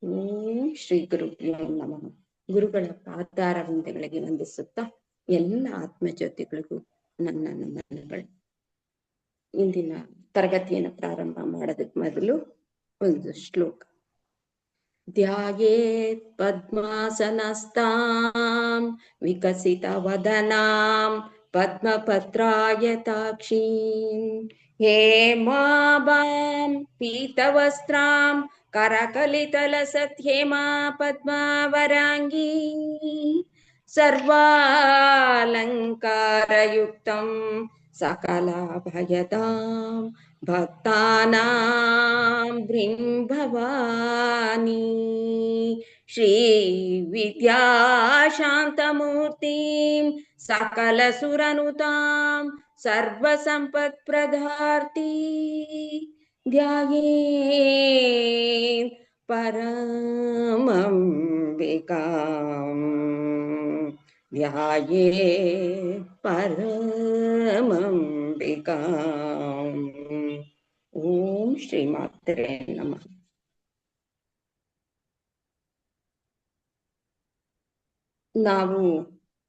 ಓಂ ಶ್ರೀ ಗುರುಭ್ಯೋ ನಮಃ. ಗುರುಗಳ ಪಾದಾರವಿಂದಗಳಿಗೆ ವಂದಿಸುತ್ತಾ ಎಲ್ಲ ಆತ್ಮಜ್ಯೋತಿಗಳಿಗೂ ನನ್ನ ನಮನಗಳು. ಇಂದಿನ ತರಗತಿಯನ್ನು ಪ್ರಾರಂಭ ಮಾಡೋದಕ್ಕೆ ಮೊದಲು ಒಂದು ಶ್ಲೋಕ. ಧ್ಯಾಯೇತ್ ಪದ್ಮಾಸನಸ್ತಾಂ ವಿಕಸಿತ ವದನಾಂ ಪದ್ಮಪತ್ರಾಯತಾಕ್ಷೀಂ ಹೇಮಾಭಾಂ ಪೀತವಸ್ತ್ರಾಂ ಕರಕಲಿತಲಸತ್ಯೇಮಾ ಪದ್ಮಾವರಾಂಗೀ ಸರ್ವಾಲಂಕಾರಯುಕ್ತಂ ಸಕಲಾಭಯದಾಂ ಭಕ್ತಾನಾಂ ಭೃಂಭವಾನಿ ಶ್ರೀ ವಿದ್ಯಾಶಾಂತಮೂರ್ತಿಂ ಸಕಲಸುರನುತಾಂ ಸರ್ವಸಂಪತ್ಪ್ರದಾರ್ತಿ ಧ್ಯಾಯೇತ್ ಪರಮಂಬಿಕಾಂ ಧ್ಯಾಯೇತ್ ಪರಮಂಬಿಕಾಂ. ಓಂ ಶ್ರೀಮಾತ್ರೆ ನಮಃ. ನಾವು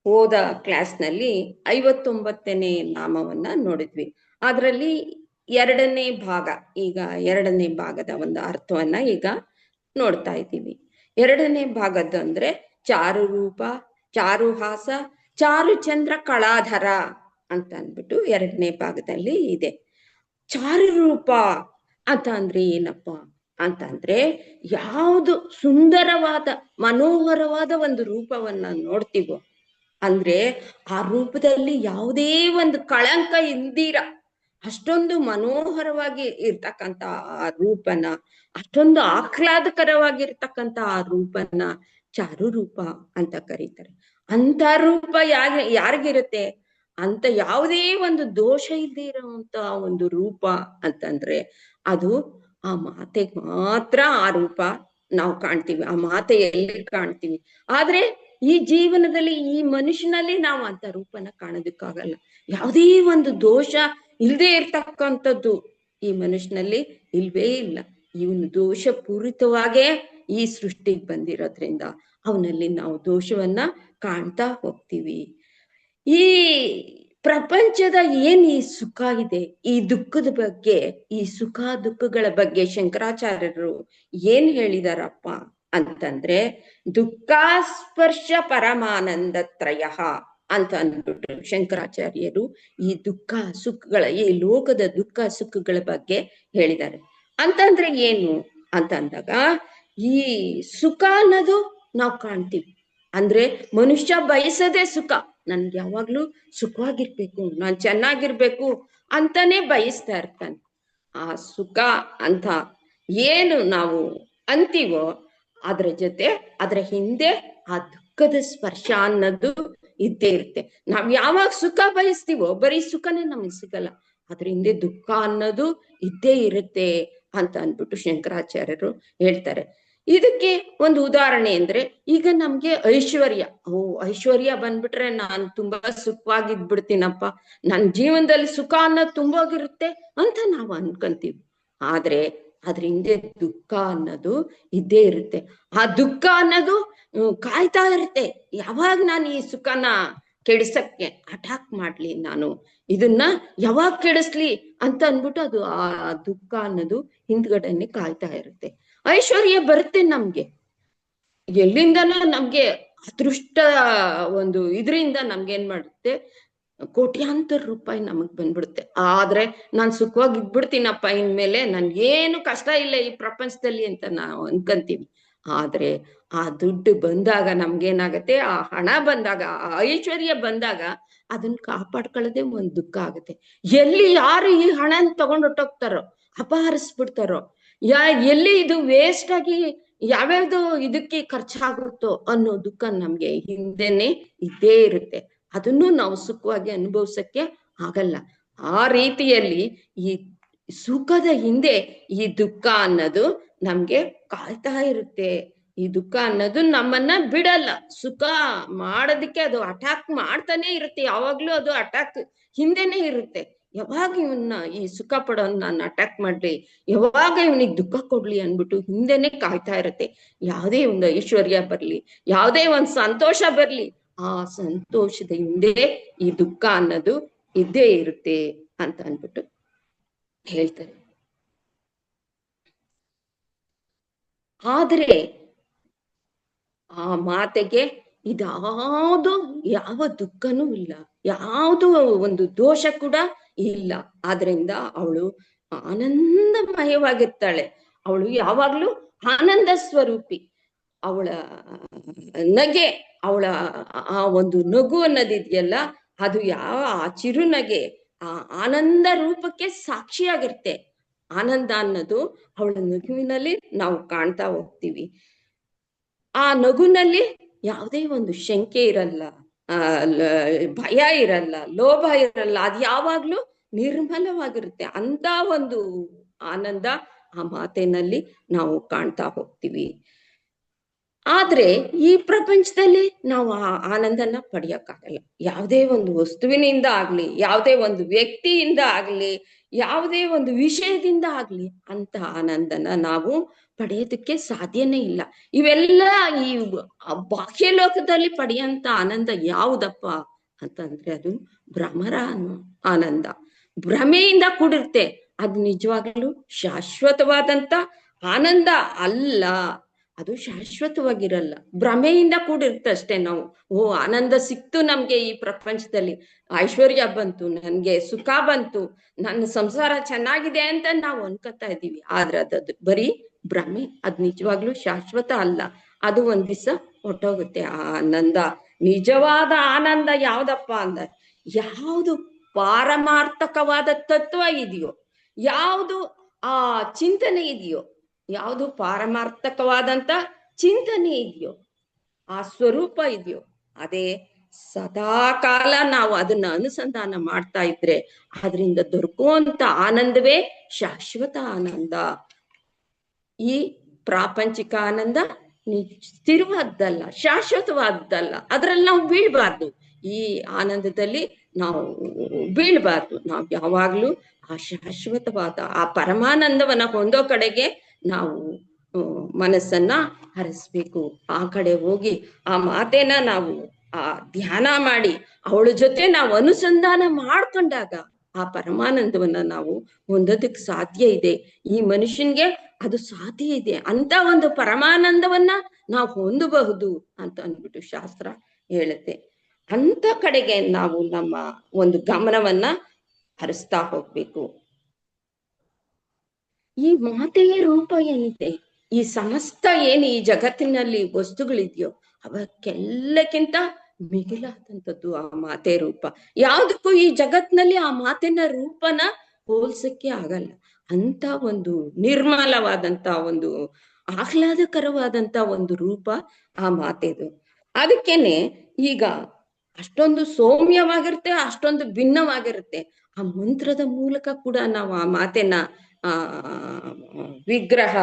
ಹೋದ ಕ್ಲಾಸ್ನಲ್ಲಿ 59ನೇ ನಾಮವನ್ನ ನೋಡಿದ್ವಿ. ಅದರಲ್ಲಿ ಎರಡನೇ ಭಾಗ, ಈಗ ಎರಡನೇ ಭಾಗದ ಒಂದು ಅರ್ಥವನ್ನ ಈಗ ನೋಡ್ತಾ ಇದ್ದೀವಿ. ಎರಡನೇ ಭಾಗದ್ದು ಅಂದ್ರೆ ಚಾರು ರೂಪ, ಚಾರುಹಾಸ, ಚಾರುಚಂದ್ರ ಕಳಾಧರ ಅಂತ ಅಂದ್ಬಿಟ್ಟು ಎರಡನೇ ಭಾಗದಲ್ಲಿ ಇದೆ. ಚಾರು ರೂಪ ಅಂತ ಅಂದ್ರೆ ಏನಪ್ಪ ಅಂತಂದ್ರೆ, ಯಾವುದು ಸುಂದರವಾದ ಮನೋಹರವಾದ ಒಂದು ರೂಪವನ್ನ ನೋಡ್ತೀವೋ ಅಂದ್ರೆ ಆ ರೂಪದಲ್ಲಿ ಯಾವುದೇ ಒಂದು ಕಳಂಕ ಇಲ್ದಿರ ಅಷ್ಟೊಂದು ಮನೋಹರವಾಗಿ ಇರ್ತಕ್ಕಂಥ ಆ ರೂಪನ, ಅಷ್ಟೊಂದು ಆಹ್ಲಾದಕರವಾಗಿರ್ತಕ್ಕಂಥ ಆ ರೂಪನ ಚಾರು ರೂಪ ಅಂತ ಕರೀತಾರೆ. ಅಂತ ರೂಪ ಯಾರಿಗಿರುತ್ತೆ ಅಂತ ಯಾವುದೇ ಒಂದು ದೋಷ ಇಲ್ಲದೆ ಇರುವಂತ ಒಂದು ರೂಪ ಅಂತಂದ್ರೆ ಅದು ಆ ಮಾತೆಗೆ ಮಾತ್ರ ಆ ರೂಪ ನಾವು ಕಾಣ್ತೀವಿ, ಆ ಮಾತೆ ಎಲ್ಲಿ ಕಾಣ್ತೀವಿ. ಆದ್ರೆ ಈ ಜೀವನದಲ್ಲಿ ಈ ಮನುಷ್ಯನಲ್ಲಿ ನಾವು ಅಂತ ರೂಪನ ಕಾಣೋದಕ್ಕಾಗಲ್ಲ. ಯಾವುದೇ ಒಂದು ದೋಷ ಇಲ್ಲದೆ ಇರ್ತಕ್ಕಂಥದ್ದು ಈ ಮನುಷ್ಯನಲ್ಲಿ ಇಲ್ವೇ ಇಲ್ಲ. ಇವನು ದೋಷ ಪೂರಿತವಾಗೇ ಈ ಸೃಷ್ಟಿಗೆ ಬಂದಿರೋದ್ರಿಂದ ಅವನಲ್ಲಿ ನಾವು ದೋಷವನ್ನ ಕಾಣ್ತಾ ಹೋಗ್ತೀವಿ. ಈ ಪ್ರಪಂಚದ ಏನ್ ಈ ಸುಖ ಇದೆ, ಈ ದುಃಖದ ಬಗ್ಗೆ, ಈ ಸುಖ ದುಃಖಗಳ ಬಗ್ಗೆ ಶಂಕರಾಚಾರ್ಯರು ಏನ್ ಹೇಳಿದಾರಪ್ಪ ಅಂತಂದ್ರೆ, ದುಃಖಾಸ್ಪರ್ಶ ಪರಮಾನಂದ ತ್ರಯ ಅಂತ ಅಂದ್ಬಿಟ್ಟು ಶಂಕರಾಚಾರ್ಯರು ಈ ದುಃಖ ಸುಖಗಳ, ಈ ಲೋಕದ ದುಃಖ ಸುಖಗಳ ಬಗ್ಗೆ ಹೇಳಿದ್ದಾರೆ. ಅಂತಂದ್ರೆ ಏನು ಅಂತ ಅಂದಾಗ, ಈ ಸುಖ ಅನ್ನೋದು ನಾವು ಕಾಣ್ತೀವಿ. ಅಂದ್ರೆ ಮನುಷ್ಯ ಬಯಸದೆ ಸುಖ, ನನ್ಗೆ ಯಾವಾಗ್ಲೂ ಸುಖವಾಗಿರ್ಬೇಕು, ನಾನ್ ಚೆನ್ನಾಗಿರ್ಬೇಕು ಅಂತಾನೆ ಬಯಸ್ತಾ ಇರ್ತಾನೆ. ಆ ಸುಖ ಅಂತ ಏನು ನಾವು ಅಂತೀವೋ ಅದ್ರ ಜೊತೆ ಅದ್ರ ಹಿಂದೆ ಆ ದುಃಖದ ಸ್ಪರ್ಶ ಅನ್ನೋದು ಇದ್ದೇ ಇರುತ್ತೆ. ನಾವ್ ಯಾವಾಗ ಸುಖ ಬಯಸ್ತೀವೋ ಬರೀ ಸುಖನೇ ನಮಗೆ ಸಿಗಲ್ಲ, ಅದ್ರ ಹಿಂದೆ ದುಃಖ ಅನ್ನೋದು ಇದ್ದೇ ಇರುತ್ತೆ ಅಂತ ಅಂದ್ಬಿಟ್ಟು ಶಂಕರಾಚಾರ್ಯರು ಹೇಳ್ತಾರೆ. ಇದಕ್ಕೆ ಒಂದು ಉದಾಹರಣೆ ಅಂದ್ರೆ, ಈಗ ನಮ್ಗೆ ಐಶ್ವರ್ಯ, ಐಶ್ವರ್ಯ ಬಂದ್ಬಿಟ್ರೆ ನಾನ್ ತುಂಬಾ ಸುಖವಾಗಿದ್ಬಿಡ್ತೀನಪ್ಪ, ನನ್ ಜೀವನದಲ್ಲಿ ಸುಖ ಅನ್ನೋದು ತುಂಬಾಗಿರುತ್ತೆ ಅಂತ ನಾವು ಅನ್ಕೊಂತೀವಿ. ಆದ್ರೆ ಅದ್ರ ಹಿಂದೆ ದುಃಖ ಅನ್ನೋದು ಇದ್ದೇ ಇರುತ್ತೆ. ಆ ದುಃಖ ಅನ್ನೋದು ಕಾಯ್ತಾ ಇರುತ್ತೆ, ಯಾವಾಗ ನಾನು ಈ ಸುಖನ ಕೆಡಿಸಕ್ಕೆ ಅಟ್ಯಾಕ್ ಮಾಡ್ಲಿ, ನಾನು ಇದನ್ನ ಯಾವಾಗ ಕೆಡಿಸ್ಲಿ ಅಂತ ಅನ್ಬಿಟ್ಟು ಅದು ಆ ದುಃಖ ಅನ್ನೋದು ಹಿಂದ್ಗಡೆನೆ ಕಾಯ್ತಾ ಇರುತ್ತೆ. ಐಶ್ವರ್ಯ ಬರುತ್ತೆ ನಮ್ಗೆ, ಎಲ್ಲಿಂದನೂ ನಮ್ಗೆ ಅದೃಷ್ಟ ಒಂದು ಇದರಿಂದ ನಮ್ಗೇನ್ ಮಾಡುತ್ತೆ, ಕೋಟ್ಯಾಂತರ ರೂಪಾಯಿ ನಮಗ್ ಬಂದ್ಬಿಡುತ್ತೆ. ಆದ್ರೆ ನಾನ್ ಸುಖವಾಗಿ ಇದ್ಬಿಡ್ತೀನಪ್ಪ, ಇನ್ಮೇಲೆ ನನ್ಗೇನು ಕಷ್ಟ ಇಲ್ಲ ಈ ಪ್ರಪಂಚದಲ್ಲಿ ಅಂತ ನಾವು ಅನ್ಕಂತೀವಿ. ಆದ್ರೆ ಆ ದುಡ್ಡು ಬಂದಾಗ ನಮ್ಗೇನಾಗತ್ತೆ, ಆ ಹಣ ಬಂದಾಗ, ಆ ಐಶ್ವರ್ಯ ಬಂದಾಗ ಅದನ್ನ ಕಾಪಾಡ್ಕೊಳ್ಳೋದೇ ಒಂದ್ ದುಃಖ ಆಗುತ್ತೆ. ಎಲ್ಲಿ ಯಾರು ಈ ಹಣನ ತಗೊಂಡ್ ಹೊಟ್ಟೋಗ್ತಾರೋ, ಅಪಹರಿಸ್ಬಿಡ್ತಾರೋ, ಎಲ್ಲಿ ಇದು ವೇಸ್ಟ್ ಆಗಿ ಯಾವ್ಯಾವ್ದು ಇದಕ್ಕೆ ಖರ್ಚಾಗುತ್ತೋ ಅನ್ನೋ ದುಃಖ ನಮ್ಗೆ ಹಿಂದೆನೆ ಇದ್ದೇ ಇರುತ್ತೆ. ಅದನ್ನು ನಾವು ಸುಖವಾಗಿ ಅನುಭವಿಸಕ್ಕೆ ಆಗಲ್ಲ. ಆ ರೀತಿಯಲ್ಲಿ ಈ ಸುಖದ ಹಿಂದೆ ಈ ದುಃಖ ಅನ್ನೋದು ನಮ್ಗೆ ಕಾಯ್ತಾ ಇರುತ್ತೆ. ಈ ದುಃಖ ಅನ್ನೋದು ನಮ್ಮನ್ನ ಬಿಡಲ್ಲ, ಸುಖ ಮಾಡೋದಕ್ಕೆ ಅದು ಅಟ್ಯಾಕ್ ಮಾಡ್ತಾನೆ ಇರುತ್ತೆ, ಯಾವಾಗ್ಲೂ ಅದು ಅಟ್ಯಾಕ್ ಹಿಂದೆನೆ ಇರುತ್ತೆ. ಯಾವಾಗ ಇವನ್ನ ಈ ಸುಖ ಪಡೋನ್ ನಾನು ಅಟ್ಯಾಕ್ ಮಾಡ್ಲಿ, ಯಾವಾಗ ಇವನಿಗೆ ದುಃಖ ಕೊಡ್ಲಿ ಅನ್ಬಿಟ್ಟು ಹಿಂದೆನೆ ಕಾಯ್ತಾ ಇರತ್ತೆ. ಯಾವುದೇ ಒಂದು ಐಶ್ವರ್ಯ ಬರ್ಲಿ, ಯಾವುದೇ ಒಂದು ಸಂತೋಷ ಬರ್ಲಿ, ಆ ಸಂತೋಷದ ಹಿಂದೆ ಈ ದುಃಖ ಅನ್ನೋದು ಇದ್ದೇ ಇರುತ್ತೆ ಅಂತ ಅನ್ಬಿಟ್ಟು ಹೇಳ್ತಾರೆ. ಆದ್ರೆ ಆ ಮಾತೆಗೆ ಇದಾವುದು ಯಾವ ದುಃಖನೂ ಇಲ್ಲ, ಯಾವುದು ಒಂದು ದೋಷ ಕೂಡ ಇಲ್ಲ. ಆದ್ರಿಂದ ಅವಳು ಆನಂದಮಯವಾಗಿರ್ತಾಳೆ. ಅವಳು ಯಾವಾಗ್ಲೂ ಆನಂದ ಸ್ವರೂಪಿ. ಅವಳ ನಗೆ, ಅವಳ ಆ ಒಂದು ನಗು ಅನ್ನೋದಿದೆಯಲ್ಲ, ಅದು ಆ ಚಿರುನಗೆ ಆ ಆನಂದ ರೂಪಕ್ಕೆ ಸಾಕ್ಷಿಯಾಗಿರುತ್ತೆ. ಆನಂದ ಅನ್ನೋದು ಅವಳ ನಗುವಿನಲ್ಲಿ ನಾವು ಕಾಣ್ತಾ ಹೋಗ್ತೀವಿ. ಆ ನಗುನಲ್ಲಿ ಯಾವುದೇ ಒಂದು ಶಂಕೆ ಇರಲ್ಲ, ಆ ಭಯ ಇರಲ್ಲ, ಲೋಭ ಇರಲ್ಲ. ಅದು ಯಾವಾಗ್ಲೂ ನಿರ್ಮಲವಾಗಿರುತ್ತೆ. ಅಂತ ಒಂದು ಆನಂದ ಆ ಮಾತಿನಲ್ಲಿ ನಾವು ಕಾಣ್ತಾ ಹೋಗ್ತೀವಿ. ಆದ್ರೆ ಈ ಪ್ರಪಂಚದಲ್ಲಿ ನಾವು ಆ ಆನಂದನ ಪಡೆಯಕ್ಕಾಗಲ್ಲ. ಯಾವುದೇ ಒಂದು ವಸ್ತುವಿನಿಂದ ಆಗ್ಲಿ, ಯಾವುದೇ ಒಂದು ವ್ಯಕ್ತಿಯಿಂದ ಆಗ್ಲಿ, ಯಾವುದೇ ಒಂದು ವಿಷಯದಿಂದ ಆಗ್ಲಿ ಅಂತ ಆನಂದನ ನಾವು ಪಡೆಯೋದಕ್ಕೆ ಸಾಧ್ಯನೇ ಇಲ್ಲ. ಇವೆಲ್ಲ ಈ ಬಾಹ್ಯ ಲೋಕದಲ್ಲಿ ಪಡೆಯಂತ ಆನಂದ ಯಾವುದಪ್ಪ ಅಂತಂದ್ರೆ ಅದು ಭ್ರಮರ ಆನಂದ. ಭ್ರಮೆಯಿಂದ ಕೂಡಿರುತ್ತೆ. ಅದು ನಿಜವಾಗ್ಲೂ ಶಾಶ್ವತವಾದಂತ ಆನಂದ ಅಲ್ಲ. ಅದು ಶಾಶ್ವತವಾಗಿರಲ್ಲ, ಭ್ರಮೆಯಿಂದ ಕೂಡಿರುತ್ತೆ ಅಷ್ಟೇ. ನಾವು ಆನಂದ ಸಿಕ್ತು ನಮ್ಗೆ ಈ ಪ್ರಪಂಚದಲ್ಲಿ, ಐಶ್ವರ್ಯ ಬಂತು, ನನ್ಗೆ ಸುಖ ಬಂತು, ನನ್ನ ಸಂಸಾರ ಚೆನ್ನಾಗಿದೆ ಅಂತ ನಾವು ಅನ್ಕೋತಾ ಇದೀವಿ. ಆದ್ರೆ ಅದು ಬರೀ ಭ್ರಮೆ. ಅದ್ ನಿಜವಾಗ್ಲೂ ಶಾಶ್ವತ ಅಲ್ಲ. ಅದು ಒಂದ್ ದಿವಸ ಹೊಟ್ಟೋಗುತ್ತೆ ಆ ಆನಂದ. ನಿಜವಾದ ಆನಂದ ಯಾವ್ದಪ್ಪ ಅಂದ್ರೆ ಯಾವುದು ಪಾರಮಾರ್ಥಕವಾದ ತತ್ವ ಇದೆಯೋ, ಯಾವುದು ಆ ಚಿಂತನೆ ಇದೆಯೋ, ಯಾವುದು ಪಾರಮಾರ್ಥಕವಾದಂತ ಚಿಂತನೆ ಇದೆಯೋ, ಆ ಸ್ವರೂಪ ಇದೆಯೋ, ಅದೇ ಸದಾ ಕಾಲ ನಾವು ಅದನ್ನ ಅನುಸಂಧಾನ ಮಾಡ್ತಾ ಇದ್ರೆ ಅದರಿಂದ ದೊರಕುವಂತ ಆನಂದವೇ ಶಾಶ್ವತ ಆನಂದ. ಈ ಪ್ರಾಪಂಚಿಕ ಆನಂದ ಸ್ಥಿರವಾದ್ದಲ್ಲ, ಶಾಶ್ವತವಾದ್ದಲ್ಲ. ಅದ್ರಲ್ಲಿ ನಾವು ಬೀಳ್ಬಾರ್ದು. ಈ ಆನಂದದಲ್ಲಿ ನಾವು ಬೀಳ್ಬಾರ್ದು. ನಾವು ಯಾವಾಗ್ಲೂ ಆ ಶಾಶ್ವತವಾದ ಆ ಪರಮಾನಂದವನ್ನ ಹೊಂದೋ ಕಡೆಗೆ ನಾವು ಮನಸ್ಸನ್ನ ಹರಿಸ್ಬೇಕು. ಆ ಕಡೆ ಹೋಗಿ ಆ ಮಾತೇನ ನಾವು ಆ ಧ್ಯಾನ ಮಾಡಿ ಅವಳ ಜೊತೆ ನಾವು ಅನುಸಂಧಾನ ಮಾಡ್ಕೊಂಡಾಗ ಆ ಪರಮಾನಂದವನ್ನ ನಾವು ಹೊಂದೋದಕ್ಕೆ ಸಾಧ್ಯ ಇದೆ. ಈ ಮನುಷ್ಯನ್ಗೆ ಅದು ಸಾಧ್ಯ ಇದೆ. ಅಂತ ಒಂದು ಪರಮಾನಂದವನ್ನ ನಾವು ಹೊಂದಬಹುದು ಅಂತ ಅಂದ್ಬಿಟ್ಟು ಶಾಸ್ತ್ರ ಹೇಳುತ್ತೆ. ಅಂತ ಕಡೆಗೆ ನಾವು ನಮ್ಮ ಒಂದು ಗಮನವನ್ನ ಹರಿಸ್ತಾ ಹೋಗ್ಬೇಕು. ಈ ಮಾತೆಯ ರೂಪ ಏನಿದೆ, ಈ ಸಮಸ್ತ ಏನು ಈ ಜಗತ್ತಿನಲ್ಲಿ ವಸ್ತುಗಳಿದೆಯೋ ಅವಕ್ಕೆಲ್ಲಕ್ಕಿಂತ ಮಿಗಿಲಾದಂಥದ್ದು ಆ ಮಾತೆ ರೂಪ. ಯಾವುದಕ್ಕೂ ಈ ಜಗತ್ತಿನಲ್ಲಿ ಆ ಮಾತಿನ ರೂಪನ ಹೋಲ್ಸಕ್ಕೆ ಆಗಲ್ಲ. ಅಂತ ಒಂದು ನಿರ್ಮಲವಾದಂತ ಒಂದು ಆಹ್ಲಾದಕರವಾದಂತ ಒಂದು ರೂಪ ಆ ಮಾತೆದು. ಅದಕ್ಕೇನೆ ಈಗ ಅಷ್ಟೊಂದು ಸೌಮ್ಯವಾಗಿರುತ್ತೆ, ಅಷ್ಟೊಂದು ಭಿನ್ನವಾಗಿರುತ್ತೆ. ಆ ಮಂತ್ರದ ಮೂಲಕ ಕೂಡ ನಾವು ಆ ಮಾತೆನ ವಿಗ್ರಹ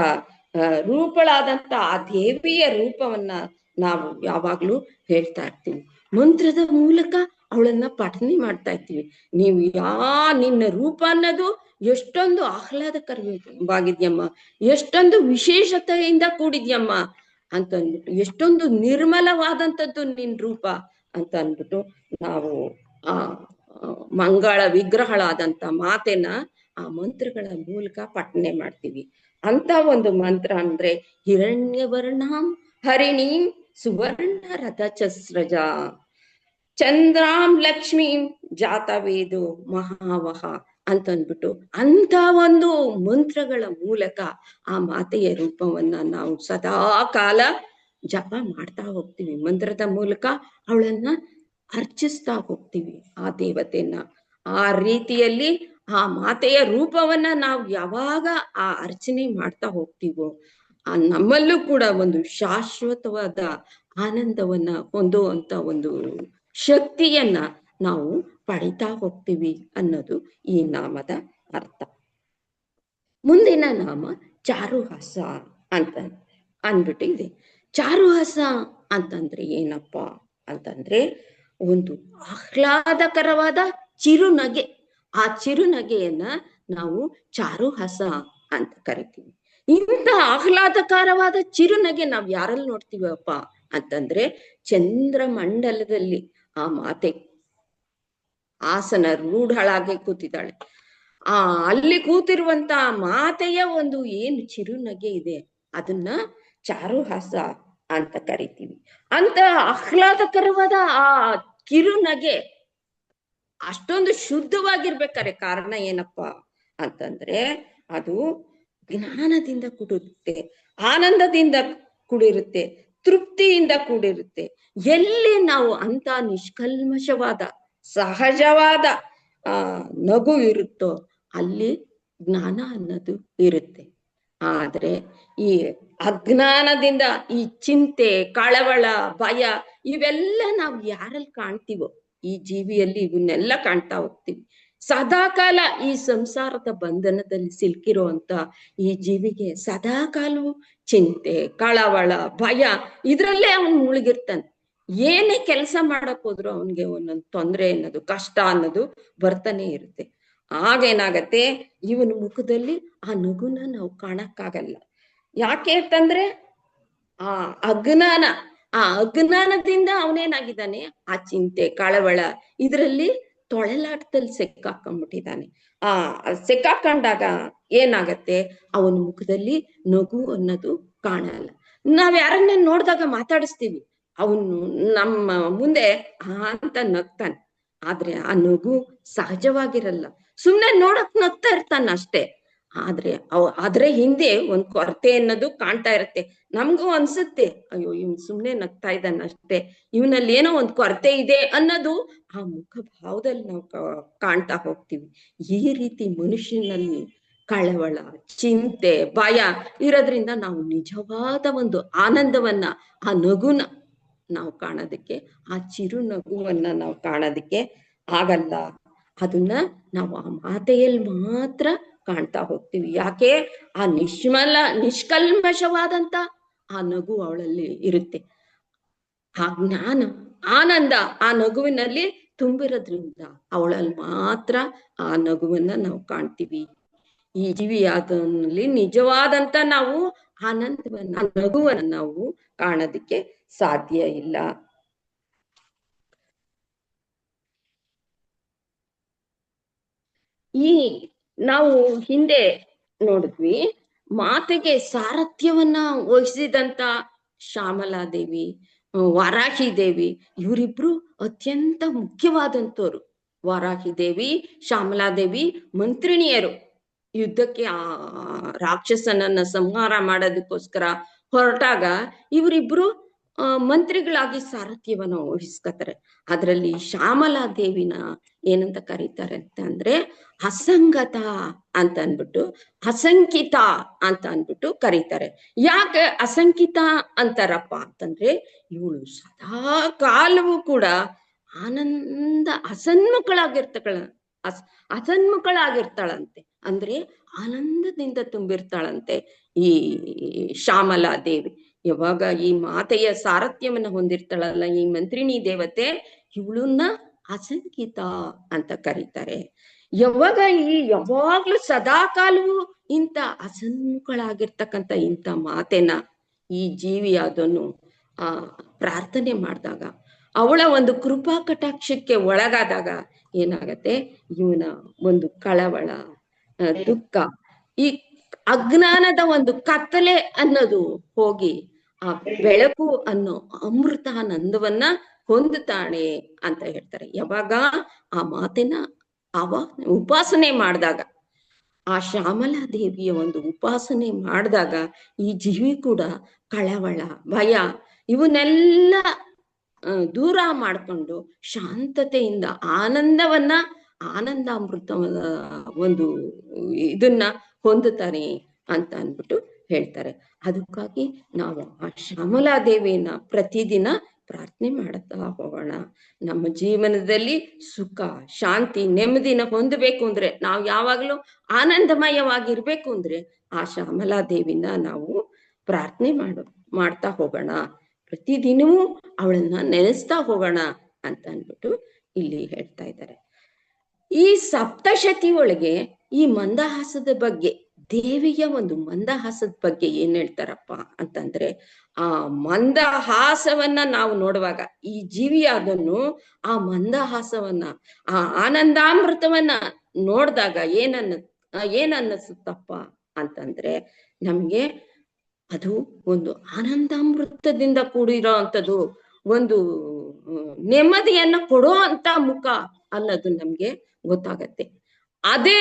ರೂಪಳಾದಂತ ಆ ದೇವಿಯ ರೂಪವನ್ನ ನಾವು ಯಾವಾಗ್ಲೂ ಹೇಳ್ತಾ ಇರ್ತೀವಿ. ಮಂತ್ರದ ಮೂಲಕ ಅವಳನ್ನ ಪಠನೆ ಮಾಡ್ತಾ ಇರ್ತೀವಿ. ನೀವು ನಿನ್ನ ರೂಪ ಅನ್ನೋದು ಎಷ್ಟೊಂದು ಆಹ್ಲಾದಕರವಾಗಿದ್ಯಮ್ಮ, ಎಷ್ಟೊಂದು ವಿಶೇಷತೆಯಿಂದ ಕೂಡಿದ್ಯಮ್ಮ ಅಂತ ಅಂದ್ಬಿಟ್ಟು, ಎಷ್ಟೊಂದು ನಿರ್ಮಲವಾದಂಥದ್ದು ನಿನ್ ರೂಪ ಅಂತ ಅಂದ್ಬಿಟ್ಟು ನಾವು ಆ ಮಂಗಳ ವಿಗ್ರಹಳಾದಂತ ಮಾತೆನ ಆ ಮಂತ್ರಗಳ ಮೂಲಕ ಪಠನೆ ಮಾಡ್ತೀವಿ. ಅಂತ ಒಂದು ಮಂತ್ರ ಅಂದ್ರೆ ಹಿರಣ್ಯವರ್ಣಾಂ ಹರಿಣೀಂ ಸುವರ್ಣ ರಥಚಸ್ರಜ ಚಂದ್ರಾಂ ಲಕ್ಷ್ಮೀಂ ಜಾತವೇದೋ ಮಹಾವಹ ಅಂತಂದ್ಬಿಟ್ಟು ಅಂತ ಒಂದು ಮಂತ್ರಗಳ ಮೂಲಕ ಆ ಮಾತೆಯ ರೂಪವನ್ನ ನಾವು ಸದಾ ಕಾಲ ಜಪ ಮಾಡ್ತಾ ಹೋಗ್ತೀವಿ. ಮಂತ್ರದ ಮೂಲಕ ಅವಳನ್ನ ಅರ್ಚಿಸ್ತಾ ಹೋಗ್ತೀವಿ ಆ ದೇವತೆಯನ್ನ. ಆ ರೀತಿಯಲ್ಲಿ ಆ ಮಾತೆಯ ರೂಪವನ್ನ ನಾವು ಯಾವಾಗ ಆ ಅರ್ಚನೆ ಮಾಡ್ತಾ ಹೋಗ್ತೀವೋ ಆ ನಮ್ಮಲ್ಲೂ ಕೂಡ ಒಂದು ಶಾಶ್ವತವಾದ ಆನಂದವನ್ನ ಹೊಂದುವಂತ ಒಂದು ಶಕ್ತಿಯನ್ನ ನಾವು ಪಡಿತಾ ಹೋಗ್ತೀವಿ ಅನ್ನೋದು ಈ ನಾಮದ ಅರ್ಥ. ಮುಂದಿನ ನಾಮ ಚಾರುಹಾಸ ಅಂತ ಅಂದ್ಬಿಟ್ಟು ಇದೆ. ಚಾರುಹಾಸ ಅಂತಂದ್ರೆ ಏನಪ್ಪಾ ಅಂತಂದ್ರೆ ಒಂದು ಆಹ್ಲಾದಕರವಾದ ಚಿರುನಗೆ, ಆ ಚಿರುನಗೆಯನ್ನ ನಾವು ಚಾರುಹಾಸ ಅಂತ ಕರಿತೀವಿ. ಇಂಥ ಆಹ್ಲಾದಕರವಾದ ಚಿರುನಗೆ ನಾವ್ ಯಾರಲ್ಲಿ ನೋಡ್ತೀವಪ್ಪ ಅಂತಂದ್ರೆ ಚಂದ್ರಮಂಡಲದಲ್ಲಿ ಆ ಮಾತೆ ಆಸನ ರೂಢಳಾಗಿ ಕೂತಿದ್ದಾಳೆ. ಅಲ್ಲಿ ಕೂತಿರುವಂತ ಮಾತೆಯ ಒಂದು ಏನು ಚಿರುನಗೆ ಇದೆ ಅದನ್ನ ಚಾರುಹಾಸ ಅಂತ ಕರಿತೀವಿ. ಅಂತ ಆಹ್ಲಾದಕರವಾದ ಆ ಕಿರುನಗೆ ಅಷ್ಟೊಂದು ಶುದ್ಧವಾಗಿರ್ಬೇಕಾರೆ ಕಾರಣ ಏನಪ್ಪ ಅಂತಂದ್ರೆ ಅದು ಜ್ಞಾನದಿಂದ ಕೂಡಿರುತ್ತೆ, ಆನಂದದಿಂದ ಕೂಡಿರುತ್ತೆ, ತೃಪ್ತಿಯಿಂದ ಕೂಡಿರುತ್ತೆ. ಎಲ್ಲಿ ನಾವು ಅಂತ ನಿಷ್ಕಲ್ಮಶವಾದ ಸಹಜವಾದ ನಗು ಇರುತ್ತೋ ಅಲ್ಲಿ ಜ್ಞಾನ ಅನ್ನೋದು ಇರುತ್ತೆ. ಆದ್ರೆ ಈ ಅಜ್ಞಾನದಿಂದ ಈ ಚಿಂತೆ, ಕಳವಳ, ಭಯ ಇವೆಲ್ಲ ನಾವು ಯಾರಲ್ಲಿ ಕಾಣ್ತೀವೋ ಈ ಜೀವಿಯಲ್ಲಿ ಇವನ್ನೆಲ್ಲ ಕಾಣ್ತಾ ಹೋಗ್ತೀವಿ. ಸದಾಕಾಲ ಈ ಸಂಸಾರದ ಬಂಧನದಲ್ಲಿ ಸಿಲುಕಿರುವಂತ ಈ ಜೀವಿಗೆ ಸದಾಕಾಲವು ಚಿಂತೆ, ಕಳವಳ, ಭಯ ಇದ್ರಲ್ಲೇ ಅವನು ಮುಳುಗಿರ್ತಾನೆ. ಏನೇ ಕೆಲಸ ಮಾಡಕ್ ಹೋದ್ರು ಅವನ್ಗೆ ಒಂದೊಂದು ತೊಂದರೆ ಅನ್ನೋದು, ಕಷ್ಟ ಅನ್ನೋದು ಬರ್ತಾನೆ ಇರುತ್ತೆ. ಆಗೇನಾಗತ್ತೆ, ಇವನ ಮುಖದಲ್ಲಿ ಆ ನಗುನ ನಾವು ಕಾಣಕ್ಕಾಗಲ್ಲ. ಯಾಕೆ ಅಂತಂದ್ರೆ ಆ ಅಜ್ಞಾನದಿಂದ ಅವನೇನಾಗಿದ್ದಾನೆ, ಆ ಚಿಂತೆ, ಕಳವಳ ಇದರಲ್ಲಿ ತೊಳಲಾಟದಲ್ಲಿ ಸಿಕ್ಕಾಕೊಂಡ್ಬಿಟ್ಟಿದ್ದಾನೆ. ಸಿಕ್ಕಾಕೊಂಡಾಗ ಏನಾಗತ್ತೆ, ಅವನ ಮುಖದಲ್ಲಿ ನಗು ಅನ್ನೋದು ಕಾಣಲ್ಲ. ನಾವ್ ಯಾರನ್ನ ನೋಡಿದಾಗ ಮಾತಾಡಿಸ್ತೀವಿ, ಅವನು ನಮ್ಮ ಮುಂದೆ ಅಂತ ನಗ್ತಾನೆ, ಆದ್ರೆ ಆ ನಗು ಸಹಜವಾಗಿರಲ್ಲ, ಸುಮ್ನೆ ನೋಡಕ್ ನಗ್ತಾ ಇರ್ತಾನ ಅಷ್ಟೇ. ಆದ್ರೆ ಹಿಂದೆ ಒಂದ್ ಕೊರತೆ ಅನ್ನೋದು ಕಾಣ್ತಾ ಇರತ್ತೆ. ನಮ್ಗೂ ಅನ್ಸುತ್ತೆ, ಅಯ್ಯೋ ಇವ್ನ್ ಸುಮ್ನೆ ನಗ್ತಾ ಇದ್ದಾನ ಅಷ್ಟೇ, ಇವನಲ್ಲಿ ಏನೋ ಒಂದ್ ಕೊರತೆ ಇದೆ ಅನ್ನೋದು ಆ ಮುಖ ಭಾವದಲ್ಲಿ ನಾವು ಕಾಣ್ತಾ ಹೋಗ್ತೀವಿ. ಈ ರೀತಿ ಮನುಷ್ಯನಲ್ಲಿ ಕಳವಳ, ಚಿಂತೆ, ಭಯ ಇರೋದ್ರಿಂದ ನಾವು ನಿಜವಾದ ಒಂದು ಆನಂದವನ್ನ, ಆ ನಗುನ ನಾವು ಕಾಣೋದಕ್ಕೆ, ಆ ಚಿರು ನಗುವನ್ನ ನಾವು ಕಾಣೋದಕ್ಕೆ ಆಗಲ್ಲ. ಅದನ್ನ ನಾವು ಆ ಮಾತೆಯಲ್ಲಿ ಮಾತ್ರ ಕಾಣ್ತಾ ಹೋಗ್ತೀವಿ. ಯಾಕೆ, ಆ ನಿಷ್ಕಲ್ಮಶವಾದಂತ ಆ ನಗು ಅವಳಲ್ಲಿ ಇರುತ್ತೆ. ಆ ಜ್ಞಾನ, ಆನಂದ ಆ ನಗುವಿನಲ್ಲಿ ತುಂಬಿರೋದ್ರಿಂದ ಅವಳಲ್ಲಿ ಮಾತ್ರ ಆ ನಗುವನ್ನ ನಾವು ಕಾಣ್ತೀವಿ. ಈ ಜೀವಿಯಾದಲ್ಲಿ ನಿಜವಾದಂತ ನಾವು ಆನಂದವನ್ನ, ನಗುವನ್ನ ನಾವು ಕಾಣೋದಕ್ಕೆ ಸಾಧ್ಯ ಇಲ್ಲ. ಈ ನಾವು ಹಿಂದೆ ನೋಡಿದ್ವಿ, ಮಾತೆಗೆ ಸಾರಥ್ಯವನ್ನ ವಹಿಸಿದಂತ ಶ್ಯಾಮಲಾದೇವಿ, ವಾರಾಹಿ ದೇವಿ ಇವರಿಬ್ರು ಅತ್ಯಂತ ಮುಖ್ಯವಾದಂತವ್ರು. ವಾರಾಹಿ ದೇವಿ, ಶ್ಯಾಮಲಾದೇವಿ ಮಂತ್ರಿಣಿಯರು. ಯುದ್ಧಕ್ಕೆ ಆ ರಾಕ್ಷಸನನ್ನ ಸಂಹಾರ ಮಾಡೋದಕ್ಕೋಸ್ಕರ ಹೊರಟಾಗ ಇವರಿಬ್ರು ಮಂತ್ರಿಗಳಾಗಿ ಸಾರಥ್ಯವನ್ನ ವಹಿಸ್ಕೊತಾರೆ. ಅದರಲ್ಲಿ ಶ್ಯಾಮಲಾ ದೇವಿನ ಏನಂತ ಕರೀತಾರೆ ಅಂತ ಅಂದ್ರೆ ಅಸಂಗತ ಅಂತ ಅನ್ಬಿಟ್ಟು, ಅಸಂಕಿತ ಅಂತ ಅನ್ಬಿಟ್ಟು ಕರೀತಾರೆ. ಯಾಕೆ ಅಸಂಕಿತ ಅಂತಾರಪ್ಪ ಅಂತಂದ್ರೆ ಇವಳು ಸದಾ ಕಾಲವೂ ಕೂಡ ಅಸನ್ಮುಖಳಾಗಿರ್ತಾಳಂತೆ, ಅಂದ್ರೆ ಆನಂದದಿಂದ ತುಂಬಿರ್ತಾಳಂತೆ ಈ ಶ್ಯಾಮಲಾ ದೇವಿ. ಯಾವಾಗ ಈ ಮಾತೆಯ ಸಾರಥ್ಯವನ್ನ ಹೊಂದಿರ್ತಾಳಲ್ಲ ಈ ಮಂತ್ರಿಣಿ ದೇವತೆ, ಇವಳನ್ನ ಅಸಂಕಿತ ಅಂತ ಕರೀತಾರೆ. ಯಾವಾಗ್ಲೂ ಸದಾಕಾಲವೂ ಇಂಥ ಅಸನ್ಮುಖಳಾಗಿರ್ತಕ್ಕಂಥ ಇಂಥ ಮಾತೆನ ಈ ಜೀವಿಯಾದನು ಪ್ರಾರ್ಥನೆ ಮಾಡಿದಾಗ, ಅವಳ ಒಂದು ಕೃಪಾ ಕಟಾಕ್ಷಕ್ಕೆ ಒಳಗಾದಾಗ ಏನಾಗತ್ತೆ, ಇವನ ಒಂದು ಕಳವಳ, ದುಃಖ, ಈ ಅಜ್ಞಾನದ ಒಂದು ಕತ್ತಲೆ ಅನ್ನೋದು ಹೋಗಿ ಆ ಬೆಳಕು ಅನ್ನೋ ಅಮೃತಾನಂದವನ್ನ ಹೊಂದುತ್ತಾಳೆ ಅಂತ ಹೇಳ್ತಾರೆ. ಯಾವಾಗ ಆ ಮಾತಿನ ಉಪಾಸನೆ ಮಾಡಿದಾಗ, ಆ ಶ್ಯಾಮಲಾ ದೇವಿಯ ಒಂದು ಉಪಾಸನೆ ಮಾಡಿದಾಗ ಈ ಜೀವಿ ಕೂಡ ಕಳವಳ, ಭಯ ಇವನ್ನೆಲ್ಲ ದೂರ ಮಾಡ್ಕೊಂಡು ಶಾಂತತೆಯಿಂದ ಆನಂದಾಮೃತವಾದ ಒಂದು ಇದನ್ನ ಹೊಂದುತ್ತಾರೆ ಅಂತ ಅನ್ಬಿಟ್ಟು ಹೇಳ್ತಾರೆ. ಅದಕ್ಕಾಗಿ ನಾವು ಆ ಶ್ಯಾಮಲಾ ದೇವಿಯನ್ನ ಪ್ರತಿದಿನ ಪ್ರಾರ್ಥನೆ ಮಾಡುತ್ತಾ ಹೋಗೋಣ. ನಮ್ಮ ಜೀವನದಲ್ಲಿ ಸುಖ, ಶಾಂತಿ, ನೆಮ್ಮದಿನ ಹೊಂದಬೇಕು ಅಂದ್ರೆ, ನಾವು ಯಾವಾಗ್ಲೂ ಆನಂದಮಯವಾಗಿರ್ಬೇಕು ಅಂದ್ರೆ ಆ ಶ್ಯಾಮಲಾ ದೇವಿನ ನಾವು ಪ್ರಾರ್ಥನೆ ಮಾಡ್ತಾ ಹೋಗೋಣ. ಪ್ರತಿದಿನವೂ ಅವಳನ್ನ ನೆನೆಸ್ತಾ ಹೋಗೋಣ ಅಂತ ಅನ್ಬಿಟ್ಟು ಇಲ್ಲಿ ಹೇಳ್ತಾ ಇದ್ದಾರೆ. ಈ ಸಪ್ತಶತಿ ಒಳಗೆ ಈ ಮಂದಹಾಸದ ಬಗ್ಗೆ, ದೇವಿಯ ಒಂದು ಮಂದಹಾಸದ ಬಗ್ಗೆ ಏನ್ ಹೇಳ್ತಾರಪ್ಪ ಅಂತಂದ್ರೆ, ಆ ಮಂದಹಾಸವನ್ನ ನಾವು ನೋಡುವಾಗ ಈ ಜೀವಿಯಾದನ್ನು ಆ ಮಂದಹಾಸವನ್ನ, ಆ ಆನಂದಾಮೃತವನ್ನ ನೋಡಿದಾಗ ಏನನ್ನಿಸುತ್ತಪ್ಪ ಅಂತಂದ್ರೆ, ನಮ್ಗೆ ಅದು ಒಂದು ಆನಂದಾಮೃತದಿಂದ ಕೂಡಿರೋ ಅಂಥದ್ದು, ಒಂದು ನೆಮ್ಮದಿಯನ್ನ ಕೊಡೋ ಅಂತ ಮುಖ ಅನ್ನೋದು ನಮ್ಗೆ ಗೊತ್ತಾಗತ್ತೆ. ಅದೇ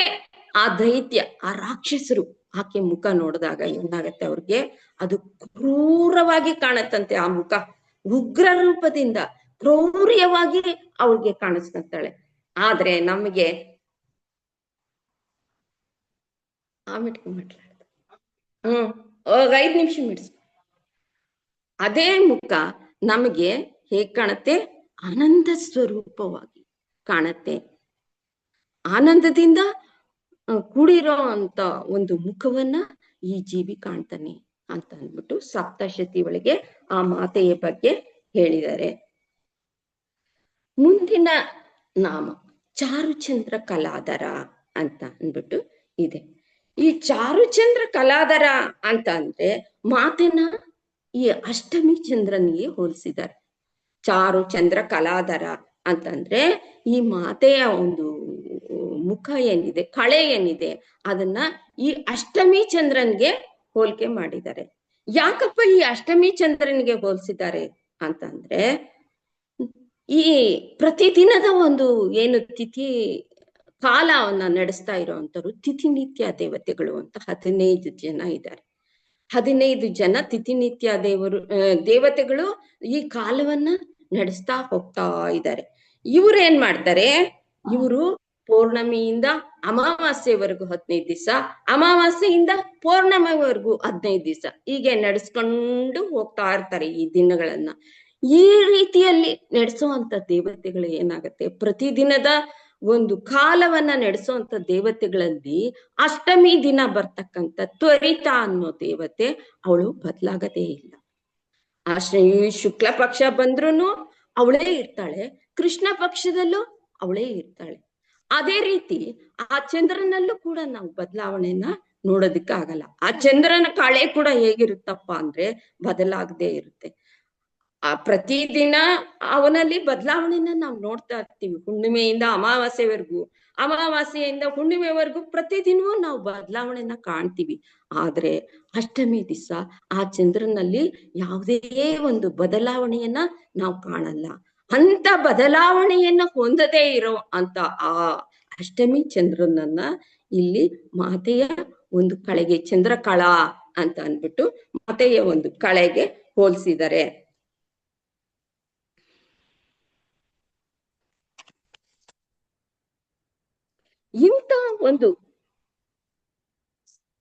ಆ ದೈತ್ಯ, ಆ ರಾಕ್ಷಸರು ಆಕೆ ಮುಖ ನೋಡಿದಾಗ ಏನಾಗತ್ತೆ ಅವ್ರಿಗೆ, ಅದು ಕ್ರೂರವಾಗಿ ಕಾಣತ್ತಂತೆ. ಆ ಮುಖ ಉಗ್ರ ರೂಪದಿಂದ ಕ್ರೌರ್ಯವಾಗಿ ಅವ್ರಿಗೆ ಕಾಣಿಸ್ಕೊಂತಾಳೆ. ಆದ್ರೆ ನಮಗೆ ಮಾತಾಡ 5 ನಿಮಿಷ ಮಿಡ್ಸ್. ಅದೇ ಮುಖ ನಮಗೆ ಹೇಗ್ ಕಾಣತ್ತೆ? ಆನಂದ ಸ್ವರೂಪವಾಗಿ ಕಾಣತ್ತೆ. ಆನಂದದಿಂದ ಕೂಡಿರೋ ಅಂತ ಒಂದು ಮುಖವನ್ನ ಈ ಜೀವಿ ಕಾಣ್ತಾನೆ ಅಂತ ಅಂದ್ಬಿಟ್ಟು ಸಪ್ತಶತಿ ಒಳಗೆ ಆ ಮಾತೆಯ ಬಗ್ಗೆ ಹೇಳಿದ್ದಾರೆ. ಮುಂದಿನ ನಾಮ ಚಾರುಚಂದ್ರ ಕಲಾಧರ ಅಂತ ಅಂದ್ಬಿಟ್ಟು ಇದೆ. ಈ ಚಾರುಚಂದ್ರ ಕಲಾಧರ ಅಂತ ಅಂದ್ರೆ ಮಾತೆನ ಈ ಅಷ್ಟಮಿ ಚಂದ್ರನಿಗೆ ಹೋಲಿಸಿದ್ದಾರೆ. ಚಾರುಚಂದ್ರ ಕಲಾಧರ ಅಂತಂದ್ರೆ ಈ ಮಾತೆಯ ಒಂದು ಮುಖ ಏನಿದೆ, ಕಳೆ ಏನಿದೆ, ಅದನ್ನ ಈ ಅಷ್ಟಮಿ ಚಂದ್ರನ್ಗೆ ಹೋಲಿಕೆ ಮಾಡಿದ್ದಾರೆ. ಯಾಕಪ್ಪ ಈ ಅಷ್ಟಮಿ ಚಂದ್ರನಿಗೆ ಹೋಲಿಸಿದ್ದಾರೆ ಅಂತಂದ್ರೆ, ಈ ಪ್ರತಿದಿನದ ಒಂದು ಏನು ತಿಥಿ ಕಾಲವನ್ನ ನಡೆಸ್ತಾ ಇರೋವಂಥವ್ರು ತಿಥಿನಿತ್ಯ ದೇವತೆಗಳು ಅಂತ 15 ಜನ ಇದ್ದಾರೆ. 15 ಜನ ತಿಥಿನಿತ್ಯ ದೇವತೆಗಳು ಈ ಕಾಲವನ್ನ ನಡೆಸ್ತಾ ಹೋಗ್ತಾ ಇದ್ದಾರೆ. ಇವ್ರು ಏನ್ ಮಾಡ್ತಾರೆ, ಇವರು ಪೌರ್ಣಮಿಯಿಂದ ಅಮಾವಾಸ್ಯೆವರೆಗೂ 15 ದಿವಸ, ಅಮಾವಾಸ್ಯೆಯಿಂದ ಪೌರ್ಣಮಿವರೆಗೂ 15 ದಿವಸ, ಹೀಗೆ ನಡೆಸ್ಕೊಂಡು ಹೋಗ್ತಾ ಇರ್ತಾರೆ ಈ ದಿನಗಳನ್ನ. ಈ ರೀತಿಯಲ್ಲಿ ನಡೆಸುವಂತ ದೇವತೆಗಳು ಏನಾಗತ್ತೆ, ಪ್ರತಿದಿನದ ಒಂದು ಕಾಲವನ್ನ ನಡೆಸುವಂತ ದೇವತೆಗಳಲ್ಲಿ ಅಷ್ಟಮಿ ದಿನ ಬರ್ತಕ್ಕಂಥ ತ್ವರಿತ ಅನ್ನೋ ದೇವತೆ ಅವಳು ಬದಲಾಗದೇ ಇಲ್ಲ. ಶುಕ್ಲ ಪಕ್ಷ ಬಂದ್ರೂ ಅವಳೇ ಇರ್ತಾಳೆ, ಕೃಷ್ಣ ಪಕ್ಷದಲ್ಲೂ ಅವಳೇ ಇರ್ತಾಳೆ. ಅದೇ ರೀತಿ ಆ ಚಂದ್ರನಲ್ಲೂ ಕೂಡ ನಾವು ಬದಲಾವಣೆನ ನೋಡೋದಕ್ಕಾಗಲ್ಲ. ಆ ಚಂದ್ರನ ಕಳೆ ಕೂಡ ಹೇಗಿರುತ್ತಪ್ಪ ಅಂದ್ರೆ ಬದಲಾಗದೆ ಇರುತ್ತೆ. ಆ ಪ್ರತಿದಿನ ಅವನಲ್ಲಿ ಬದಲಾವಣೆನ ನಾವು ನೋಡ್ತಾ ಇರ್ತೀವಿ. ಹುಣ್ಣಿಮೆಯಿಂದ ಅಮಾವಾಸ್ಯೆವರೆಗೂ, ಅಮಾವಾಸ್ಯೆಯಿಂದ ಹುಣ್ಣಿಮೆವರೆಗೂ ಪ್ರತಿದಿನವೂ ನಾವು ಬದಲಾವಣೆನ ಕಾಣ್ತೀವಿ. ಆದ್ರೆ ಅಷ್ಟಮಿ ದಿವಸ ಆ ಚಂದ್ರನಲ್ಲಿ ಯಾವುದೇ ಒಂದು ಬದಲಾವಣೆಯನ್ನ ನಾವು ಕಾಣಲ್ಲ. ಅಂತ ಬದಲಾವಣೆಯನ್ನ ಹೊಂದದೇ ಇರೋ ಅಂತ ಆ ಅಷ್ಟಮಿ ಚಂದ್ರನನ್ನ ಇಲ್ಲಿ ಮಾತೆಯ ಒಂದು ಕಳೆಗೆ, ಚಂದ್ರಕಳ ಅಂತ ಅಂದ್ಬಿಟ್ಟು ಮಾತೆಯ ಒಂದು ಕಳೆಗೆ ಹೋಲಿಸಿದ್ದಾರೆ. ಇಂಥ ಒಂದು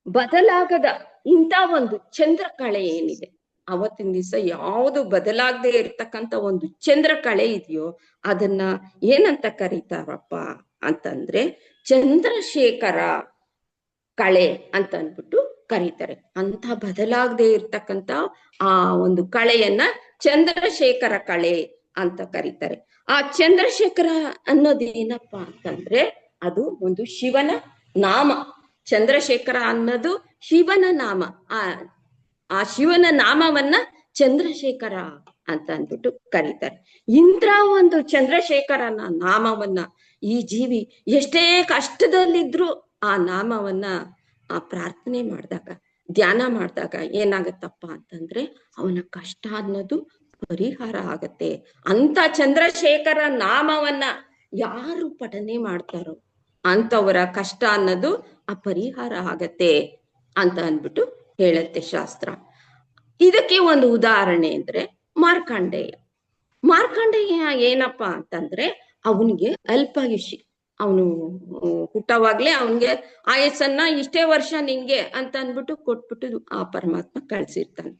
ಬದಲಾಗದ ಇಂಥ ಒಂದು ಚಂದ್ರಕಳೆ ಏನಿದೆ, ಅವತ್ತಿನ ದಿವಸ ಯಾವುದು ಬದಲಾಗದೆ ಇರ್ತಕ್ಕಂಥ ಒಂದು ಚಂದ್ರಕಳೆ ಇದೆಯೋ ಅದನ್ನ ಏನಂತ ಕರೀತಾರಪ್ಪ ಅಂತಂದ್ರೆ ಚಂದ್ರಶೇಖರ ಕಳೆ ಅಂತ ಅಂದ್ಬಿಟ್ಟು ಕರೀತಾರೆ. ಅಂತ ಬದಲಾಗದೆ ಇರ್ತಕ್ಕಂಥ ಆ ಒಂದು ಕಳೆಯನ್ನ ಚಂದ್ರಶೇಖರ ಕಳೆ ಅಂತ ಕರೀತಾರೆ. ಆ ಚಂದ್ರಶೇಖರ ಅನ್ನೋದೇನಪ್ಪ ಅಂತಂದ್ರೆ ಅದು ಒಂದು ಶಿವನ ನಾಮ. ಚಂದ್ರಶೇಖರ ಅನ್ನೋದು ಶಿವನ ನಾಮ. ಆ ಶಿವನ ನಾಮವನ್ನ ಚಂದ್ರಶೇಖರ ಅಂತ ಅಂದ್ಬಿಟ್ಟು ಕರೀತಾರೆ. ಇಂಥ ಒಂದು ಚಂದ್ರಶೇಖರನ ನಾಮವನ್ನ ಈ ಜೀವಿ ಎಷ್ಟೇ ಕಷ್ಟದಲ್ಲಿದ್ರು ಆ ನಾಮವನ್ನ ಪ್ರಾರ್ಥನೆ ಮಾಡಿದಾಗ, ಧ್ಯಾನ ಮಾಡಿದಾಗ ಏನಾಗತ್ತಪ್ಪ ಅಂತಂದ್ರೆ ಅವನ ಕಷ್ಟ ಅನ್ನೋದು ಪರಿಹಾರ ಆಗತ್ತೆ. ಅಂತ ಚಂದ್ರಶೇಖರ ನಾಮವನ್ನ ಯಾರು ಪಠನೆ ಮಾಡ್ತಾರೋ ಅಂತವರ ಕಷ್ಟ ಅನ್ನೋದು ಆ ಪರಿಹಾರ ಆಗತ್ತೆ ಅಂತ ಅಂದ್ಬಿಟ್ಟು ಹೇಳತ್ತೆ ಶಾಸ್ತ್ರ. ಇದಕ್ಕೆ ಒಂದು ಉದಾಹರಣೆ ಅಂದ್ರೆ ಮಾರ್ಕಂಡೇಯ. ಮಾರ್ಕಂಡೇಯ ಏನಪ್ಪಾ ಅಂತಂದ್ರೆ ಅವನಿಗೆ ಅಲ್ಪಾಯುಷಿ. ಅವನು ಹುಟ್ಟವಾಗ್ಲೇ ಅವನ್ಗೆ ಆಯಸ್ಸನ್ನ ಇಷ್ಟೇ ವರ್ಷ ನಿಂಗೆ ಅಂತ ಅಂದ್ಬಿಟ್ಟು ಕೊಟ್ಬಿಟ್ಟು ಆ ಪರಮಾತ್ಮ ಕಳ್ಸಿರ್ತಾನೆ.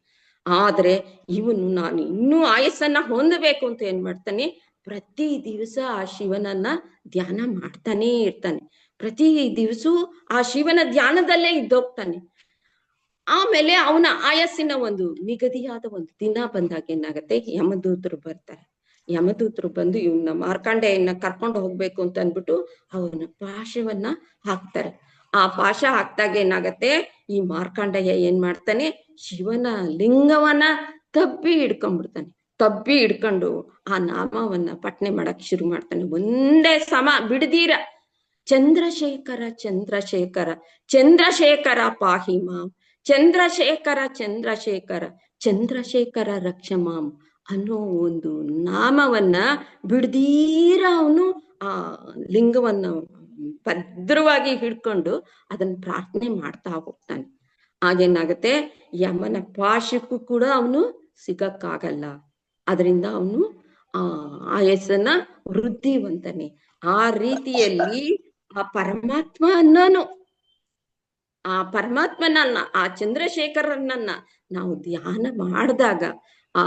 ಆದ್ರೆ ಇವನು ನಾನು ಇನ್ನೂ ಆಯಸ್ಸನ್ನ ಹೊಂದಬೇಕು ಅಂತ ಏನ್ ಮಾಡ್ತಾನೆ, ಪ್ರತಿ ದಿವಸ ಆ ಶಿವನನ್ನ ಧ್ಯಾನ ಮಾಡ್ತಾನೆ ಇರ್ತಾನೆ. ಪ್ರತಿ ದಿವಸವೂ ಆ ಶಿವನ ಧ್ಯಾನದಲ್ಲೇ ಇದ್ದೋಗ್ತಾನೆ. ಆಮೇಲೆ ಅವನ ಆಯಸ್ಸಿನ ಒಂದು ನಿಗದಿಯಾದ ಒಂದು ದಿನ ಬಂದಾಗ ಏನಾಗತ್ತೆ, ಯಮದೂತರು ಬರ್ತಾರೆ. ಯಮದೂತರು ಬಂದು ಇವನ್ನ ಮಾರ್ಕಂಡೇಯನ್ನ ಕರ್ಕೊಂಡು ಹೋಗ್ಬೇಕು ಅಂತ ಅಂದ್ಬಿಟ್ಟು ಅವನ ಪಾಶವನ್ನ ಹಾಕ್ತಾರೆ. ಆ ಪಾಶ ಹಾಕ್ದಾಗ ಏನಾಗತ್ತೆ, ಈ ಮಾರ್ಕಂಡೇಯ ಏನ್ ಮಾಡ್ತಾನೆ, ಶಿವನ ಲಿಂಗವನ್ನ ತಬ್ಬಿ ಹಿಡ್ಕೊಂಡ್ಬಿಡ್ತಾನೆ. ತಬ್ಬಿ ಹಿಡ್ಕೊಂಡು ಆ ನಾಮವನ್ನ ಪಠನೆ ಮಾಡಕ್ ಶುರು ಮಾಡ್ತಾನೆ. ಒಂದೇ ಸಮ ಬಿಡದೀರ ಚಂದ್ರಶೇಖರ ಚಂದ್ರಶೇಖರ ಚಂದ್ರಶೇಖರ ಪಾಹಿ ಮಾಂ, ಚಂದ್ರಶೇಖರ ಚಂದ್ರಶೇಖರ ಚಂದ್ರಶೇಖರ ರಕ್ಷಮಾಂ ಅನ್ನೋ ಒಂದು ನಾಮವನ್ನ ಬಿಡ್ದೀರ ಅವನು ಆ ಲಿಂಗವನ್ನ ಭದ್ರವಾಗಿ ಹಿಡ್ಕೊಂಡು ಅದನ್ನ ಪ್ರಾರ್ಥನೆ ಮಾಡ್ತಾ ಹೋಗ್ತಾನೆ. ಆಗೇನಾಗತ್ತೆ, ಯಮನ ಪಾಶಕ್ಕೂ ಕೂಡ ಅವನು ಸಿಗಕ್ಕಾಗಲ್ಲ. ಅದರಿಂದ ಅವನು ಆಯಸ್ಸನ್ನ ವೃದ್ಧಿವಂತನೆ. ಆ ರೀತಿಯಲ್ಲಿ ಆ ಪರಮಾತ್ಮ ಅನ್ನೋನು, ಆ ಪರಮಾತ್ಮನನ್ನ, ಆ ಚಂದ್ರಶೇಖರನನ್ನ ನಾವು ಧ್ಯಾನ ಮಾಡಿದಾಗ, ಆ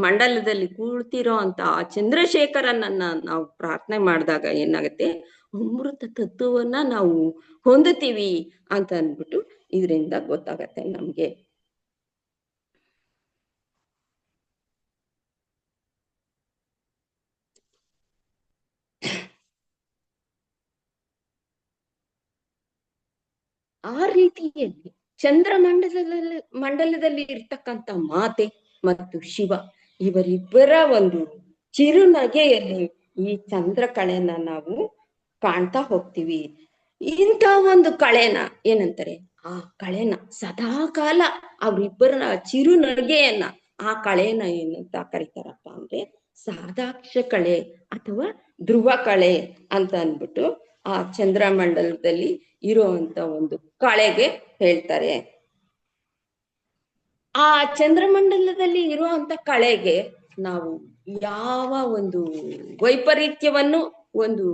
ಮಂಡಲದಲ್ಲಿ ಕೂಳ್ತಿರೋ ಅಂತ ಆ ಚಂದ್ರಶೇಖರನನ್ನ ನಾವು ಪ್ರಾರ್ಥನೆ ಮಾಡಿದಾಗ ಏನಾಗುತ್ತೆ, ಅಮೃತ ತತ್ವವನ್ನ ನಾವು ಹೊಂದುತ್ತೀವಿ ಅಂತ ಅಂದ್ಬಿಟ್ಟು ಇದರಿಂದ ಗೊತ್ತಾಗತ್ತೆ ನಮ್ಗೆ. ಆ ರೀತಿಯಲ್ಲಿ ಮಂಡಲದಲ್ಲಿ ಇರ್ತಕ್ಕಂಥ ಮಾತೆ ಮತ್ತು ಶಿವ ಇವರಿಬ್ಬರ ಒಂದು ಚಿರುನಗೆಯಲ್ಲಿ ಈ ಚಂದ್ರಕಳೆನ ನಾವು ಕಾಣ್ತಾ ಹೋಗ್ತೀವಿ. ಇಂಥ ಒಂದು ಕಳೆನ ಏನಂತಾರೆ, ಆ ಕಳೆನ ಸದಾ ಕಾಲ ಅವರಿಬ್ಬರ ಚಿರುನಗೆಯನ್ನ, ಆ ಕಳೆನ ಏನಂತ ಕರೀತಾರಪ್ಪ ಅಂದ್ರೆ ಸಾದಾಕ್ಷ ಕಳೆ ಅಥವಾ ಧ್ರುವ ಕಳೆ ಅಂತ ಅಂದ್ಬಿಟ್ಟು ಆ ಚಂದ್ರಮಂಡಲದಲ್ಲಿ ಇರುವಂತ ಒಂದು ಕಳೆಗೆ ಹೇಳ್ತಾರೆ. ಆ ಚಂದ್ರಮಂಡಲದಲ್ಲಿ ಇರುವಂತ ಕಳೆಗೆ ನಾವು ಯಾವ ಒಂದು ವೈಪರೀತ್ಯವನ್ನು ಒಂದು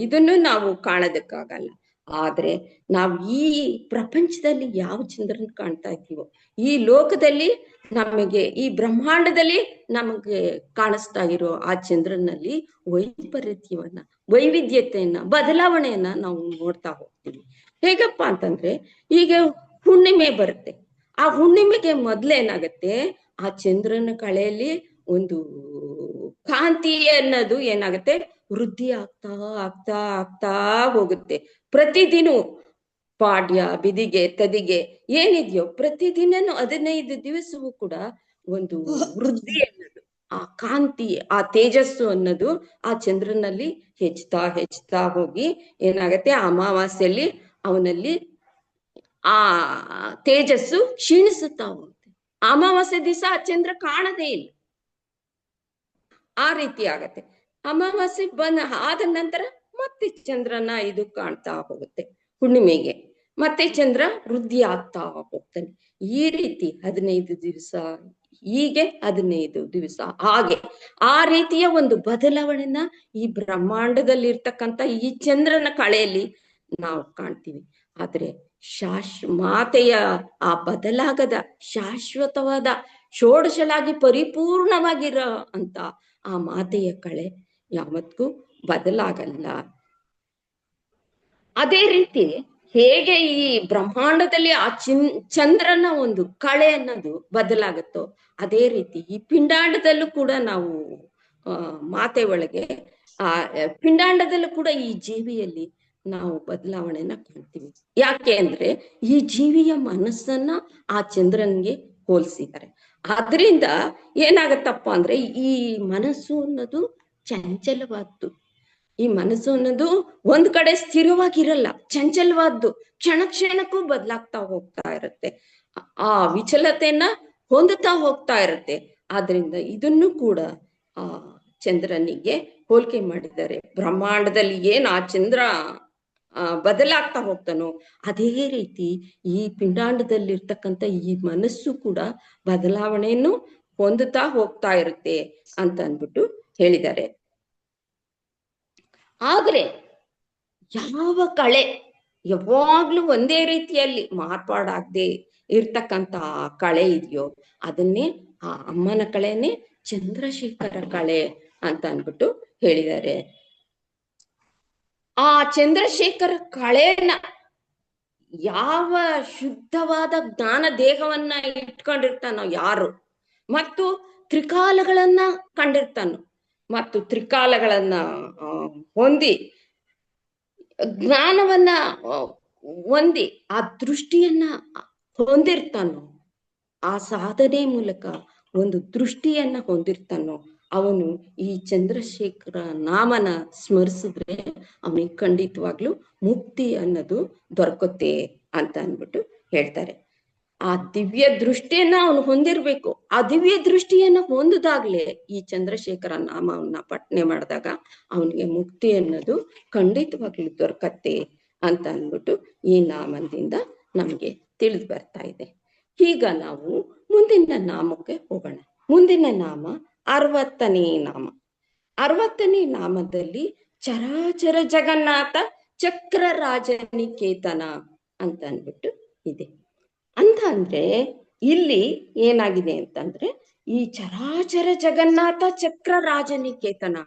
ಇದನ್ನು ನಾವು ಕಾಣೋದಕ್ಕಾಗಲ್ಲ. ಆದ್ರೆ ನಾವು ಈ ಪ್ರಪಂಚದಲ್ಲಿ ಯಾವ ಚಂದ್ರನ ಕಾಣ್ತಾ ಇದ್ದೀವೋ, ಈ ಲೋಕದಲ್ಲಿ ನಮಗೆ, ಈ ಬ್ರಹ್ಮಾಂಡದಲ್ಲಿ ನಮಗೆ ಕಾಣಿಸ್ತಾ ಇರೋ ಆ ಚಂದ್ರನಲ್ಲಿ ವೈಪರೀತ್ಯವನ್ನ, ವೈವಿಧ್ಯತೆಯನ್ನ, ಬದಲಾವಣೆಯನ್ನ ನಾವು ನೋಡ್ತಾ ಹೋಗ್ತೀವಿ. ಹೇಗಪ್ಪ ಅಂತಂದ್ರೆ, ಈಗ ಹುಣ್ಣಿಮೆ ಬರುತ್ತೆ. ಆ ಹುಣ್ಣಿಮೆಗೆ ಮೊದ್ಲೇನಾಗತ್ತೆ, ಆ ಚಂದ್ರನ ಕಳೆಯಲ್ಲಿ ಒಂದು ಕಾಂತಿ ಅನ್ನೋದು ಏನಾಗತ್ತೆ, ವೃದ್ಧಿ ಆಗ್ತಾ ಆಗ್ತಾ ಆಗ್ತಾ ಹೋಗುತ್ತೆ. ಪ್ರತಿದಿನ ಪಾಡ್ಯ, ಬಿದಿಗೆ, ತದಿಗೆ ಏನಿದೆಯೋ ಪ್ರತಿದಿನನು 15 ದಿವಸವೂ ಕೂಡ ಒಂದು ವೃದ್ಧಿ ಅನ್ನೋದು, ಆ ಕಾಂತಿ, ಆ ತೇಜಸ್ಸು ಅನ್ನೋದು ಆ ಚಂದ್ರನಲ್ಲಿ ಹೆಚ್ಚುತ್ತಾ ಹೆಚ್ಚುತ್ತಾ ಹೋಗಿ ಏನಾಗತ್ತೆ, ಅಮಾವಾಸ್ಯೆಯಲ್ಲಿ ಅವನಲ್ಲಿ ಆ ತೇಜಸ್ಸು ಕ್ಷೀಣಿಸುತ್ತಾ ಹೋಗುತ್ತೆ. ಅಮಾವಾಸ್ಯೆ ದಿವಸ ಆ ಚಂದ್ರ ಕಾಣದೇ ಇಲ್ಲ. ಆ ರೀತಿ ಆಗತ್ತೆ. ಅಮಾವಾಸ್ಯೆ ಆದ ನಂತರ ಮತ್ತೆ ಚಂದ್ರನ ಇದು ಕಾಣ್ತಾ ಹೋಗುತ್ತೆ. ಹುಣ್ಣಿಮೆಗೆ ಮತ್ತೆ ಚಂದ್ರ ವೃದ್ಧಿ ಆಗ್ತಾ ಹೋಗ್ತಾನೆ. ಈ ರೀತಿ 15 ದಿವಸ ಹೀಗೆ, 15 ದಿವಸ ಹಾಗೆ, ಆ ರೀತಿಯ ಒಂದು ಬದಲಾವಣೆನ ಈ ಬ್ರಹ್ಮಾಂಡದಲ್ಲಿ ಇರ್ತಕ್ಕಂಥ ಈ ಚಂದ್ರನ ಕಳೆಯಲ್ಲಿ ನಾವು ಕಾಣ್ತೀವಿ. ಆದ್ರೆ ಮಾತೆಯ ಆ ಬದಲಾಗದ ಶಾಶ್ವತವಾದ ಷೋಡಶಲಾಗಿ ಪರಿಪೂರ್ಣವಾಗಿರೋ ಅಂತ ಆ ಮಾತೆಯ ಕಳೆ ಯಾವತ್ತೂ ಬದಲಾಗಲ್ಲ. ಅದೇ ರೀತಿ ಹೇಗೆ ಈ ಬ್ರಹ್ಮಾಂಡದಲ್ಲಿ ಆ ಚಂದ್ರನ ಒಂದು ಕಳೆ ಅನ್ನೋದು ಬದಲಾಗುತ್ತೋ, ಅದೇ ರೀತಿ ಈ ಪಿಂಡಾಂಡದಲ್ಲೂ ಕೂಡ ನಾವು ಮಾತೆ ಒಳಗೆ ಆ ಪಿಂಡಾಂಡದಲ್ಲೂ ಕೂಡ ಈ ಜೀವಿಯಲ್ಲಿ ನಾವು ಬದಲಾವಣೆನ ಕಾಣ್ತೀವಿ. ಯಾಕೆ ಅಂದ್ರೆ ಈ ಜೀವಿಯ ಮನಸ್ಸನ್ನ ಆ ಚಂದ್ರನ್ಗೆ ಹೋಲಿಸಿದ್ದಾರೆ. ಆದ್ರಿಂದ ಏನಾಗತ್ತಪ್ಪ ಅಂದ್ರೆ ಈ ಮನಸ್ಸು ಅನ್ನೋದು ಚಂಚಲವಾದ್ದು. ಈ ಮನಸ್ಸು ಅನ್ನೋದು ಒಂದ್ ಕಡೆ ಸ್ಥಿರವಾಗಿರಲ್ಲ, ಚಂಚಲವಾದ್ದು, ಕ್ಷಣ ಕ್ಷಣಕ್ಕೂ ಬದಲಾಗ್ತಾ ಹೋಗ್ತಾ ಇರುತ್ತೆ, ಆ ವಿಚಲತೆಯನ್ನ ಹೊಂದುತ್ತಾ ಹೋಗ್ತಾ ಇರುತ್ತೆ. ಆದ್ರಿಂದ ಇದನ್ನು ಕೂಡ ಆ ಚಂದ್ರನಿಗೆ ಹೋಲಿಕೆ ಮಾಡಿದ್ದಾರೆ. ಬ್ರಹ್ಮಾಂಡದಲ್ಲಿ ಏನ್ ಆ ಚಂದ್ರ ಬದಲಾಗ್ತಾ ಹೋಗ್ತಾನೋ, ಅದೇ ರೀತಿ ಈ ಪಿಂಡಾಂಡದಲ್ಲಿರ್ತಕ್ಕಂಥ ಈ ಮನಸ್ಸು ಕೂಡ ಬದಲಾವಣೆಯನ್ನು ಹೊಂದುತ್ತಾ ಹೋಗ್ತಾ ಇರುತ್ತೆ ಅಂತ ಅಂದ್ಬಿಟ್ಟು ಹೇಳಿದ್ದಾರೆ. ಆದ್ರೆ ಯಾವ ಕಳೆ ಯಾವಾಗ್ಲೂ ಒಂದೇ ರೀತಿಯಲ್ಲಿ ಮಾರ್ಪಾಡಾಗದೆ ಇರ್ತಕ್ಕಂಥ ಆ ಕಳೆ ಇದೆಯೋ ಅದನ್ನೇ ಆ ಅಮ್ಮನ ಕಳೆನೆ ಚಂದ್ರಶೇಖರ ಕಳೆ ಅಂತ ಅಂದ್ಬಿಟ್ಟು ಹೇಳಿದ್ದಾರೆ. ಆ ಚಂದ್ರಶೇಖರ ಕಳೆನ ಯಾವ ಶುದ್ಧವಾದ ಜ್ಞಾನ ದೇಹವನ್ನ ಇಟ್ಕೊಂಡಿರ್ತಾನೋ ಯಾರು, ಮತ್ತು ತ್ರಿಕಾಲಗಳನ್ನ ಕಂಡಿರ್ತಾನು ಮತ್ತು ತ್ರಿಕಾಲಗಳನ್ನ ಹೊಂದಿ ಜ್ಞಾನವನ್ನ ಹೊಂದಿ ಆ ದೃಷ್ಟಿಯನ್ನ ಹೊಂದಿರ್ತಾನೋ, ಆ ಸಾಧನೆ ಮೂಲಕ ಒಂದು ದೃಷ್ಟಿಯನ್ನ ಹೊಂದಿರ್ತಾನೋ ಅವನು ಈ ಚಂದ್ರಶೇಖರ ನಾಮನ ಸ್ಮರಿಸಿದ್ರೆ ಅವನಿಗೆ ಖಂಡಿತವಾಗ್ಲೂ ಮುಕ್ತಿ ಅನ್ನೋದು ದೊರಕುತ್ತೆ ಅಂತ ಅಂದ್ಬಿಟ್ಟು ಹೇಳ್ತಾರೆ. ಆ ದಿವ್ಯ ದೃಷ್ಟಿಯನ್ನ ಅವನು ಹೊಂದಿರ್ಬೇಕು. ಆ ದಿವ್ಯ ದೃಷ್ಟಿಯನ್ನ ಹೊಂದಿದಾಗ್ಲೇ ಈ ಚಂದ್ರಶೇಖರ ನಾಮವನ್ನ ಪಠನೆ ಮಾಡಿದಾಗ ಅವನಿಗೆ ಮುಕ್ತಿ ಅನ್ನೋದು ಖಂಡಿತವಾಗ್ಲೂ ದೊರಕತ್ತೆ ಅಂತ ಅಂದ್ಬಿಟ್ಟು ಈ ನಾಮದಿಂದ ನಮ್ಗೆ ತಿಳಿದು ಬರ್ತಾ ಇದೆ. ಈಗ ನಾವು ಮುಂದಿನ ನಾಮಕ್ಕೆ ಹೋಗೋಣ. ಮುಂದಿನ ನಾಮ 60ನೇ ನಾಮ. 60ನೇ ನಾಮದಲ್ಲಿ ಚರಾಚರ ಜಗನ್ನಾಥ ಚಕ್ರ ರಾಜನಿಕೇತನ ಅಂತ ಅಂದ್ಬಿಟ್ಟು ಇದೆ. ಅಂತ ಅಂದ್ರೆ ಇಲ್ಲಿ ಏನಾಗಿದೆ ಅಂತಂದ್ರೆ ಈ ಚರಾಚರ ಜಗನ್ನಾಥ ಚಕ್ರ ರಾಜನಿಕೇತನ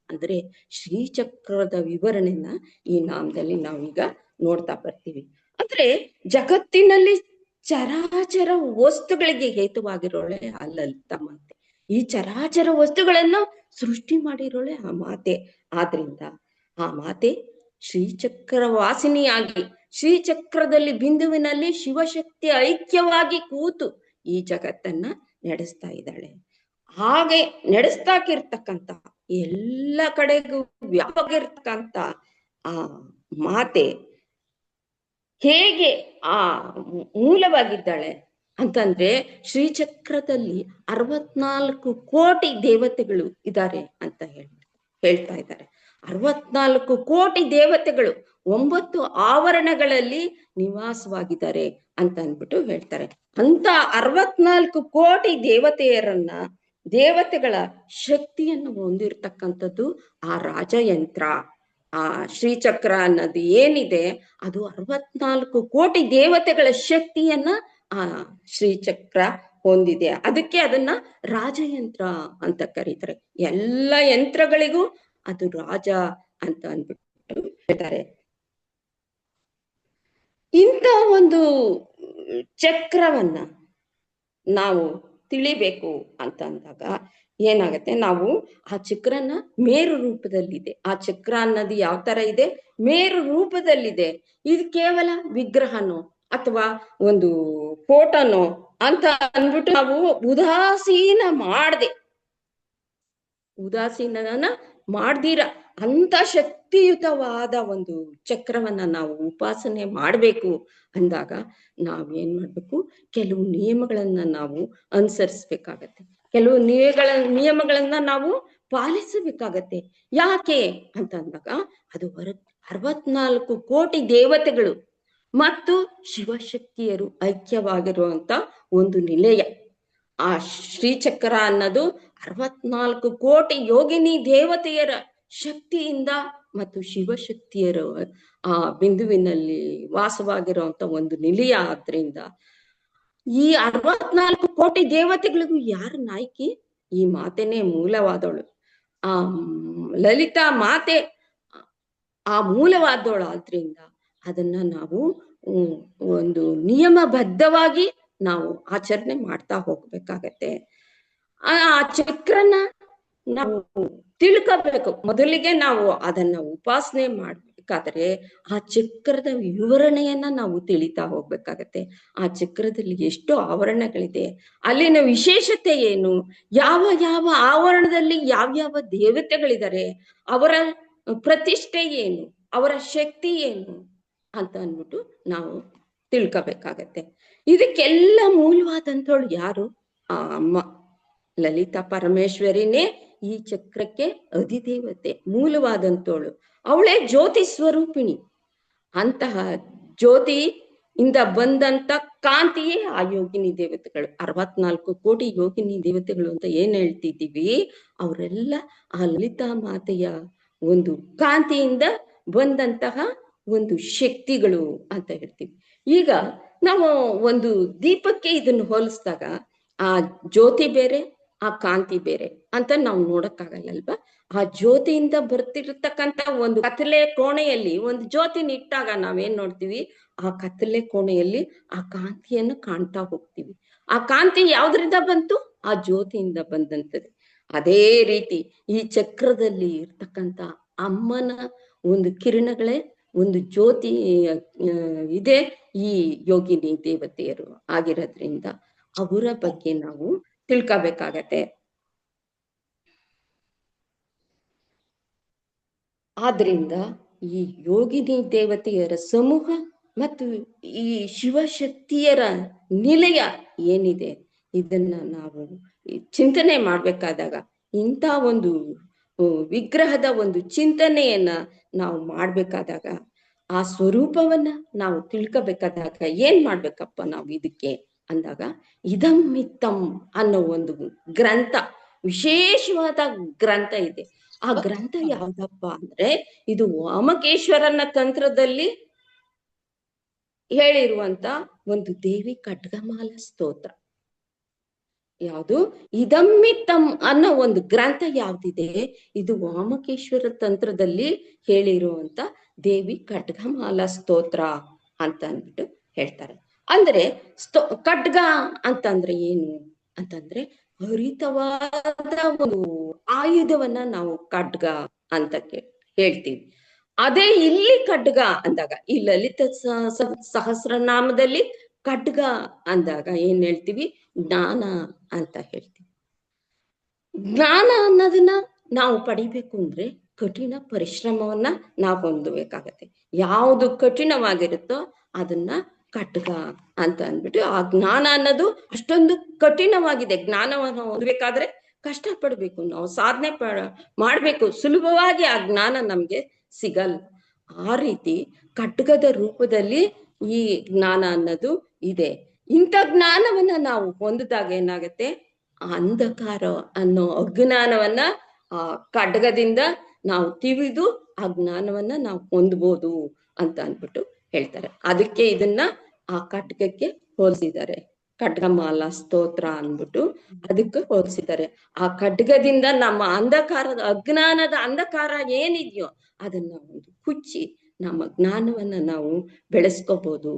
ಅಂದ್ರೆ ಶ್ರೀಚಕ್ರದ ವಿವರಣೆನ ಈ ನಾಮದಲ್ಲಿ ನಾವೀಗ ನೋಡ್ತಾ ಬರ್ತೀವಿ. ಅಂದ್ರೆ ಜಗತ್ತಿನಲ್ಲಿ ಚರಾಚರ ವಸ್ತುಗಳಿಗೆ ಹೇತುವಾಗಿರೋಳೆ ಆ ಲಲಿತಾ ಮಾತೆ. ಈ ಚರಾಚರ ವಸ್ತುಗಳನ್ನು ಸೃಷ್ಟಿ ಮಾಡಿರೋಳೆ ಆ ಮಾತೆ. ಆದ್ರಿಂದ ಆ ಮಾತೆ ಶ್ರೀಚಕ್ರ ವಾಸಿನಿಯಾಗಿ ಶ್ರೀಚಕ್ರದಲ್ಲಿ ಬಿಂದುವಿನಲ್ಲಿ ಶಿವಶಕ್ತಿ ಐಕ್ಯವಾಗಿ ಕೂತು ಈ ಜಗತ್ತನ್ನ ನಡೆಸ್ತಾ ಇದ್ದಾಳೆ. ಹಾಗೆ ನಡೆಸ್ತಾಕಿರ್ತಕ್ಕಂತ ಎಲ್ಲ ಕಡೆಗೂ ವ್ಯಾಪಕ ಇರ್ತಕ್ಕಂತ ಆ ಮಾತೆ ಹೇಗೆ ಆ ಮೂಲವಾಗಿದ್ದಾಳೆ ಅಂತಂದ್ರೆ ಶ್ರೀಚಕ್ರದಲ್ಲಿ 64 ಕೋಟಿ ದೇವತೆಗಳು ಇದ್ದಾರೆ ಅಂತ ಹೇಳ್ತಾ ಇದ್ದಾರೆ. 64 ಕೋಟಿ ದೇವತೆಗಳು 9 ಆವರಣಗಳಲ್ಲಿ ನಿವಾಸವಾಗಿದ್ದಾರೆ ಅಂತ ಅಂದ್ಬಿಟ್ಟು ಹೇಳ್ತಾರೆ. ಅಂತ 64 ಕೋಟಿ ದೇವತೆಗಳ ಶಕ್ತಿಯನ್ನು ಹೊಂದಿರತಕ್ಕಂಥದ್ದು ಆ ರಾಜಯಂತ್ರ. ಆ ಶ್ರೀಚಕ್ರ ಅನ್ನೋದು ಏನಿದೆ ಅದು 64 ಕೋಟಿ ದೇವತೆಗಳ ಶಕ್ತಿಯನ್ನ ಆ ಶ್ರೀಚಕ್ರ ಹೊಂದಿದೆ. ಅದಕ್ಕೆ ಅದನ್ನ ರಾಜಯಂತ್ರ ಅಂತ ಕರೀತಾರೆ. ಎಲ್ಲ ಯಂತ್ರಗಳಿಗೂ ಅದು ರಾಜ ಅಂತ ಅಂದ್ಬಿಟ್ಟು ಹೇಳ್ತಾರೆ. ಇಂಥ ಒಂದು ಚಕ್ರವನ್ನ ನಾವು ತಿಳಿಬೇಕು ಅಂತ ಅಂದಾಗ ಏನಾಗತ್ತೆ, ನಾವು ಆ ಚಕ್ರನ ಮೇರು ರೂಪದಲ್ಲಿದೆ. ಆ ಚಕ್ರ ಅನ್ನೋದು ಯಾವ ತರ ಇದೆ, ಮೇರು ರೂಪದಲ್ಲಿದೆ. ಇದು ಕೇವಲ ವಿಗ್ರಹನೋ ಅಥವಾ ಒಂದು ಫೋಟೋನೋ ಅಂತ ಅಂದ್ಬಿಟ್ಟು ನಾವು ಉದಾಸೀನ ಮಾಡ್ದಿರ ಅಂತ ಶಕ್ತಿಯುತವಾದ ಒಂದು ಚಕ್ರವನ್ನ ನಾವು ಉಪಾಸನೆ ಮಾಡ್ಬೇಕು ಅಂದಾಗ ನಾವೇನ್ ಮಾಡ್ಬೇಕು, ಕೆಲವು ನಿಯಮಗಳನ್ನ ನಾವು ಅನುಸರಿಸ್ಬೇಕಾಗತ್ತೆ. ಕೆಲವು ನಿಯಮಗಳನ್ನ ನಾವು ಪಾಲಿಸಬೇಕಾಗತ್ತೆ. ಯಾಕೆ ಅಂತ ಅಂದಾಗ ಅದು 64 ಕೋಟಿ ದೇವತೆಗಳು ಮತ್ತು ಶಿವಶಕ್ತಿಯರು ಐಕ್ಯವಾಗಿರುವಂತ ಒಂದು ನಿಲಯ. ಆ ಶ್ರೀಚಕ್ರ ಅನ್ನೋದು 64 ಕೋಟಿ ಯೋಗಿನಿ ದೇವತೆಯರ ಶಕ್ತಿಯಿಂದ ಮತ್ತು ಶಿವಶಕ್ತಿಯರ ಆ ಬಿಂದುವಿನಲ್ಲಿ ವಾಸವಾಗಿರುವಂತ ಒಂದು ನಿಲಯ. ಆದ್ರಿಂದ ಈ 64 ಕೋಟಿ ದೇವತೆಗಳಿಗೂ ಯಾರ ನಾಯಕಿ? ಈ ಮಾತೆನೇ ಮೂಲವಾದವಳು. ಆ ಲಲಿತಾ ಮಾತೆ ಆ ಮೂಲವಾದವಳು. ಆದ್ರಿಂದ ಅದನ್ನ ನಾವು ಒಂದು ನಿಯಮಬದ್ಧವಾಗಿ ನಾವು ಆಚರಣೆ ಮಾಡ್ತಾ ಹೋಗ್ಬೇಕಾಗತ್ತೆ. ಆ ಚಕ್ರನ ನಾವು ತಿಳ್ಕೋಬೇಕು. ಮೊದಲಿಗೆ ನಾವು ಅದನ್ನ ಉಪಾಸನೆ ಮಾಡ್ಬೇಕಾದ್ರೆ ಆ ಚಕ್ರದ ವಿವರಣೆಯನ್ನ ನಾವು ತಿಳಿತಾ ಹೋಗ್ಬೇಕಾಗತ್ತೆ. ಆ ಚಕ್ರದಲ್ಲಿ ಎಷ್ಟು ಆವರಣಗಳಿದೆ, ಅಲ್ಲಿನ ವಿಶೇಷತೆ ಏನು, ಯಾವ ಯಾವ ಆವರಣದಲ್ಲಿ ಯಾವ್ಯಾವ ದೇವತೆಗಳಿದ್ದಾರೆ, ಅವರ ಪ್ರತಿಷ್ಠೆ ಏನು, ಅವರ ಶಕ್ತಿ ಏನು ಅಂತ ಅಂದ್ಬಿಟ್ಟು ನಾವು ತಿಳ್ಕೋಬೇಕಾಗತ್ತೆ. ಇದಕ್ಕೆಲ್ಲ ಮೂಲವಾದಂಥವಳು ಯಾರು? ಆ ಅಮ್ಮ ಲಲಿತಾ ಪರಮೇಶ್ವರಿನೇ ಈ ಚಕ್ರಕ್ಕೆ ಅಧಿದೇವತೆ, ಮೂಲವಾದಂಥವಳು. ಅವಳೇ ಜ್ಯೋತಿ ಸ್ವರೂಪಿಣಿ. ಅಂತಹ ಜ್ಯೋತಿ ಇಂದ ಬಂದಂತ ಕಾಂತಿಯೇ ಆ ಯೋಗಿನಿ ದೇವತೆಗಳು. 64 ಕೋಟಿ ಯೋಗಿನಿ ದೇವತೆಗಳು ಅಂತ ಏನ್ ಹೇಳ್ತಿದ್ದೀವಿ, ಅವರೆಲ್ಲ ಆ ಲಲಿತಾ ಮಾತೆಯ ಒಂದು ಕಾಂತಿಯಿಂದ ಬಂದಂತಹ ಒಂದು ಶಕ್ತಿಗಳು ಅಂತ ಹೇಳ್ತೀವಿ. ಈಗ ನಾವು ಒಂದು ದೀಪಕ್ಕೆ ಇದನ್ನು ಹೋಲಿಸಿದಾಗ ಆ ಜ್ಯೋತಿ ಬೇರೆ, ಆ ಕಾಂತಿ ಬೇರೆ ಅಂತ ನಾವು ನೋಡಕ್ಕಾಗಲ್ಲ ಅಲ್ವಾ? ಆ ಜ್ಯೋತಿಯಿಂದ ಬರ್ತಿರ್ತಕ್ಕಂತ ಒಂದು ಕತ್ತಲೆ ಕೋಣೆಯಲ್ಲಿ ಒಂದು ಜ್ಯೋತಿನ ಇಟ್ಟಾಗ ನಾವೇನ್ ನೋಡ್ತೀವಿ, ಆ ಕತ್ತಲೆ ಕೋಣೆಯಲ್ಲಿ ಆ ಕಾಂತಿಯನ್ನು ಕಾಣ್ತಾ ಹೋಗ್ತೀವಿ. ಆ ಕಾಂತಿ ಯಾವ್ದ್ರಿಂದ ಬಂತು? ಆ ಆ ಜ್ಯೋತಿಯಿಂದ ಬಂದಂಥದ್ದು. ಅದೇ ರೀತಿ ಈ ಚಕ್ರದಲ್ಲಿ ಇರ್ತಕ್ಕಂಥ ಅಮ್ಮನ ಒಂದು ಕಿರಣಗಳೇ ಒಂದು ಜ್ಯೋತಿ ಇದೆ ಈ ಯೋಗಿನಿ ದೇವತೆಯರು ಆಗಿರೋದ್ರಿಂದ ಅವರ ಬಗ್ಗೆ ನಾವು ತಿಳ್ಕೋಬೇಕಾಗತ್ತೆ. ಆದ್ರಿಂದ ಈ ಯೋಗಿನಿ ದೇವತೆಯರ ಸಮೂಹ ಮತ್ತು ಈ ಶಿವಶಕ್ತಿಯರ ನಿಲಯ ಏನಿದೆ ಇದನ್ನ ನಾವು ಚಿಂತನೆ ಮಾಡ್ಬೇಕಾದಾಗ ಇಂಥ ಒಂದು ವಿಗ್ರಹದ ಒಂದು ಚಿಂತನೆಯನ್ನ ನಾವು ಮಾಡ್ಬೇಕಾದಾಗ ಆ ಸ್ವರೂಪವನ್ನ ನಾವು ತಿಳ್ಕೋಬೇಕಾದಾಗ ಏನ್ ಮಾಡ್ಬೇಕಪ್ಪ ನಾವು ಇದಕ್ಕೆ ಅಂದಾಗ ಇದಂ ಮಿತ್ತಂ ಅನ್ನೋ ಒಂದು ಗ್ರಂಥ, ವಿಶೇಷವಾದ ಗ್ರಂಥ ಇದೆ. ಆ ಗ್ರಂಥ ಯಾವ್ದಪ್ಪ ಅಂದ್ರೆ ಇದು ವಾಮಕೇಶ್ವರನ ತಂತ್ರದಲ್ಲಿ ಹೇಳಿರುವಂತ ಒಂದು ದೇವಿ ಖಡ್ಗಮಾಲ ಸ್ತೋತ್ರ. ಯಾವುದು ಇದಮ್ಮಿತ್ತಂ ಅನ್ನೋ ಒಂದು ಗ್ರಂಥ ಯಾವ್ದಿದೆ ಇದು ವಾಮಕೇಶ್ವರ ತಂತ್ರದಲ್ಲಿ ಹೇಳಿರುವಂತ ದೇವಿ ಖಡ್ಗಮಾಲ ಸ್ತೋತ್ರ ಅಂತ ಅಂದ್ಬಿಟ್ಟು ಹೇಳ್ತಾರೆ. ಅಂದ್ರೆ ಖಡ್ಗ ಅಂತಂದ್ರೆ ಏನು ಅಂತಂದ್ರೆ ಹರಿತವಾದ ಒಂದು ಆಯುಧವನ್ನ ನಾವು ಖಡ್ಗ ಅಂತ ಹೇಳ್ತೀವಿ. ಅದೇ ಇಲ್ಲಿ ಖಡ್ಗ ಅಂದಾಗ ಈ ಲಲಿತ ಸಹಸ್ರನಾಮದಲ್ಲಿ ಖಡ್ಗ ಅಂದಾಗ ಏನ್ ಹೇಳ್ತೀವಿ, ಜ್ಞಾನ ಅಂತ ಹೇಳ್ತೀವಿ. ಜ್ಞಾನ ಅನ್ನೋದನ್ನ ನಾವು ಪಡಿಬೇಕು ಅಂದ್ರೆ ಕಠಿಣ ಪರಿಶ್ರಮವನ್ನ ನಾವು ಹೊಂದಬೇಕಾಗತ್ತೆ. ಯಾವುದು ಕಠಿಣವಾಗಿರುತ್ತೋ ಅದನ್ನ ಖಡ್ಗ ಅಂತ ಅಂದ್ಬಿಟ್ಟು, ಆ ಜ್ಞಾನ ಅನ್ನೋದು ಅಷ್ಟೊಂದು ಕಠಿಣವಾಗಿದೆ. ಜ್ಞಾನವನ್ನು ಹೊಂದಬೇಕಾದ್ರೆ ಕಷ್ಟ ಪಡ್ಬೇಕು, ನಾವು ಸಾಧನೆ ಮಾಡ್ಬೇಕು, ಸುಲಭವಾಗಿ ಆ ಜ್ಞಾನ ನಮ್ಗೆ ಸಿಗಲ್ಲ. ಆ ರೀತಿ ಖಡ್ಗದ ರೂಪದಲ್ಲಿ ಈ ಜ್ಞಾನ ಅನ್ನೋದು ಇದೆ. ಇಂಥ ಜ್ಞಾನವನ್ನ ನಾವು ಹೊಂದಿದಾಗ ಏನಾಗತ್ತೆ, ಅಂಧಕಾರ ಅನ್ನೋ ಅಜ್ಞಾನವನ್ನ ಆ ಖಡ್ಗದಿಂದ ನಾವು ತಿಳಿದು ಆ ಜ್ಞಾನವನ್ನ ನಾವು ಹೊಂದ್ಬೋದು ಅಂತ ಅಂದ್ಬಿಟ್ಟು ಹೇಳ್ತಾರೆ. ಅದಕ್ಕೆ ಇದನ್ನ ಆ ಖಡ್ಗಕ್ಕೆ ಹೋಲಿಸಿದ್ದಾರೆ, ಖಡ್ಗಮಾಲ ಸ್ತೋತ್ರ ಅಂದ್ಬಿಟ್ಟು ಅದಕ್ಕೆ ಹೋಲಿಸಿದ್ದಾರೆ. ಆ ಖಡ್ಗದಿಂದ ನಮ್ಮ ಅಂಧಕಾರದ ಅಜ್ಞಾನದ ಅಂಧಕಾರ ಏನಿದೆಯೋ ಅದನ್ನ ಒಂದು ಕುಚ್ಚಿ ನಮ್ಮ ಜ್ಞಾನವನ್ನ ನಾವು ಬೆಳೆಸ್ಕೋಬಹುದು.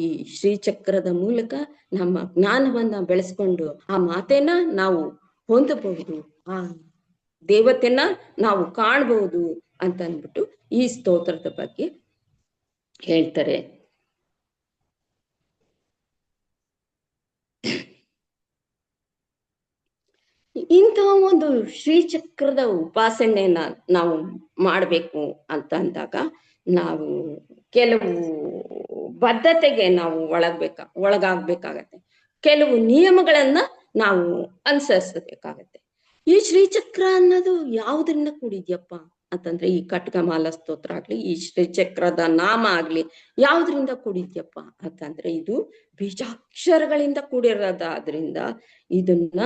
ಈ ಶ್ರೀಚಕ್ರದ ಮೂಲಕ ನಮ್ಮ ಜ್ಞಾನವನ್ನ ಬೆಳೆಸ್ಕೊಂಡು ಆ ಮಾತೆನ ನಾವು ಹೊಂದಬಹುದು, ಆ ದೇವತೆನ ನಾವು ಕಾಣಬಹುದು ಅಂತ ಅಂದ್ಬಿಟ್ಟು ಈ ಸ್ತೋತ್ರದ ಬಗ್ಗೆ ಹೇಳ್ತಾರೆ. ಇಂತಹ ಒಂದು ಶ್ರೀಚಕ್ರದ ಉಪಾಸನೆಯನ್ನ ನಾವು ಮಾಡ್ಬೇಕು ಅಂತ ಅಂದಾಗ ನಾವು ಕೆಲವು ಬದ್ಧತೆಗೆ ನಾವು ಒಳಗಾಗ್ಬೇಕಾಗತ್ತೆ. ಕೆಲವು ನಿಯಮಗಳನ್ನ ನಾವು ಅನುಸರಿಸಬೇಕಾಗತ್ತೆ. ಈ ಶ್ರೀಚಕ್ರ ಅನ್ನೋದು ಯಾವುದರಿಂದ ಕೂಡಿದ್ಯಪ್ಪ ಅಂತಂದ್ರೆ ಈ ಖಡ್ಗಮಾಲ ಸ್ತೋತ್ರ ಆಗ್ಲಿ, ಈ ಶ್ರೀಚಕ್ರದ ನಾಮ ಆಗ್ಲಿ ಯಾವ್ದ್ರಿಂದ ಕೂಡಿದ್ಯಪ್ಪ ಅಂತಂದ್ರೆ ಇದು ಬೀಜಾಕ್ಷರಗಳಿಂದ ಕೂಡಿರೋದಾದ್ರಿಂದ ಇದನ್ನ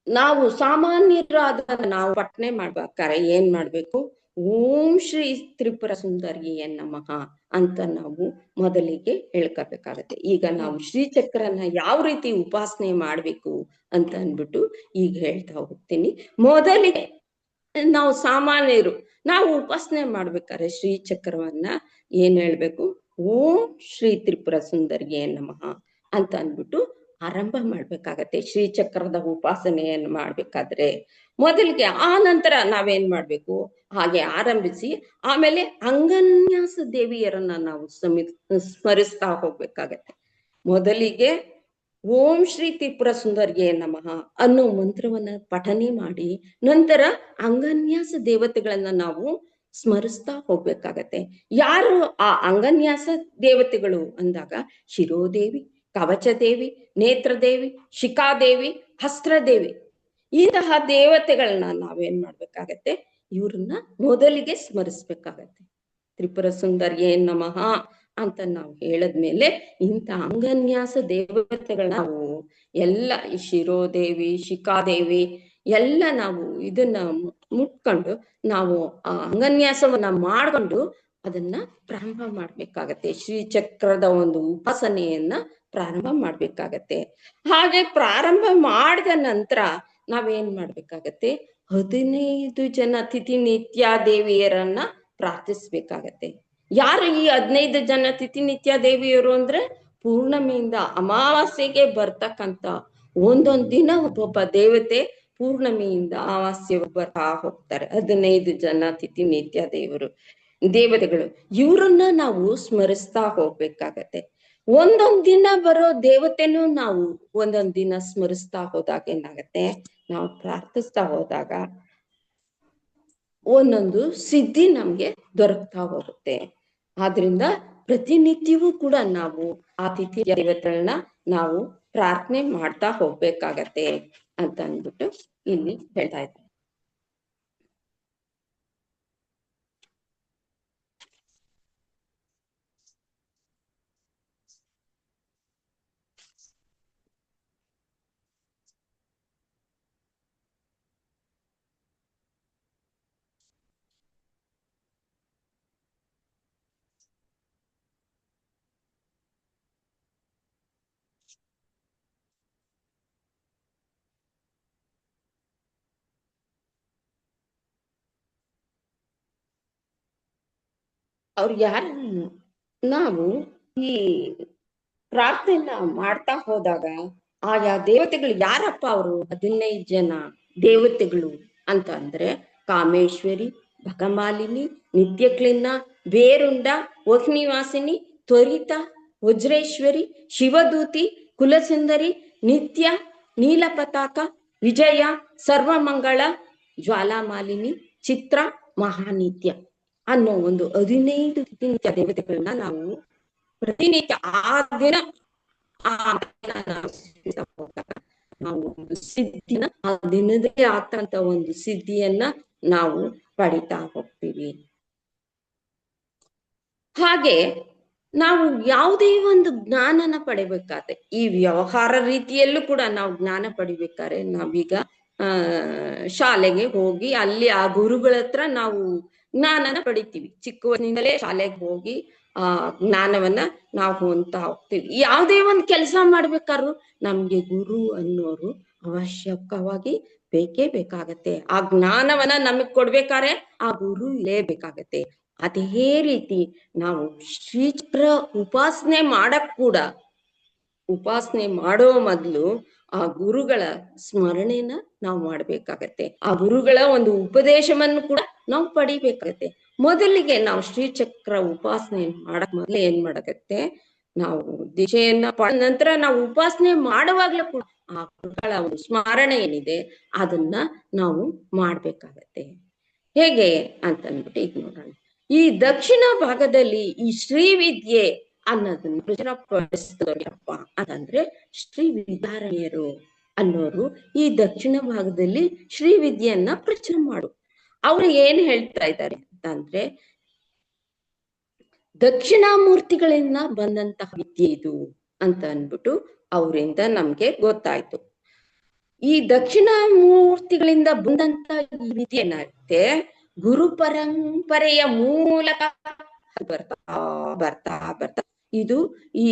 ನಾವು ಸಾಮಾನ್ಯರಾದ ನಾವು ಪಠನೆ ಮಾಡ್ಬೇಕಾರೆ ಏನ್ ಮಾಡ್ಬೇಕು, ಓಂ ಶ್ರೀ ತ್ರಿಪುರ ಸುಂದರಿಯೇ ನಮಃ ಅಂತ ನಾವು ಮೊದಲಿಗೆ ಹೇಳ್ಕೋಬೇಕಾಗತ್ತೆ. ಈಗ ನಾವು ಶ್ರೀಚಕ್ರನ ಯಾವ ರೀತಿ ಉಪಾಸನೆ ಮಾಡ್ಬೇಕು ಅಂತ ಅಂದ್ಬಿಟ್ಟು ಈಗ ಹೇಳ್ತಾ ಹೋಗ್ತೀನಿ. ಮೊದಲಿಗೆ ನಾವು ಸಾಮಾನ್ಯರು ನಾವು ಉಪಾಸನೆ ಮಾಡ್ಬೇಕಾದ್ರೆ ಶ್ರೀಚಕ್ರವನ್ನ ಏನ್ ಹೇಳ್ಬೇಕು, ಓಂ ಶ್ರೀ ತ್ರಿಪುರ ಸುಂದರಿಯೇ ನಮಃ ಅಂತ ಅಂದ್ಬಿಟ್ಟು ಆರಂಭ ಮಾಡ್ಬೇಕಾಗತ್ತೆ. ಶ್ರೀಚಕ್ರದ ಉಪಾಸನೆಯನ್ನು ಮಾಡ್ಬೇಕಾದ್ರೆ ಮೊದಲಿಗೆ, ಆ ನಂತರ ನಾವೇನ್ ಮಾಡ್ಬೇಕು, ಹಾಗೆ ಆರಂಭಿಸಿ ಆಮೇಲೆ ಅಂಗನ್ಯಾಸ ದೇವಿಯರನ್ನ ನಾವು ಸ್ಮರಿಸ್ತಾ ಹೋಗ್ಬೇಕಾಗತ್ತೆ. ಮೊದಲಿಗೆ ಓಂ ಶ್ರೀ ತ್ರಿಪುರ ಸುಂದರಿಯೇ ನಮಃ ಅನ್ನೋ ಮಂತ್ರವನ್ನ ಪಠನೆ ಮಾಡಿ ನಂತರ ಅಂಗನ್ಯಾಸ ದೇವತೆಗಳನ್ನ ನಾವು ಸ್ಮರಿಸ್ತಾ ಹೋಗ್ಬೇಕಾಗತ್ತೆ. ಯಾರು ಆ ಅಂಗನ್ಯಾಸ ದೇವತೆಗಳು ಅಂದಾಗ ಶಿರೋದೇವಿ, ಕವಚದೇವಿ, ನೇತ್ರದೇವಿ, ಶಿಖಾದೇವಿ, ಹಸ್ತ್ರದೇವಿ, ಇಂತಹ ದೇವತೆಗಳನ್ನ ನಾವೇನ್ ಮಾಡ್ಬೇಕಾಗತ್ತೆ, ಇವ್ರನ್ನ ಮೊದಲಿಗೆ ಸ್ಮರಿಸ್ಬೇಕಾಗತ್ತೆ. ತ್ರಿಪುರ ಸುಂದರಿಯೇ ನಮಃ ಅಂತ ನಾವು ಹೇಳದ್ಮೇಲೆ ಇಂಥ ಅಂಗನ್ಯಾಸ ದೇವತೆಗಳನ್ನ ನಾವು ಎಲ್ಲ ಈ ಶಿರೋದೇವಿ, ಶಿಖಾದೇವಿ ಎಲ್ಲ ನಾವು ಇದನ್ನ ಮುಟ್ಕೊಂಡು ನಾವು ಆ ಅಂಗನ್ಯಾಸವನ್ನ ಮಾಡ್ಕೊಂಡು ಅದನ್ನ ಪ್ರಾರಂಭ ಮಾಡ್ಬೇಕಾಗತ್ತೆ. ಶ್ರೀಚಕ್ರದ ಒಂದು ಉಪಾಸನೆಯನ್ನ ಪ್ರಾರಂಭ ಮಾಡ್ಬೇಕಾಗತ್ತೆ. ಹಾಗೆ ಪ್ರಾರಂಭ ಮಾಡಿದ ನಂತರ ನಾವೇನ್ ಮಾಡ್ಬೇಕಾಗತ್ತೆ, 15 ಜನ ತಿಥಿ ನಿತ್ಯ ದೇವಿಯರನ್ನ ಪ್ರಾರ್ಥಿಸ್ಬೇಕಾಗತ್ತೆ. ಯಾರು ಈ 15 ಜನ ತಿಥಿ ನಿತ್ಯ ದೇವಿಯರು ಅಂದ್ರೆ ಪೂರ್ಣಮಿಯಿಂದ ಅಮಾವಾಸ್ಯೆಗೆ ಬರ್ತಕ್ಕಂತ ಒಂದೊಂದ್ ದಿನ ಒಬ್ಬೊಬ್ಬ ದೇವತೆ ಪೂರ್ಣಮಿಯಿಂದ ಅಮಾವಾಸ್ಯೆ ಬರ್ತಾ ಹೋಗ್ತಾರೆ. 15 ಜನ ತಿಥಿ ನಿತ್ಯ ದೇವತೆಗಳು ಇವ್ರನ್ನ ನಾವು ಸ್ಮರಿಸ್ತಾ ಹೋಗ್ಬೇಕಾಗತ್ತೆ. ಒಂದೊಂದ್ ದಿನ ಬರೋ ದೇವತೆನೂ ನಾವು ಒಂದೊಂದ್ ದಿನ ಸ್ಮರಿಸ್ತಾ ಹೋದಾಗ ಏನಾಗತ್ತೆ, ನಾವು ಪ್ರಾರ್ಥಿಸ್ತಾ ಹೋದಾಗ ಒಂದೊಂದು ಸಿದ್ಧಿ ನಮ್ಗೆ ದೊರಕ್ತಾ ಹೋಗುತ್ತೆ. ಆದ್ರಿಂದ ಪ್ರತಿನಿತ್ಯವೂ ಕೂಡ ನಾವು ಆ ತಿಥಿ ದೇವತೆಗಳನ್ನ ನಾವು ಪ್ರಾರ್ಥನೆ ಮಾಡ್ತಾ ಹೋಗ್ಬೇಕಾಗತ್ತೆ ಅಂತ ಅಂದ್ಬಿಟ್ಟು ಇಲ್ಲಿ ಹೇಳ್ತಾ ಇದ್ದಾರೆ. ಅವ್ರು ಯಾರು, ನಾವು ಈ ಪ್ರಾರ್ಥನೆಯನ್ನ ಮಾಡ್ತಾ ಹೋದಾಗ ಆಯಾ ದೇವತೆಗಳು ಯಾರಪ್ಪ ಅವರು 15 ಜನ ದೇವತೆಗಳು ಅಂತ ಅಂದ್ರೆ ಕಾಮೇಶ್ವರಿ, ಭಗಮಾಲಿನಿ, ನಿತ್ಯಕ್ಲಿನ್ನ, ಬೇರುಂಡ, ವಹ್ನಿವಾಸಿನಿ, ತ್ವರಿತ, ವಜ್ರೇಶ್ವರಿ, ಶಿವದೂತಿ, ಕುಲಸುಂದರಿ, ನಿತ್ಯ, ನೀಲಪತಾಕ, ವಿಜಯ, ಸರ್ವಮಂಗಳ, ಜ್ವಾಲಾಮಾಲಿನಿ, ಚಿತ್ರ, ಮಹಾನಿತ್ಯ ಅನ್ನೋ ಒಂದು 15 ನಿತ್ಯ ದೇವತೆಗಳನ್ನ ನಾವು ಪ್ರತಿನಿತ್ಯ ಆ ದಿನ ನಾವು ಒಂದು ಸಿದ್ಧಿನ ಆ ದಿನದೇ ಆಗ್ತಂತ ಒಂದು ಸಿದ್ಧಿಯನ್ನ ನಾವು ಪಡಿತಾ ಹೋಗ್ತೀವಿ. ಹಾಗೆ ನಾವು ಯಾವುದೇ ಒಂದು ಜ್ಞಾನನ ಪಡಿಬೇಕಾದ್ರೆ ಈ ವ್ಯವಹಾರ ರೀತಿಯಲ್ಲೂ ಕೂಡ ನಾವು ಜ್ಞಾನ ಪಡಿಬೇಕಾದ್ರೆ ನಾವೀಗ ಶಾಲೆಗೆ ಹೋಗಿ ಅಲ್ಲಿ ಆ ಗುರುಗಳ ಹತ್ರ ನಾವು ಜ್ಞಾನನ ಪಡಿತೀವಿ. ಚಿಕ್ಕ ವಯಸ್ಸಿನಿಂದಲೇ ಶಾಲೆಗೆ ಹೋಗಿ ಆ ಜ್ಞಾನವನ್ನ ನಾವು ಹೊಂದ್ತಾ ಹೋಗ್ತೀವಿ. ಯಾವುದೇ ಒಂದು ಕೆಲಸ ಮಾಡ್ಬೇಕಾದ್ರು ನಮ್ಗೆ ಗುರು ಅನ್ನೋರು ಅವಶ್ಯಕವಾಗಿ ಬೇಕೇ ಬೇಕಾಗತ್ತೆ. ಆ ಜ್ಞಾನವನ್ನ ನಮಗ್ ಕೊಡ್ಬೇಕಾದ್ರೆ ಆ ಗುರು ಇರಲೇಬೇಕಾಗತ್ತೆ. ಅದೇ ರೀತಿ ನಾವು ಶ್ರೀಚಕ್ರ ಉಪಾಸನೆ ಮಾಡಕ್ ಕೂಡ ಉಪಾಸನೆ ಮಾಡೋ ಮೊದ್ಲು ಆ ಗುರುಗಳ ಸ್ಮರಣೆನ ನಾವು ಮಾಡ್ಬೇಕಾಗತ್ತೆ. ಆ ಗುರುಗಳ ಒಂದು ಉಪದೇಶವನ್ನು ಕೂಡ ನಾವು ಪಡಿಬೇಕಾಗತ್ತೆ. ಮೊದಲಿಗೆ ನಾವು ಶ್ರೀಚಕ್ರ ಉಪಾಸನೆ ಮಾಡಕ್ ಮೊದ್ಲು ಏನ್ ಮಾಡಕತ್ತೆ, ನಾವು ದೀಕ್ಷೆಯನ್ನ ಪಡೆದ ನಂತರ ನಾವು ಉಪಾಸನೆ ಮಾಡುವಾಗ್ಲೂ ಕೂಡ ಆ ಗುರುಗಳ ಒಂದು ಸ್ಮರಣೆ ಏನಿದೆ ಅದನ್ನ ನಾವು ಮಾಡ್ಬೇಕಾಗತ್ತೆ. ಹೇಗೆ ಅಂತಂದ್ಬಿಟ್ಟು ಈಗ ನೋಡೋಣ. ಈ ದಕ್ಷಿಣ ಭಾಗದಲ್ಲಿ ಈ ಶ್ರೀವಿದ್ಯೆ ಅನ್ನೋದನ್ನ ಪ್ರಚುರಪಡಿಸಿದವರಪ್ಪ ಅಂತಂದ್ರೆ ಶ್ರೀ ವಿದ್ಯಾರಣ್ಯರು ಅನ್ನೋರು ಈ ದಕ್ಷಿಣ ಭಾಗದಲ್ಲಿ ಶ್ರೀವಿದ್ಯೆಯನ್ನ ಪ್ರಚಾರ ಮಾಡು. ಅವ್ರು ಏನ್ ಹೇಳ್ತಾ ಇದ್ದಾರೆ ಅಂತಂದ್ರೆ, ದಕ್ಷಿಣಾಮೂರ್ತಿಗಳಿಂದ ಬಂದಂತಹ ವಿದ್ಯೆ ಇದು ಅಂತ ಅನ್ಬಿಟ್ಟು ಅವರಿಂದ ನಮ್ಗೆ ಗೊತ್ತಾಯ್ತು. ಈ ದಕ್ಷಿಣ ಮೂರ್ತಿಗಳಿಂದ ಬಂದಂತ ಈ ವಿದ್ಯೆ ಏನಾಗುತ್ತೆ, ಗುರು ಪರಂಪರೆಯ ಮೂಲಕ ಬರ್ತಾ ಬರ್ತಾ ಬರ್ತಾ ಇದು ಈ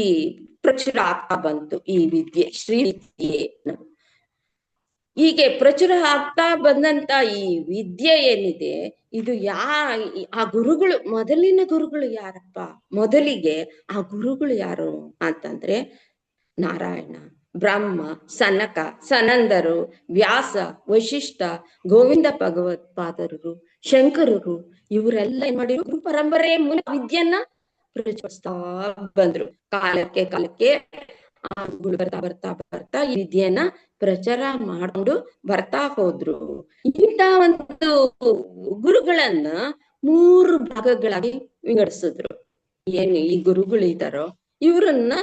ಪ್ರಚುರ ಆಗ್ತಾ ಬಂತು. ಈ ವಿದ್ಯೆ ಶ್ರೀ ವಿದ್ಯೆ ಹೀಗೆ ಪ್ರಚುರ ಆಗ್ತಾ ಬಂದಂತ ಈ ವಿದ್ಯೆ ಏನಿದೆ ಇದು ಆ ಗುರುಗಳು, ಮೊದಲಿನ ಗುರುಗಳು ಯಾರಪ್ಪ, ಮೊದಲಿಗೆ ಆ ಗುರುಗಳು ಯಾರು ಅಂತಂದ್ರೆ ನಾರಾಯಣ, ಬ್ರಹ್ಮ, ಸನಕ, ಸನಂದರು, ವ್ಯಾಸ, ವಶಿಷ್ಠ, ಗೋವಿಂದ ಭಗವತ್ಪಾದರು, ಶಂಕರರು ಇವರೆಲ್ಲ ಏನ್ ಮಾಡಿದ್ರು, ಗುರು ಪರಂಪರೆಯ ಮೂಲಕ ವಿದ್ಯೆಯನ್ನ ಪ್ರಚರಿಸ್ತಾ ಬಂದ್ರು. ಕಾಲಕ್ಕೆ ಬರ್ತಾ ಬರ್ತಾ ಬರ್ತಾ ಈ ವಿದ್ಯೆಯನ್ನ ಪ್ರಚಾರ ಮಾಡ್ಕೊಂಡು ಬರ್ತಾ ಹೋದ್ರು. ಇಂಥ ಒಂದು ಗುರುಗಳನ್ನ 3 ಭಾಗಗಳಾಗಿ ವಿಂಗಡಿಸಿದ್ರು. ಏನು ಈ ಗುರುಗಳಿದಾರೋ ಇವ್ರನ್ನ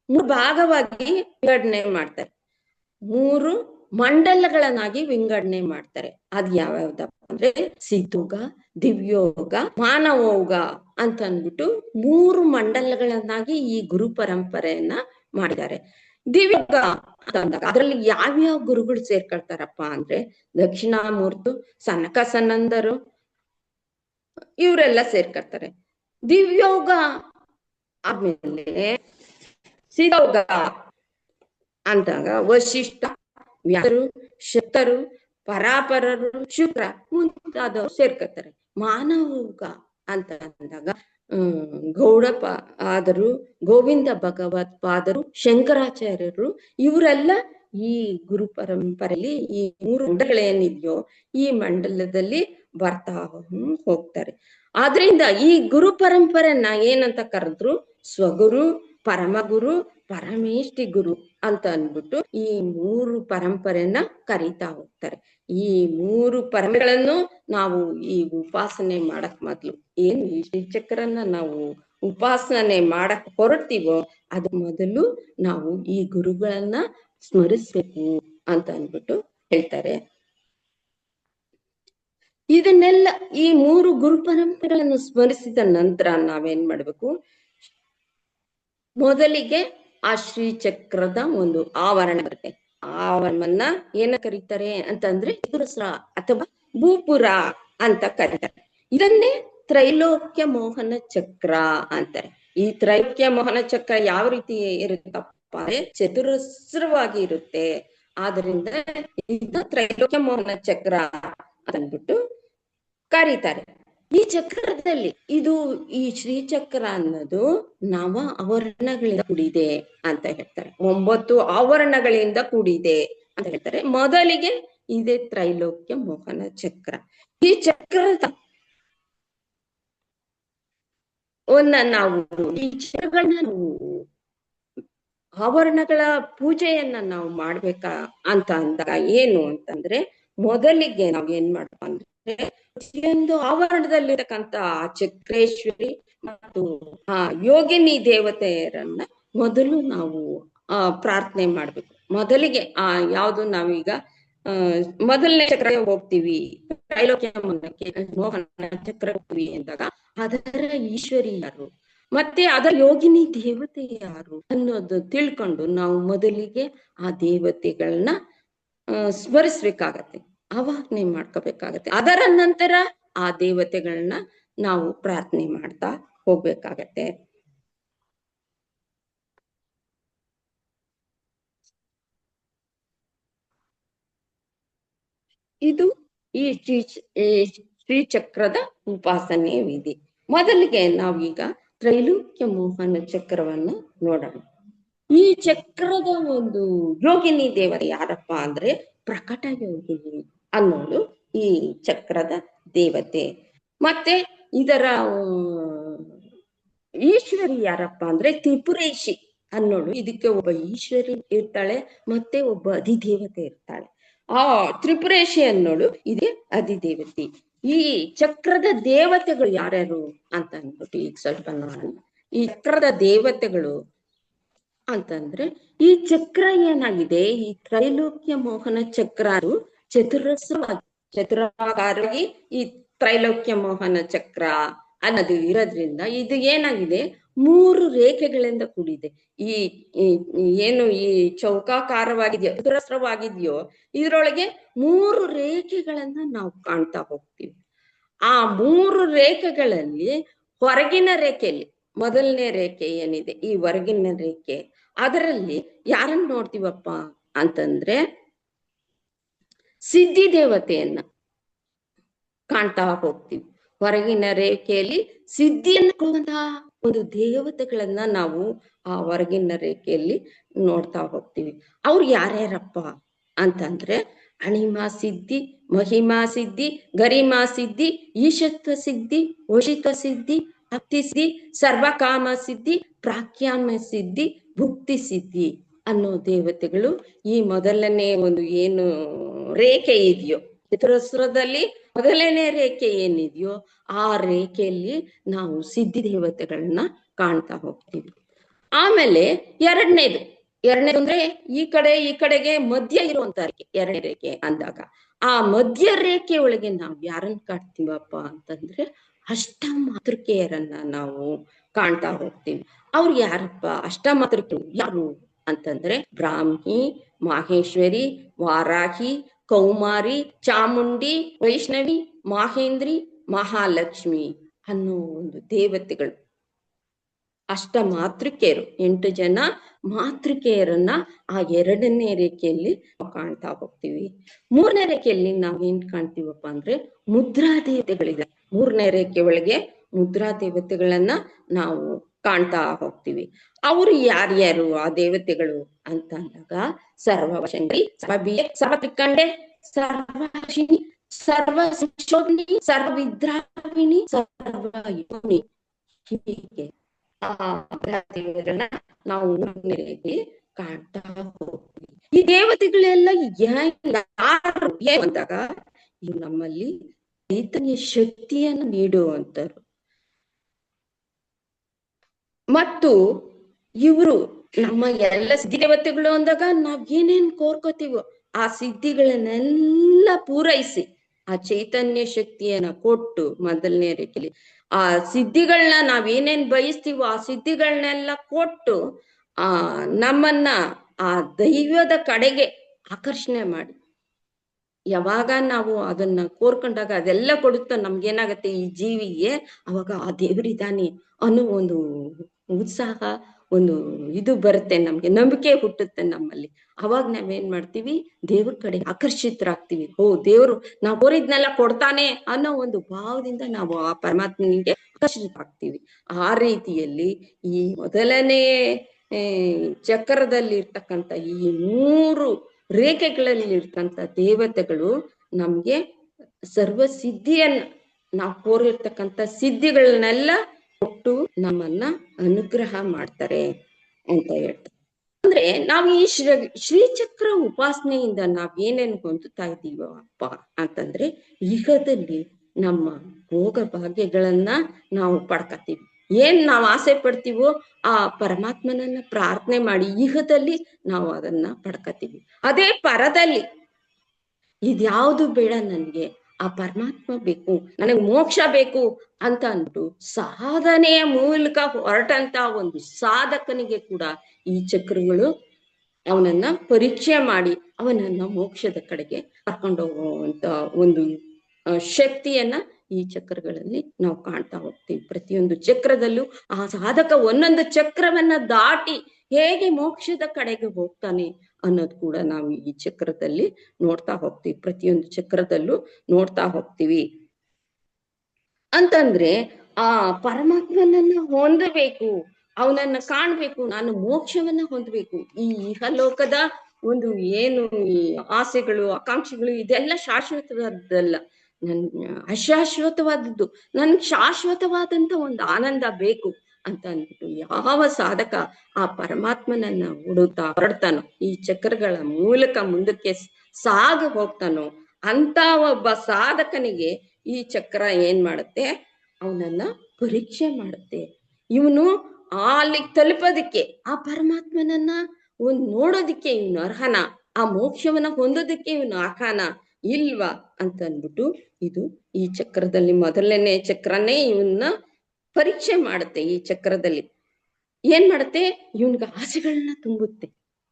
3 ಭಾಗವಾಗಿ ವಿಂಗಡಣೆ ಮಾಡ್ತಾರೆ, 3 ಮಂಡಲಗಳನ್ನಾಗಿ ವಿಂಗಡಣೆ ಮಾಡ್ತಾರೆ. ಅದ್ ಯಾವ್ಯಾವ್ದಪ್ಪ ಅಂದ್ರೆ ಸಿದ್ಧೋಗ, ದಿವ್ಯೋಗ, ಮಾನವೋಗ ಅಂತ ಅಂದ್ಬಿಟ್ಟು 3 ಮಂಡಲಗಳನ್ನಾಗಿ ಈ ಗುರು ಪರಂಪರೆಯನ್ನ ಮಾಡಿದ್ದಾರೆ. ದಿವ್ಯೋಗ ಅಂತ ಅಂದಾಗ ಅದ್ರಲ್ಲಿ ಯಾವ್ಯಾವ ಗುರುಗಳು ಸೇರ್ಕೊಳ್ತಾರಪ್ಪ ಅಂದ್ರೆ ದಕ್ಷಿಣಾಮೂರ್ತಿ, ಸನಕ ಸನಂದರು ಇವರೆಲ್ಲ ಸೇರ್ಕೊಳ್ತಾರೆ. ದಿವ್ಯೋಗ ಆದ್ಮೇಲೆ ಸಿದ್ಧೋಗ ಅಂದಾಗ ವಶಿಷ್ಠ, ವ್ಯಾಸರು, ಶಕ್ತರು, ಪರಾಪರರು, ಶುಕ್ರ ಮುಂತಾದವರು ಸೇರ್ಕೊತಾರೆ. ಮಾನವೋಗ ಅಂತ ಅಂದಾಗ ಗೌಡಪ ಆದರು, ಗೋವಿಂದ ಭಗವತ್ ಪಾದರು, ಶಂಕರಾಚಾರ್ಯರು, ಇವರೆಲ್ಲ ಈ ಗುರು ಪರಂಪರೆಯಲ್ಲಿ ಈ 3 ಮಂಡಲಗಳೇನಿದೆಯೋ ಈ ಮಂಡಲದಲ್ಲಿ ಬರ್ತಾ ಹೋಗ್ತಾರೆ. ಆದ್ರಿಂದ ಈ ಗುರು ಪರಂಪರೆಯನ್ನ ಏನಂತ ಕರೆದ್ರು? ಸ್ವಗುರು, ಪರಮಗುರು, ಪರಮೇಷ್ಠಿ ಗುರು ಅಂತ ಅಂದ್ಬಿಟ್ಟು ಈ 3 ಪರಂಪರೆಯನ್ನ ಕರೀತಾ ಹೋಗ್ತಾರೆ. ಈ 3 ಪರಂಪರೆಗಳನ್ನು ನಾವು ಈ ಉಪಾಸನೆ ಮಾಡಕ್ ಮೊದ್ಲು ಏನು ಈ ಶ್ರೀಚಕ್ರನ್ನ ನಾವು ಉಪಾಸನೆ ಮಾಡಕ್ ಹೊರಡ್ತೀವೋ ಅದ್ರ ಮೊದಲು ನಾವು ಈ ಗುರುಗಳನ್ನ ಸ್ಮರಿಸ್ಬೇಕು ಅಂತ ಅಂದ್ಬಿಟ್ಟು ಹೇಳ್ತಾರೆ. ಇದನ್ನೆಲ್ಲ ಈ 3 ಗುರು ಪರಂಪರೆಗಳನ್ನು ಸ್ಮರಿಸಿದ ನಂತರ ನಾವೇನ್ ಮಾಡ್ಬೇಕು? ಮೊದಲಿಗೆ ಆ ಶ್ರೀಚಕ್ರದ ಒಂದು ಆವರಣ ಬರುತ್ತೆ. ಆವರಣವನ್ನ ಏನ ಕರೀತಾರೆ ಅಂತಂದ್ರೆ ಚತುರಸ್ರ ಅಥವಾ ಭೂಪುರ ಅಂತ ಕರೀತಾರೆ. ಇದನ್ನೇ ತ್ರೈಲೋಕ್ಯ ಮೋಹನ ಚಕ್ರ ಅಂತಾರೆ. ಈ ತ್ರೈಲೋಕ್ಯ ಮೋಹನ ಚಕ್ರ ಯಾವ ರೀತಿ ಇರುತ್ತಪ್ಪ ಅಂದ್ರೆ ಚತುರಸ್ರವಾಗಿ ಇರುತ್ತೆ. ಆದ್ರಿಂದ ಇದು ತ್ರೈಲೋಕ್ಯ ಮೋಹನ ಚಕ್ರ ಅಂದ್ಬಿಟ್ಟು ಕರೀತಾರೆ. ಈ ಚಕ್ರದಲ್ಲಿ ಇದು ಈ ಶ್ರೀಚಕ್ರ ಅನ್ನೋದು ನವ ಆವರಣಗಳಿಂದ ಕೂಡಿದೆ ಅಂತ ಹೇಳ್ತಾರೆ. 9 ಆವರಣಗಳಿಂದ ಕೂಡಿದೆ ಅಂತ ಹೇಳ್ತಾರೆ. ಮೊದಲಿಗೆ ಇದೇ ತ್ರೈಲೋಕ್ಯ ಮೋಹನ ಚಕ್ರ. ಈ ಚಕ್ರದ ನಾವು ಈ ಚಕ್ರಗಳನ್ನ ನಾವು ಆವರಣಗಳ ಪೂಜೆಯನ್ನ ನಾವು ಮಾಡ್ಬೇಕಾ ಅಂತ ಅಂದಾಗ ಏನು ಅಂತಂದ್ರೆ ಮೊದಲಿಗೆ ನಾವ್ ಏನ್ ಮಾಡ್ಬೇಕು ಅಂದ್ರೆ ಪ್ರತಿಯೊಂದು ಆವರಣದಲ್ಲಿರತಕ್ಕಂತ ಚಕ್ರೇಶ್ವರಿ ಮತ್ತು ಆ ಯೋಗಿನಿ ದೇವತೆಯರನ್ನ ಮೊದಲು ನಾವು ಪ್ರಾರ್ಥನೆ ಮಾಡ್ಬೇಕು. ಮೊದಲಿಗೆ ಯಾವ್ದು ನಾವೀಗ ಮೊದಲನೇ ಚಕ್ರ ಹೋಗ್ತೀವಿ, ತ್ರೈಲೋಕ್ಯ ಮೋಹನ ಚಕ್ರ ಹೋಗ್ತೀವಿ ಅಂದಾಗ ಅದರ ಈಶ್ವರಿ ಯಾರು ಮತ್ತೆ ಅದರ ಯೋಗಿನಿ ದೇವತೆ ಯಾರು ಅನ್ನೋದು ತಿಳ್ಕೊಂಡು ನಾವು ಮೊದಲಿಗೆ ಆ ದೇವತೆಗಳನ್ನ ಸ್ಮರಿಸ್ಬೇಕಾಗತ್ತೆ, ಆವಾಹನೆ ಮಾಡ್ಕೋಬೇಕಾಗತ್ತೆ. ಅದರ ನಂತರ ಆ ದೇವತೆಗಳನ್ನ ನಾವು ಪ್ರಾರ್ಥನೆ ಮಾಡ್ತಾ ಹೋಗ್ಬೇಕಾಗತ್ತೆ. ಇದು ಈ ಶ್ರೀಚಕ್ರದ ಉಪಾಸನೆ ವಿಧಿ. ಮೊದಲಿಗೆ ನಾವೀಗ ತ್ರೈಲೋಕ್ಯ ಮೋಹನ ಚಕ್ರವನ್ನ ನೋಡೋಣ. ಈ ಚಕ್ರದ ಒಂದು ಯೋಗಿನಿ ದೇವತೆ ಯಾರಪ್ಪ ಅಂದ್ರೆ ಪ್ರಕಟ ಯೋಗಿನಿ ಅನ್ನೋಳು ಈ ಚಕ್ರದ ದೇವತೆ. ಮತ್ತೆ ಇದರ ಈಶ್ವರಿ ಯಾರಪ್ಪ ಅಂದ್ರೆ ತ್ರಿಪುರೇಶಿ ಅನ್ನೋಳು. ಇದಕ್ಕೆ ಒಬ್ಬ ಈಶ್ವರಿ ಇರ್ತಾಳೆ, ಮತ್ತೆ ಒಬ್ಬ ಅಧಿದೇವತೆ ಇರ್ತಾಳೆ. ಆ ತ್ರಿಪುರೇಶಿ ಅನ್ನೋಳು ಇದೇ ಅಧಿದೇವತೆ. ಈ ಚಕ್ರದ ದೇವತೆಗಳು ಯಾರ್ಯಾರು ಅಂತ ಅಂದ್ಬಿಟ್ಟು ಈಗ ಸ್ವಲ್ಪ ನೋಡೋಣ. ಈ ಚಕ್ರದ ದೇವತೆಗಳು ಅಂತಂದ್ರೆ ಈ ಚಕ್ರ ಏನಾಗಿದೆ, ಈ ತ್ರೈಲೋಕ್ಯ ಮೋಹನ ಚಕ್ರಾರು ಚತುರಾಕಾರವಾಗಿ ಈ ತ್ರೈಲೋಕ್ಯ ಮೋಹನ ಚಕ್ರ ಅನ್ನೋದು ಇರೋದ್ರಿಂದ ಇದು ಏನಾಗಿದೆ 3 ರೇಖೆಗಳಿಂದ ಕೂಡಿದೆ. ಈ ಏನು ಈ ಚೌಕಾಕಾರವಾಗಿದೆಯೋ ಚತುರಸ್ರವಾಗಿದೆಯೋ ಇದರೊಳಗೆ 3 ರೇಖೆಗಳನ್ನ ನಾವು ಕಾಣ್ತಾ ಹೋಗ್ತೀವಿ. ಆ 3 ರೇಖೆಗಳಲ್ಲಿ ಹೊರಗಿನ ರೇಖೆಯಲ್ಲಿ ಮೊದಲನೇ ರೇಖೆ ಏನಿದೆ ಈ ಹೊರಗಿನ ರೇಖೆ ಅದರಲ್ಲಿ ಯಾರನ್ನ ನೋಡ್ತೀವಪ್ಪ ಅಂತಂದ್ರೆ ಸಿದ್ಧಿ ದೇವತೆಯನ್ನ ಕಾಣ್ತಾ ಹೋಗ್ತೀವಿ. ಹೊರಗಿನ ರೇಖೆಯಲ್ಲಿ ಸಿದ್ಧಿಯನ್ನು ಕೊಡುವಂತಹ ಒಂದು ದೇವತೆಗಳನ್ನ ನಾವು ಆ ಹೊರಗಿನ ರೇಖೆಯಲ್ಲಿ ನೋಡ್ತಾ ಹೋಗ್ತೀವಿ. ಅವ್ರು ಯಾರ್ಯಾರಪ್ಪ ಅಂತಂದ್ರೆ ಅಣಿಮಾ ಸಿದ್ಧಿ, ಮಹಿಮಾ ಸಿದ್ಧಿ, ಗರಿಮಾ ಸಿದ್ಧಿ, ಈಶತ್ವ ಸಿದ್ಧಿ, ವಶಿತ್ವ ಸಿದ್ಧಿ, ಭಕ್ತಿ ಸಿದ್ಧಿ, ಸರ್ವಕಾಮ ಸಿದ್ಧಿ, ಪ್ರಾಖ್ಯಾಮ ಸಿದ್ಧಿ, ಭುಕ್ತಿ ಸಿದ್ಧಿ ಅನ್ನೋ ದೇವತೆಗಳು ಈ ಮೊದಲನೇ ಒಂದು ಏನು ರೇಖೆ ಇದೆಯೋ ಚತುರಸ್ರದಲ್ಲಿ ಮೊದಲನೇ ರೇಖೆ ಏನಿದೆಯೋ ಆ ರೇಖೆಯಲ್ಲಿ ನಾವು ಸಿದ್ಧಿ ದೇವತೆಗಳನ್ನ ಕಾಣ್ತಾ ಹೋಗ್ತೀವಿ. ಆಮೇಲೆ ಎರಡನೇದು ಅಂದ್ರೆ ಈ ಕಡೆಗೆ ಮಧ್ಯ ಇರುವಂತ ರೇಖೆ ಎರಡನೇ ರೇಖೆ ಅಂದಾಗ ಆ ಮಧ್ಯ ರೇಖೆ ಒಳಗೆ ನಾವು ಯಾರನ್ನ ಕಾಣ್ತೀವಪ್ಪ ಅಂತಂದ್ರೆ ಅಷ್ಟಮಾತೃಕೆಯರನ್ನ ನಾವು ಕಾಣ್ತಾ ಹೋಗ್ತೀವಿ. ಅವ್ರು ಯಾರಪ್ಪ ಅಷ್ಟಮಾತೃಕೆ ಯಾರು ಅಂತಂದ್ರೆ ಬ್ರಾಹ್ಮಿ, ಮಾಹೇಶ್ವರಿ, ವಾರಾಹಿ, ಕೌಮಾರಿ, ಚಾಮುಂಡಿ, ವೈಷ್ಣವಿ, ಮಾಹೇಂದ್ರಿ, ಮಹಾಲಕ್ಷ್ಮಿ ಅನ್ನೋ ಒಂದು ದೇವತೆಗಳು ಅಷ್ಟ ಮಾತೃಕೆಯರು 8 ಜನ ಮಾತೃಕೆಯರನ್ನ ಆ ಎರಡನೇ ರೇಖೆಯಲ್ಲಿ ಕಾಣ್ತಾ ಹೋಗ್ತೀವಿ. ಮೂರನೇ ರೇಖೆಯಲ್ಲಿ ನಾವೇನ್ ಕಾಣ್ತೀವಪ್ಪ ಅಂದ್ರೆ ಮುದ್ರಾ ದೇವತೆಗಳಿದೆ. ಮೂರನೇ ರೇಖೆ ಒಳಗೆ ಮುದ್ರಾ ದೇವತೆಗಳನ್ನ ನಾವು ಕಾಣ್ತಾ ಹೋಗ್ತೀವಿ. ಅವರು ಯಾರ್ಯಾರು ಆ ದೇವತೆಗಳು ಅಂತ ಅಂದಾಗ ಸರ್ವವಶಂಕರಿ, ಸರ್ವಬೀಜ, ಸರ್ವತ್ರಿಕಂಡೆ, ಸರ್ವಶಿನಿ, ಸರ್ವ ಸಂಶೋಧನಿ, ಸರ್ವವಿದ್ರಾವಿಣಿ, ಸರ್ವಯೋನಿ, ಹೀಗೆ ಆ ದೇವತೆಗಳನ್ನ ನಾವು ಕಾಣ್ತಾ ಹೋಗ್ತೀವಿ. ಈ ದೇವತೆಗಳೆಲ್ಲ ಯಾರು ಅಂದಾಗ ಇವು ನಮ್ಮಲ್ಲಿ ಚೈತನ್ಯ ಶಕ್ತಿಯನ್ನು ನೀಡುವಂತರು. ಮತ್ತು ಇವರು ನಮ್ಮ ಎಲ್ಲ ಸಿದ್ಧಿ ದೇವತೆಗಳು ಅಂದಾಗ ನಾವ್ ಏನೇನ್ ಕೋರ್ಕೋತೀವೋ ಆ ಸಿದ್ಧಿಗಳನ್ನೆಲ್ಲ ಪೂರೈಸಿ ಆ ಚೈತನ್ಯ ಶಕ್ತಿಯನ್ನ ಕೊಟ್ಟು, ಮೊದಲನೇ ರೇಖೆಯಲ್ಲಿ ಆ ಸಿದ್ಧಿಗಳನ್ನ ನಾವೇನೇನ್ ಬಯಸ್ತೀವೋ ಆ ಸಿದ್ಧಿಗಳನ್ನೆಲ್ಲ ಕೊಟ್ಟು ನಮ್ಮನ್ನ ಆ ದೈವದ ಕಡೆಗೆ ಆಕರ್ಷಣೆ ಮಾಡಿ, ಯಾವಾಗ ನಾವು ಅದನ್ನ ಕೋರ್ಕೊಂಡಾಗ ಅದೆಲ್ಲ ಕೊಡುತ್ತ ನಮ್ಗೇನಾಗತ್ತೆ, ಈ ಜೀವಿಗೆ ಅವಾಗ ಆ ದೇವರಿದ್ದಾನೆ ಅನ್ನೋ ಒಂದು ಉತ್ಸಾಹ, ಒಂದು ಇದು ಬರುತ್ತೆ, ನಮ್ಗೆ ನಂಬಿಕೆ ಹುಟ್ಟುತ್ತೆ ನಮ್ಮಲ್ಲಿ. ಅವಾಗ ನಾವೇನ್ ಮಾಡ್ತೀವಿ, ದೇವ್ರ ಕಡೆ ಆಕರ್ಷಿತರಾಗ್ತೀವಿ. ಓ, ದೇವ್ರು ನಾವು ಕೋರಿದ್ನೆಲ್ಲ ಕೊಡ್ತಾನೆ ಅನ್ನೋ ಒಂದು ಭಾವದಿಂದ ನಾವು ಆ ಪರಮಾತ್ಮನಿಗೆ ಆಕರ್ಷಿತರಾಗ್ತೀವಿ. ಆ ರೀತಿಯಲ್ಲಿ ಈ ಮೊದಲನೇ ಚಕ್ರದಲ್ಲಿ ಇರ್ತಕ್ಕಂಥ ಈ 3 ರೇಖೆಗಳಲ್ಲಿ ಇರ್ತಕ್ಕಂಥ ದೇವತೆಗಳು ನಮ್ಗೆ ಸರ್ವ ಸಿದ್ಧಿಯನ್ನ, ನಾವು ಕೋರಿರ್ತಕ್ಕಂಥ ಸಿದ್ಧಿಗಳನ್ನೆಲ್ಲ ಕೊಟ್ಟು ನಮ್ಮನ್ನ ಅನುಗ್ರಹ ಮಾಡ್ತಾರೆ ಅಂತ ಹೇಳ್ತಾರೆ. ಅಂದ್ರೆ ನಾವು ಈ ಶ್ರೀಚಕ್ರ ಉಪಾಸನೆಯಿಂದ ನಾವ್ ಏನೇನು ಹೊಂದುತ್ತಾ ಇದ್ದೀವೋ ಅಪ್ಪ ಅಂತಂದ್ರೆ, ಇಹದಲ್ಲಿ ನಮ್ಮ ಭೋಗ ಭಾಗ್ಯಗಳನ್ನ ನಾವು ಪಡ್ಕತೀವಿ. ಏನ್ ನಾವು ಆಸೆ ಪಡ್ತೀವೋ ಆ ಪರಮಾತ್ಮನನ್ನ ಪ್ರಾರ್ಥನೆ ಮಾಡಿ ಇಹದಲ್ಲಿ ನಾವು ಅದನ್ನ ಪಡ್ಕತೀವಿ. ಅದೇ ಪರದಲ್ಲಿ ಇದ್ಯಾವುದು ಬೇಡ, ನನ್ಗೆ ಆ ಪರಮಾತ್ಮ ಬೇಕು, ನನಗೆ ಮೋಕ್ಷ ಬೇಕು ಅಂತ ಅಂದ್ಬಿಟ್ಟು ಸಾಧನೆಯ ಮೂಲಕ ಹೊರಟಂತ ಒಂದು ಸಾಧಕನಿಗೆ ಕೂಡ ಈ ಚಕ್ರಗಳು ಅವನನ್ನ ಪರೀಕ್ಷೆ ಮಾಡಿ ಅವನನ್ನ ಮೋಕ್ಷದ ಕಡೆಗೆ ಕರ್ಕೊಂಡು ಹೋಗುವಂತ ಒಂದು ಶಕ್ತಿಯನ್ನ ಈ ಚಕ್ರಗಳಲ್ಲಿ ನಾವು ಕಾಣ್ತಾ ಹೋಗ್ತೀವಿ. ಪ್ರತಿಯೊಂದು ಚಕ್ರದಲ್ಲೂ ಆ ಸಾಧಕ ಒಂದೊಂದು ಚಕ್ರವನ್ನ ದಾಟಿ ಹೇಗೆ ಮೋಕ್ಷದ ಕಡೆಗೆ ಹೋಗ್ತಾನೆ ಅನ್ನೋದು ಕೂಡ ನಾವು ಈ ಚಕ್ರದಲ್ಲಿ ನೋಡ್ತಾ ಹೋಗ್ತೀವಿ. ಪ್ರತಿಯೊಂದು ಚಕ್ರದಲ್ಲೂ ನೋಡ್ತಾ ಹೋಗ್ತೀವಿ. ಅಂತಂದ್ರೆ ಆ ಪರಮಾತ್ಮನನ್ನ ಹೊಂದಬೇಕು, ಅವನನ್ನ ಕಾಣ್ಬೇಕು, ನಾನು ಮೋಕ್ಷವನ್ನ ಹೊಂದಬೇಕು. ಈ ಇಹಲೋಕದ ಒಂದು ಏನು ಈ ಆಸೆಗಳು, ಆಕಾಂಕ್ಷೆಗಳು ಇದೆಲ್ಲ ಶಾಶ್ವತವಾದಲ್ಲ, ಅಶಾಶ್ವತವಾದದ್ದು. ನನ್ಗೆ ಶಾಶ್ವತವಾದಂತ ಒಂದು ಆನಂದ ಬೇಕು ಅಂತ ಅಂದ್ಬಿಟ್ಟು ಯಾವ ಸಾಧಕ ಆ ಪರಮಾತ್ಮನನ್ನ ಹುಡುಕ್ತಾ ಹೊರಡ್ತಾನೋ, ಈ ಚಕ್ರಗಳ ಮೂಲಕ ಮುಂದಕ್ಕೆ ಸಾಗಿ ಹೋಗ್ತಾನೋ ಅಂತ ಒಬ್ಬ ಸಾಧಕನಿಗೆ ಈ ಚಕ್ರ ಏನ್ ಮಾಡುತ್ತೆ, ಅವನನ್ನ ಪರೀಕ್ಷೆ ಮಾಡುತ್ತೆ. ಇವನು ಅಲ್ಲಿಗೆ ತಲುಪೋದಿಕ್ಕೆ, ಆ ಪರಮಾತ್ಮನನ್ನ ನೋಡೋದಿಕ್ಕೆ ಇವನು ಅರ್ಹನ, ಆ ಮೋಕ್ಷವನ್ನ ಹೊಂದೋದಿಕ್ಕೆ ಇವನು ಅರ್ಹನ ಇಲ್ವಾ ಅಂತ ಅಂದ್ಬಿಟ್ಟು ಇದು ಈ ಚಕ್ರದಲ್ಲಿ ಮೊದಲನೇ ಚಕ್ರನೇ ಇವನ್ನ ಪರೀಕ್ಷೆ ಮಾಡುತ್ತೆ. ಈ ಚಕ್ರದಲ್ಲಿ ಏನ್ ಮಾಡುತ್ತೆ, ಇವನ್ಗೆ ಆಸೆಗಳನ್ನ ತುಂಬುತ್ತೆ.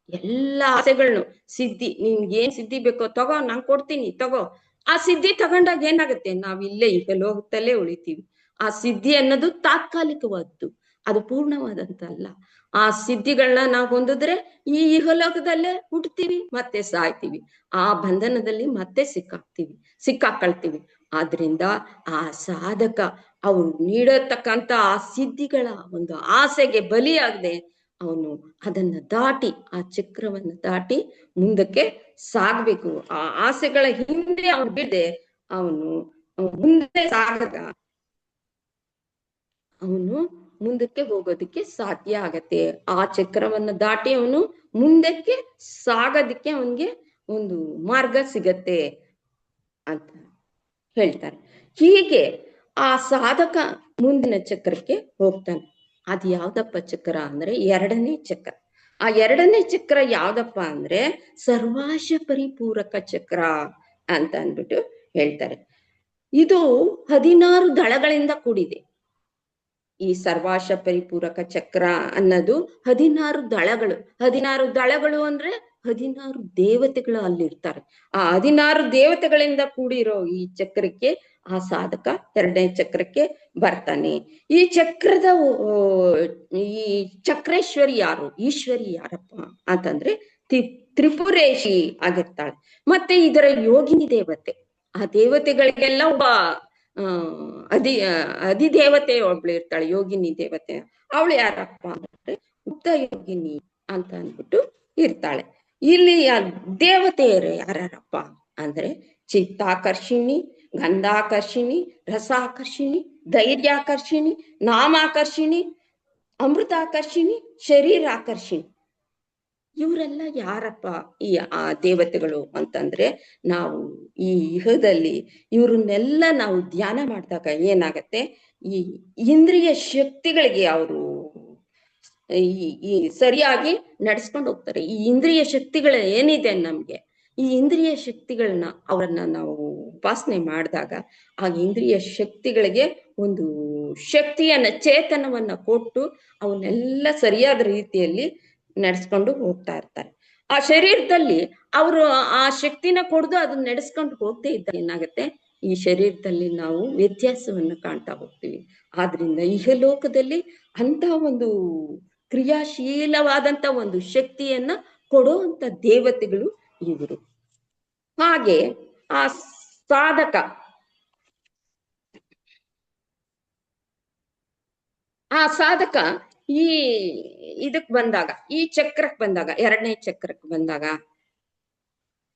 ಎಲ್ಲ ಆಸೆಗಳನ್ನು, ಸಿದ್ಧಿ, ನಿನ್ಗೆ ಏನ್ ಸಿದ್ಧಿ ಬೇಕೋ ತಗೋ, ನಾನ್ ಕೊಡ್ತೀನಿ, ತಗೋ. ಆ ಸಿದ್ಧಿ ತಗೊಂಡಾಗ ಏನಾಗುತ್ತೆ, ನಾವಿಲ್ಲೇ ಈಗ ಲೋಕದಲ್ಲೇ ಉಳಿತೀವಿ. ಆ ಸಿದ್ಧಿ ಅನ್ನೋದು ತಾತ್ಕಾಲಿಕವಾದ್ದು, ಅದು ಪೂರ್ಣವಾದಂತ ಅಲ್ಲ. ಆ ಸಿದ್ಧಿಗಳನ್ನ ನಾವು ಹೊಂದಿದ್ರೆ ಈ ಇಹಲೋಕದಲ್ಲೇ ಹುಟ್ಟುತ್ತೀವಿ, ಮತ್ತೆ ಸಾಯ್ತೀವಿ, ಆ ಬಂಧನದಲ್ಲಿ ಮತ್ತೆ ಸಿಕ್ಕಾಕೊಳ್ತೀವಿ. ಆದ್ರಿಂದ ಆ ಸಾಧಕ ಅವನು ನೀಡತಕ್ಕಂತ ಆ ಸಿದ್ಧಿಗಳ ಒಂದು ಆಸೆಗೆ ಬಲಿಯಾಗದೆ ಅವನು ಅದನ್ನ ದಾಟಿ, ಆ ಚಕ್ರವನ್ನ ದಾಟಿ ಮುಂದಕ್ಕೆ ಸಾಗ್ಬೇಕು. ಆ ಆಸೆಗಳ ಹಿಂದೆ ಅವನು ಬಿಡದೆ ಅವನು ಮುಂದೆ ಸಾಗದ ಅವನು ಮುಂದಕ್ಕೆ ಹೋಗೋದಕ್ಕೆ ಸಾಧ್ಯ ಆಗತ್ತೆ. ಆ ಚಕ್ರವನ್ನ ದಾಟಿ ಅವನು ಮುಂದಕ್ಕೆ ಸಾಗೋದಕ್ಕೆ ಅವನ್ಗೆ ಒಂದು ಮಾರ್ಗ ಸಿಗತ್ತೆ ಅಂತ ಹೇಳ್ತಾರೆ. ಹೀಗೆ ಆ ಸಾಧಕ ಮುಂದಿನ ಚಕ್ರಕ್ಕೆ ಹೋಗ್ತಾನೆ. ಅದು ಯಾವ್ದಪ್ಪ ಚಕ್ರ ಅಂದ್ರೆ ಎರಡನೇ ಚಕ್ರ. ಆ ಎರಡನೇ ಚಕ್ರ ಯಾವ್ದಪ್ಪ ಅಂದ್ರೆ ಸರ್ವಾಶ ಪರಿಪೂರಕ ಚಕ್ರ ಅಂತ ಅಂದ್ಬಿಟ್ಟು ಹೇಳ್ತಾರೆ. ಇದು 16 ದಳಗಳಿಂದ ಕೂಡಿದೆ. ಈ ಸರ್ವಾಶ ಪರಿಪೂರಕ ಚಕ್ರ ಅನ್ನೋದು 16 ದಳಗಳು. 16 ದಳಗಳು ಅಂದ್ರೆ 16 ದೇವತೆಗಳು ಅಲ್ಲಿರ್ತಾರೆ. ಆ 16 ದೇವತೆಗಳಿಂದ ಕೂಡಿರೋ ಈ ಚಕ್ರಕ್ಕೆ ಆ ಸಾಧಕ ಎರಡನೇ ಚಕ್ರಕ್ಕೆ ಬರ್ತಾನೆ. ಈ ಚಕ್ರದ ಈ ಚಕ್ರೇಶ್ವರಿ ಯಾರು, ಈಶ್ವರಿ ಯಾರಪ್ಪ ಅಂತಂದ್ರೆ ತ್ರಿಪುರೇಶಿ ಆಗಿರ್ತಾಳೆ. ಮತ್ತೆ ಇದರ ಯೋಗಿನಿ ದೇವತೆ. ಆ ದೇವತೆಗಳಿಗೆಲ್ಲ ಒಬ್ಬ ಆ ಅಧಿದೇವತೆ ಒಬ್ಳು ಇರ್ತಾಳೆ, ಯೋಗಿನಿ ದೇವತೆ. ಅವಳು ಯಾರಪ್ಪ ಅಂದ್ರೆ ಗುಪ್ತ ಯೋಗಿನಿ ಅಂತ ಅಂದ್ಬಿಟ್ಟು ಇರ್ತಾಳೆ. ಇಲ್ಲಿ ದೇವತೆಯರು ಯಾರ್ಯಾರಪ್ಪ ಅಂದ್ರೆ ಚಿತ್ತಾಕರ್ಷಿಣಿ, ಗಂಧಾಕರ್ಷಿಣಿ, ರಸಾಕರ್ಷಿಣಿ, ಧೈರ್ಯಾಕರ್ಷಿಣಿ, ನಾಮಾಕರ್ಷಿಣಿ, ಅಮೃತಾಕರ್ಷಿಣಿ, ಶರೀರಾಕರ್ಷಿಣಿ. ಇವರೆಲ್ಲ ಯಾರಪ್ಪ ಈ ಆ ದೇವತೆಗಳು ಅಂತಂದ್ರೆ, ನಾವು ಈ ಯುಗದಲ್ಲಿ ಇವ್ರನ್ನೆಲ್ಲ ನಾವು ಧ್ಯಾನ ಮಾಡಿದಾಗ ಏನಾಗತ್ತೆ, ಈ ಇಂದ್ರಿಯ ಶಕ್ತಿಗಳಿಗೆ ಅವರು ಈ ಸರಿಯಾಗಿ ನಡ್ಸ್ಕೊಂಡು ಹೋಗ್ತಾರೆ. ಈ ಇಂದ್ರಿಯ ಶಕ್ತಿಗಳ ಏನಿದೆ ನಮ್ಗೆ, ಈ ಇಂದ್ರಿಯ ಶಕ್ತಿಗಳನ್ನ ಅವರನ್ನ ನಾವು ಉಪಾಸನೆ ಮಾಡಿದಾಗ ಆ ಇಂದ್ರಿಯ ಶಕ್ತಿಗಳಿಗೆ ಒಂದು ಶಕ್ತಿಯನ್ನ, ಚೇತನವನ್ನ ಕೊಟ್ಟು ಅವನ್ನೆಲ್ಲ ಸರಿಯಾದ ರೀತಿಯಲ್ಲಿ ನಡೆಸ್ಕೊಂಡು ಹೋಗ್ತಾ ಇರ್ತಾರೆ. ಆ ಶರೀರದಲ್ಲಿ ಅವರು ಆ ಶಕ್ತಿನ ಕೊಡ್ದು ಅದನ್ನ ನಡೆಸ್ಕೊಂಡು ಹೋಗ್ತಾ ಇದ್ದ ಏನಾಗತ್ತೆ, ಈ ಶರೀರದಲ್ಲಿ ನಾವು ವ್ಯತ್ಯಾಸವನ್ನ ಕಾಣ್ತಾ ಹೋಗ್ತೀವಿ. ಆದ್ರಿಂದ ಇಹಲೋಕದಲ್ಲಿ ಅಂತ ಒಂದು ಕ್ರಿಯಾಶೀಲವಾದಂತ ಒಂದು ಶಕ್ತಿಯನ್ನ ಕೊಡುವಂತ ದೇವತೆಗಳು ಇವರು. ಹಾಗೆ ಆ ಸಾಧಕ, ಆ ಸಾಧಕ ಈ ಇದಕ್ ಬಂದಾಗ, ಈ ಚಕ್ರಕ್ ಬಂದಾಗ, ಎರಡನೇ ಚಕ್ರಕ್ ಬಂದಾಗ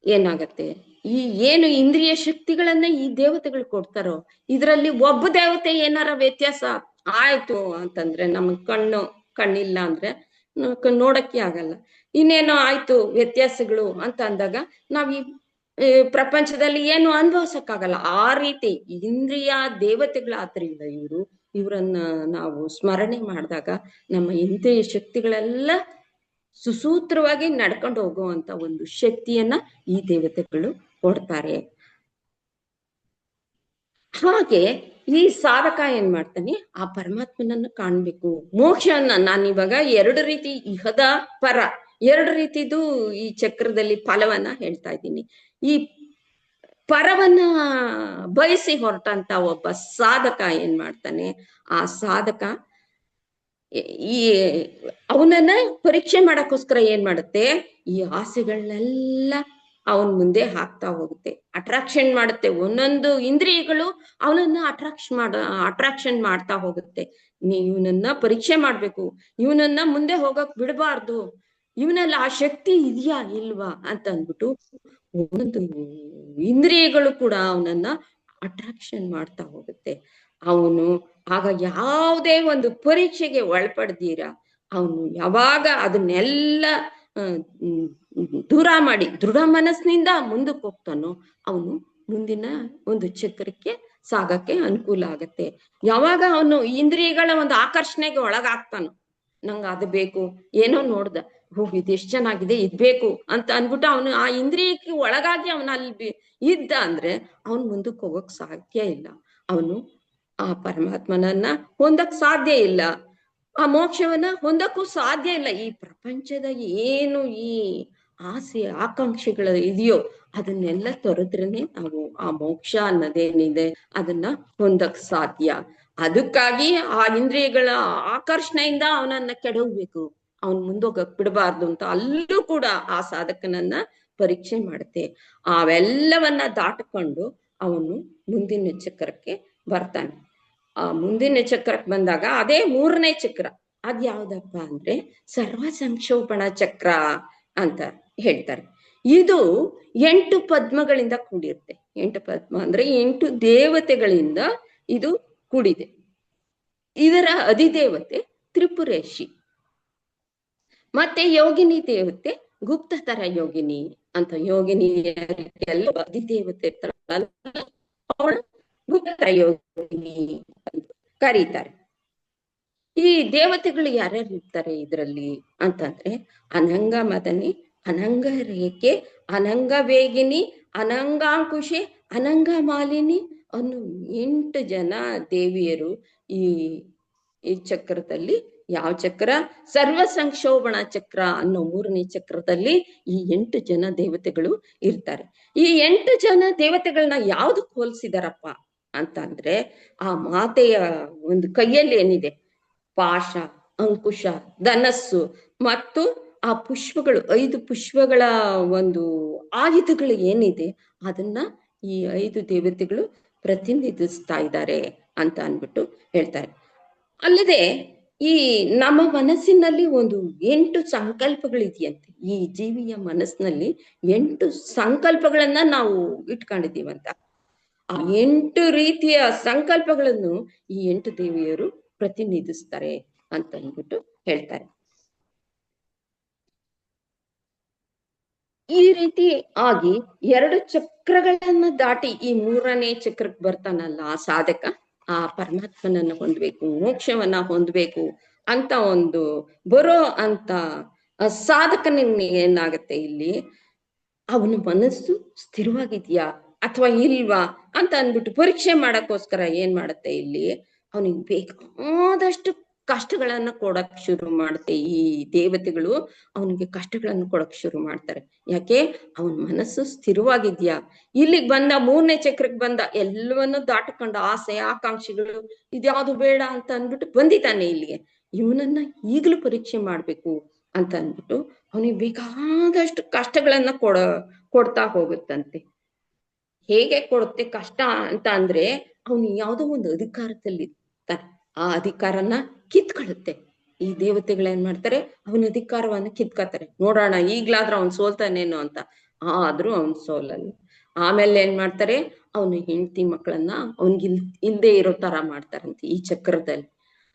ಏನಾಗತ್ತೆ, ಈ ಏನು ಇಂದ್ರಿಯ ಶಕ್ತಿಗಳನ್ನ ಈ ದೇವತೆಗಳು ಕೊಡ್ತಾರೋ, ಇದರಲ್ಲಿ ಒಬ್ಬ ದೇವತೆ ಏನಾರ ವ್ಯತ್ಯಾಸ ಆಯ್ತು ಅಂತಂದ್ರೆ, ನಮಗ್ ಕಣ್ಣಿಲ್ಲ ಅಂದ್ರೆ ನೋಡಕ್ಕೆ ಆಗಲ್ಲ. ಇನ್ನೇನೋ ಆಯ್ತು ವ್ಯತ್ಯಾಸಗಳು ಅಂತ ಅಂದಾಗ ನಾವ್ ಈ ಪ್ರಪಂಚದಲ್ಲಿ ಏನು ಅನುಭವಿಸಕ್ಕಾಗಲ್ಲ. ಆ ರೀತಿ ಇಂದ್ರಿಯ ದೇವತೆಗಳಾದ್ರಿಂದ ಇವರನ್ನ ನಾವು ಸ್ಮರಣೆ ಮಾಡಿದಾಗ ನಮ್ಮ ಇಂದ್ರಿಯ ಶಕ್ತಿಗಳೆಲ್ಲ ಸುಸೂತ್ರವಾಗಿ ನಡ್ಕೊಂಡು ಹೋಗುವಂತ ಒಂದು ಶಕ್ತಿಯನ್ನ ಈ ದೇವತೆಗಳು ಕೊಡ್ತಾರೆ. ಹಾಗೆ ಈ ಸಾಧಕ ಏನ್ ಮಾಡ್ತಾನೆ, ಆ ಪರಮಾತ್ಮನನ್ನ ಕಾಣ್ಬೇಕು, ಮೋಕ್ಷವನ್ನ. ನಾನಿವಾಗ ಎರಡು ರೀತಿ, ಇಹದ ಪರ ಎರಡು ರೀತಿದು ಈ ಚಕ್ರದಲ್ಲಿ ಫಲವನ್ನ ಹೇಳ್ತಾ ಇದ್ದೀನಿ. ಈ ಪರವನ್ನ ಬಯಸಿ ಹೊರಟಂತ ಒಬ್ಬ ಸಾಧಕ ಏನ್ ಮಾಡ್ತಾನೆ, ಆ ಸಾಧಕ ಈ ಅವನನ್ನ ಪರೀಕ್ಷೆ ಮಾಡಕ್ಕೋಸ್ಕರ ಏನ್ ಮಾಡುತ್ತೆ, ಈ ಆಸೆಗಳನ್ನೆಲ್ಲ ಅವನ್ ಮುಂದೆ ಹಾಕ್ತಾ ಹೋಗುತ್ತೆ, ಅಟ್ರಾಕ್ಷನ್ ಮಾಡುತ್ತೆ. ಒಂದೊಂದು ಇಂದ್ರಿಯಗಳು ಅವನನ್ನ ಅಟ್ರಾಕ್ಷನ್ ಮಾಡ್ತಾ ಹೋಗುತ್ತೆ. ಇವನನ್ನ ಪರೀಕ್ಷೆ ಮಾಡ್ಬೇಕು, ಇವನನ್ನ ಮುಂದೆ ಹೋಗಕ್ ಬಿಡಬಾರ್ದು, ಇವನಲ್ಲಿ ಆ ಶಕ್ತಿ ಇದೆಯಾ ಇಲ್ವಾ ಅಂತ ಅಂದ್ಬಿಟ್ಟು ಒಂದೊಂದು ಇಂದ್ರಿಯಗಳು ಕೂಡ ಅವನನ್ನ ಅಟ್ರಾಕ್ಷನ್ ಮಾಡ್ತಾ ಹೋಗುತ್ತೆ. ಅವನು ಆಗ ಯಾವುದೇ ಒಂದು ಪರೀಕ್ಷೆಗೆ ಒಳಪಡ್ದೀರ ಅವನು ಯಾವಾಗ ಅದನ್ನೆಲ್ಲ ದೂರ ಮಾಡಿ ದೃಢ ಮನಸ್ಸಿನಿಂದ ಮುಂದಕ್ಕೆ ಹೋಗ್ತಾನೋ, ಅವನು ಮುಂದಿನ ಒಂದು ಚಕ್ರಕ್ಕೆ ಸಾಗಕ್ಕೆ ಅನುಕೂಲ ಆಗತ್ತೆ. ಯಾವಾಗ ಅವನು ಇಂದ್ರಿಯಗಳ ಒಂದು ಆಕರ್ಷಣೆಗೆ ಒಳಗಾಗ್ತಾನೋ, ನಂಗ ಅದು ಬೇಕು, ಏನೋ ನೋಡ್ದ, ಹೋಗಿ ಇದು ಎಷ್ಟು ಚೆನ್ನಾಗಿದೆ, ಇದ್ ಬೇಕು ಅಂತ ಅನ್ಬಿಟ್ಟು ಅವನು ಆ ಇಂದ್ರಿಯಕ್ಕೆ ಒಳಗಾಗಿ ಅವನ ಅಲ್ಲಿ ಇದ್ದ ಅಂದ್ರೆ ಅವನ್ ಮುಂದಕ್ಕೆ ಹೋಗಕ್ ಸಾಧ್ಯ ಇಲ್ಲ. ಅವನು ಆ ಪರಮಾತ್ಮನನ್ನ ಹೊಂದಕ್ ಸಾಧ್ಯ ಇಲ್ಲ, ಆ ಮೋಕ್ಷವನ್ನ ಹೊಂದಕ್ಕೂ ಸಾಧ್ಯ ಇಲ್ಲ. ಈ ಪ್ರಪಂಚದ ಏನು ಈ ಆಸೆ ಆಕಾಂಕ್ಷೆಗಳು ಇದೆಯೋ ಅದನ್ನೆಲ್ಲ ತೊರೆದ್ರೇನೆ ನಾವು ಆ ಮೋಕ್ಷ ಅನ್ನೋದೇನಿದೆ ಅದನ್ನ ಹೊಂದಕ್ ಸಾಧ್ಯ. ಅದಕ್ಕಾಗಿ ಆ ಇಂದ್ರಿಯಗಳ ಆಕರ್ಷಣೆಯಿಂದ ಅವನನ್ನ ಕೆಡವಬೇಕು, ಅವನ್ ಮುಂದೋಗಕ್ ಬಿಡಬಾರ್ದು ಅಂತ ಅಲ್ಲೂ ಕೂಡ ಆ ಸಾಧಕನನ್ನ ಪರೀಕ್ಷೆ ಮಾಡುತ್ತೆ. ಅವೆಲ್ಲವನ್ನ ದಾಟಿಕೊಂಡು ಅವನು ಮುಂದಿನ ಚಕ್ರಕ್ಕೆ ಬರ್ತಾನೆ. ಆ ಮುಂದಿನ ಚಕ್ರಕ್ಕೆ ಬಂದಾಗ ಅದೇ ಮೂರನೇ ಚಕ್ರ, ಅದ್ ಯಾವ್ದಪ್ಪ ಅಂದ್ರೆ ಸರ್ವ ಸಂಕ್ಷೋಭಣ ಚಕ್ರ ಅಂತ ಹೇಳ್ತಾರೆ. ಇದು 8 ಪದ್ಮಗಳಿಂದ ಕೂಡಿರುತ್ತೆ. 8 ಪದ್ಮ ಅಂದ್ರೆ 8 ದೇವತೆಗಳಿಂದ ಇದು ಕೂಡಿದೆ. ಇದರ ಅಧಿದೇವತೆ ತ್ರಿಪುರೇಶಿ, ಮತ್ತೆ ಯೋಗಿನಿ ದೇವತೆ ಗುಪ್ತತರ ಯೋಗಿನಿ ಅಂತ. ಯೋಗಿನಿ ಅಧಿದೇವತೆ ಇರ್ತಾರಲ್ಲ ಅವಳು ಗುಪ್ತತರ ಯೋಗಿನಿ ಅಂತ ಕರೀತಾರೆ. ಈ ದೇವತೆಗಳು ಯಾರ್ಯಾರು ಇರ್ತಾರೆ ಇದರಲ್ಲಿ ಅಂತಂದ್ರೆ, ಅನಂಗ ಮದನಿ, ಅನಂಗ ರೇಖೆ, ಅನಂಗ ವೇಗಿನಿ, ಅನಂಗಾಂಕುಶೆ, ಅನಂಗ ಮಾಲಿನಿ ಅನ್ನೋ 8 ಜನ ದೇವಿಯರು ಈ ಚಕ್ರದಲ್ಲಿ. ಯಾವ ಚಕ್ರ? ಸರ್ವ ಸಂಕ್ಷೋಭಣ ಚಕ್ರ ಅನ್ನೋ ಮೂರನೇ ಚಕ್ರದಲ್ಲಿ ಈ 8 ಜನ ದೇವತೆಗಳು ಇರ್ತಾರೆ. ಈ 8 ಜನ ದೇವತೆಗಳನ್ನ ಯಾವ್ದಕ್ ಹೋಲಿಸಿದಾರಪ್ಪ ಅಂತ ಅಂದ್ರೆ, ಆ ಮಾತೆಯ ಒಂದು ಕೈಯಲ್ಲಿ ಏನಿದೆ, ಪಾಶ, ಅಂಕುಶ, ಧನಸ್ಸು ಮತ್ತು ಆ ಪುಷ್ಪಗಳು, 5 ಪುಷ್ಪಗಳ ಒಂದು ಆಯುಧಗಳು ಏನಿದೆ ಅದನ್ನ ಈ 5 ದೇವತೆಗಳು ಪ್ರತಿನಿಧಿಸ್ತಾ ಇದ್ದಾರೆ ಅಂತ ಅನ್ಬಿಟ್ಟು ಹೇಳ್ತಾರೆ. ಅಲ್ಲದೆ ಈ ನಮ್ಮ ಮನಸ್ಸಿನಲ್ಲಿ ಒಂದು 8 ಸಂಕಲ್ಪಗಳಿದೆಯಂತೆ. ಈ ಜೀವಿಯ ಮನಸ್ಸಿನಲ್ಲಿ 8 ಸಂಕಲ್ಪಗಳನ್ನ ನಾವು ಇಟ್ಕೊಂಡಿದೀವಂತ. ಆ 8 ರೀತಿಯ ಸಂಕಲ್ಪಗಳನ್ನು ಈ 8 ದೇವಿಯರು ಪ್ರತಿನಿಧಿಸ್ತಾರೆ ಅಂತ ಅಂದ್ಬಿಟ್ಟು ಹೇಳ್ತಾರೆ. ಈ ರೀತಿ ಆಗಿ 2 ಚಕ್ರಗಳನ್ನ ದಾಟಿ ಈ 3ನೇ ಚಕ್ರಕ್ಕೆ ಬರ್ತಾನಲ್ಲ ಆ ಸಾಧಕ, ಆ ಪರಮಾತ್ಮನನ್ನ ಹೊಂದ್ಬೇಕು, ಮೋಕ್ಷವನ್ನ ಹೊಂದ್ಬೇಕು ಅಂತ ಒಂದು ಬರೋ ಅಂತ ಸಾಧಕನಿಗೆ ಏನಾಗತ್ತೆ ಇಲ್ಲಿ, ಅವನ ಮನಸ್ಸು ಸ್ಥಿರವಾಗಿದ್ಯಾ ಅಥವಾ ಇಲ್ವಾ ಅಂತ ಅಂದ್ಬಿಟ್ಟು ಪರೀಕ್ಷೆ ಮಾಡಕ್ಕೋಸ್ಕರ ಏನ್ ಮಾಡತ್ತೆ ಇಲ್ಲಿ, ಅವನಿಗೆ ಬೇಕಾದಷ್ಟು ಕಷ್ಟಗಳನ್ನ ಕೊಡಕ್ ಶುರು ಮಾಡುತ್ತೆ. ಈ ದೇವತೆಗಳು ಅವನಿಗೆ ಕಷ್ಟಗಳನ್ನು ಕೊಡಕ್ ಶುರು ಮಾಡ್ತಾರೆ. ಯಾಕೆ? ಅವನ ಮನಸ್ಸು ಸ್ಥಿರವಾಗಿದ್ಯಾ. ಇಲ್ಲಿಗೆ ಬಂದ 3ನೇ ಚಕ್ರಕ್ಕೆ ಬಂದ ಎಲ್ಲವನ್ನೂ ದಾಟಕೊಂಡ ಆಸೆ ಆಕಾಂಕ್ಷೆಗಳು ಇದ್ಯಾವುದು ಬೇಡ ಅಂತ ಅಂದ್ಬಿಟ್ಟು ಬಂದಿದ್ದಾನೆ ಇಲ್ಲಿಗೆ. ಇವನನ್ನ ಈಗಲೂ ಪರೀಕ್ಷೆ ಮಾಡ್ಬೇಕು ಅಂತ ಅಂದ್ಬಿಟ್ಟು ಅವನಿಗೆ ಬೇಕಾದಷ್ಟು ಕಷ್ಟಗಳನ್ನ ಕೊಡ್ತಾ ಹೋಗುತ್ತಂತೆ. ಹೇಗೆ ಕೊಡುತ್ತೆ ಕಷ್ಟ ಅಂತ ಅಂದ್ರೆ, ಅವನು ಯಾವುದೋ ಒಂದು ಅಧಿಕಾರದಲ್ಲಿ ಇರ್ತಾನೆ, ಆ ಅಧಿಕಾರನ ಕಿತ್ಕೊಳ್ಳುತ್ತೆ. ಈ ದೇವತೆಗಳೇನ್ ಮಾಡ್ತಾರೆ, ಅವನ ಅಧಿಕಾರವನ್ನ ಕಿತ್ಕೊತಾರೆ. ನೋಡೋಣ ಈಗ್ಲಾದ್ರೂ ಅವ್ನು ಸೋಲ್ತಾನೇನೋ ಅಂತ. ಆದ್ರೂ ಅವ್ನ್ ಸೋಲಲ್ಲ. ಆಮೇಲೆ ಏನ್ ಮಾಡ್ತಾರೆ, ಅವನು ಹೆಂಡತಿ ಮಕ್ಕಳನ್ನ ಅವನ್ಗೆ ಇಲ್ದೇ ಇರೋ ತರ ಮಾಡ್ತಾರಂತೆ ಈ ಚಕ್ರದಲ್ಲಿ.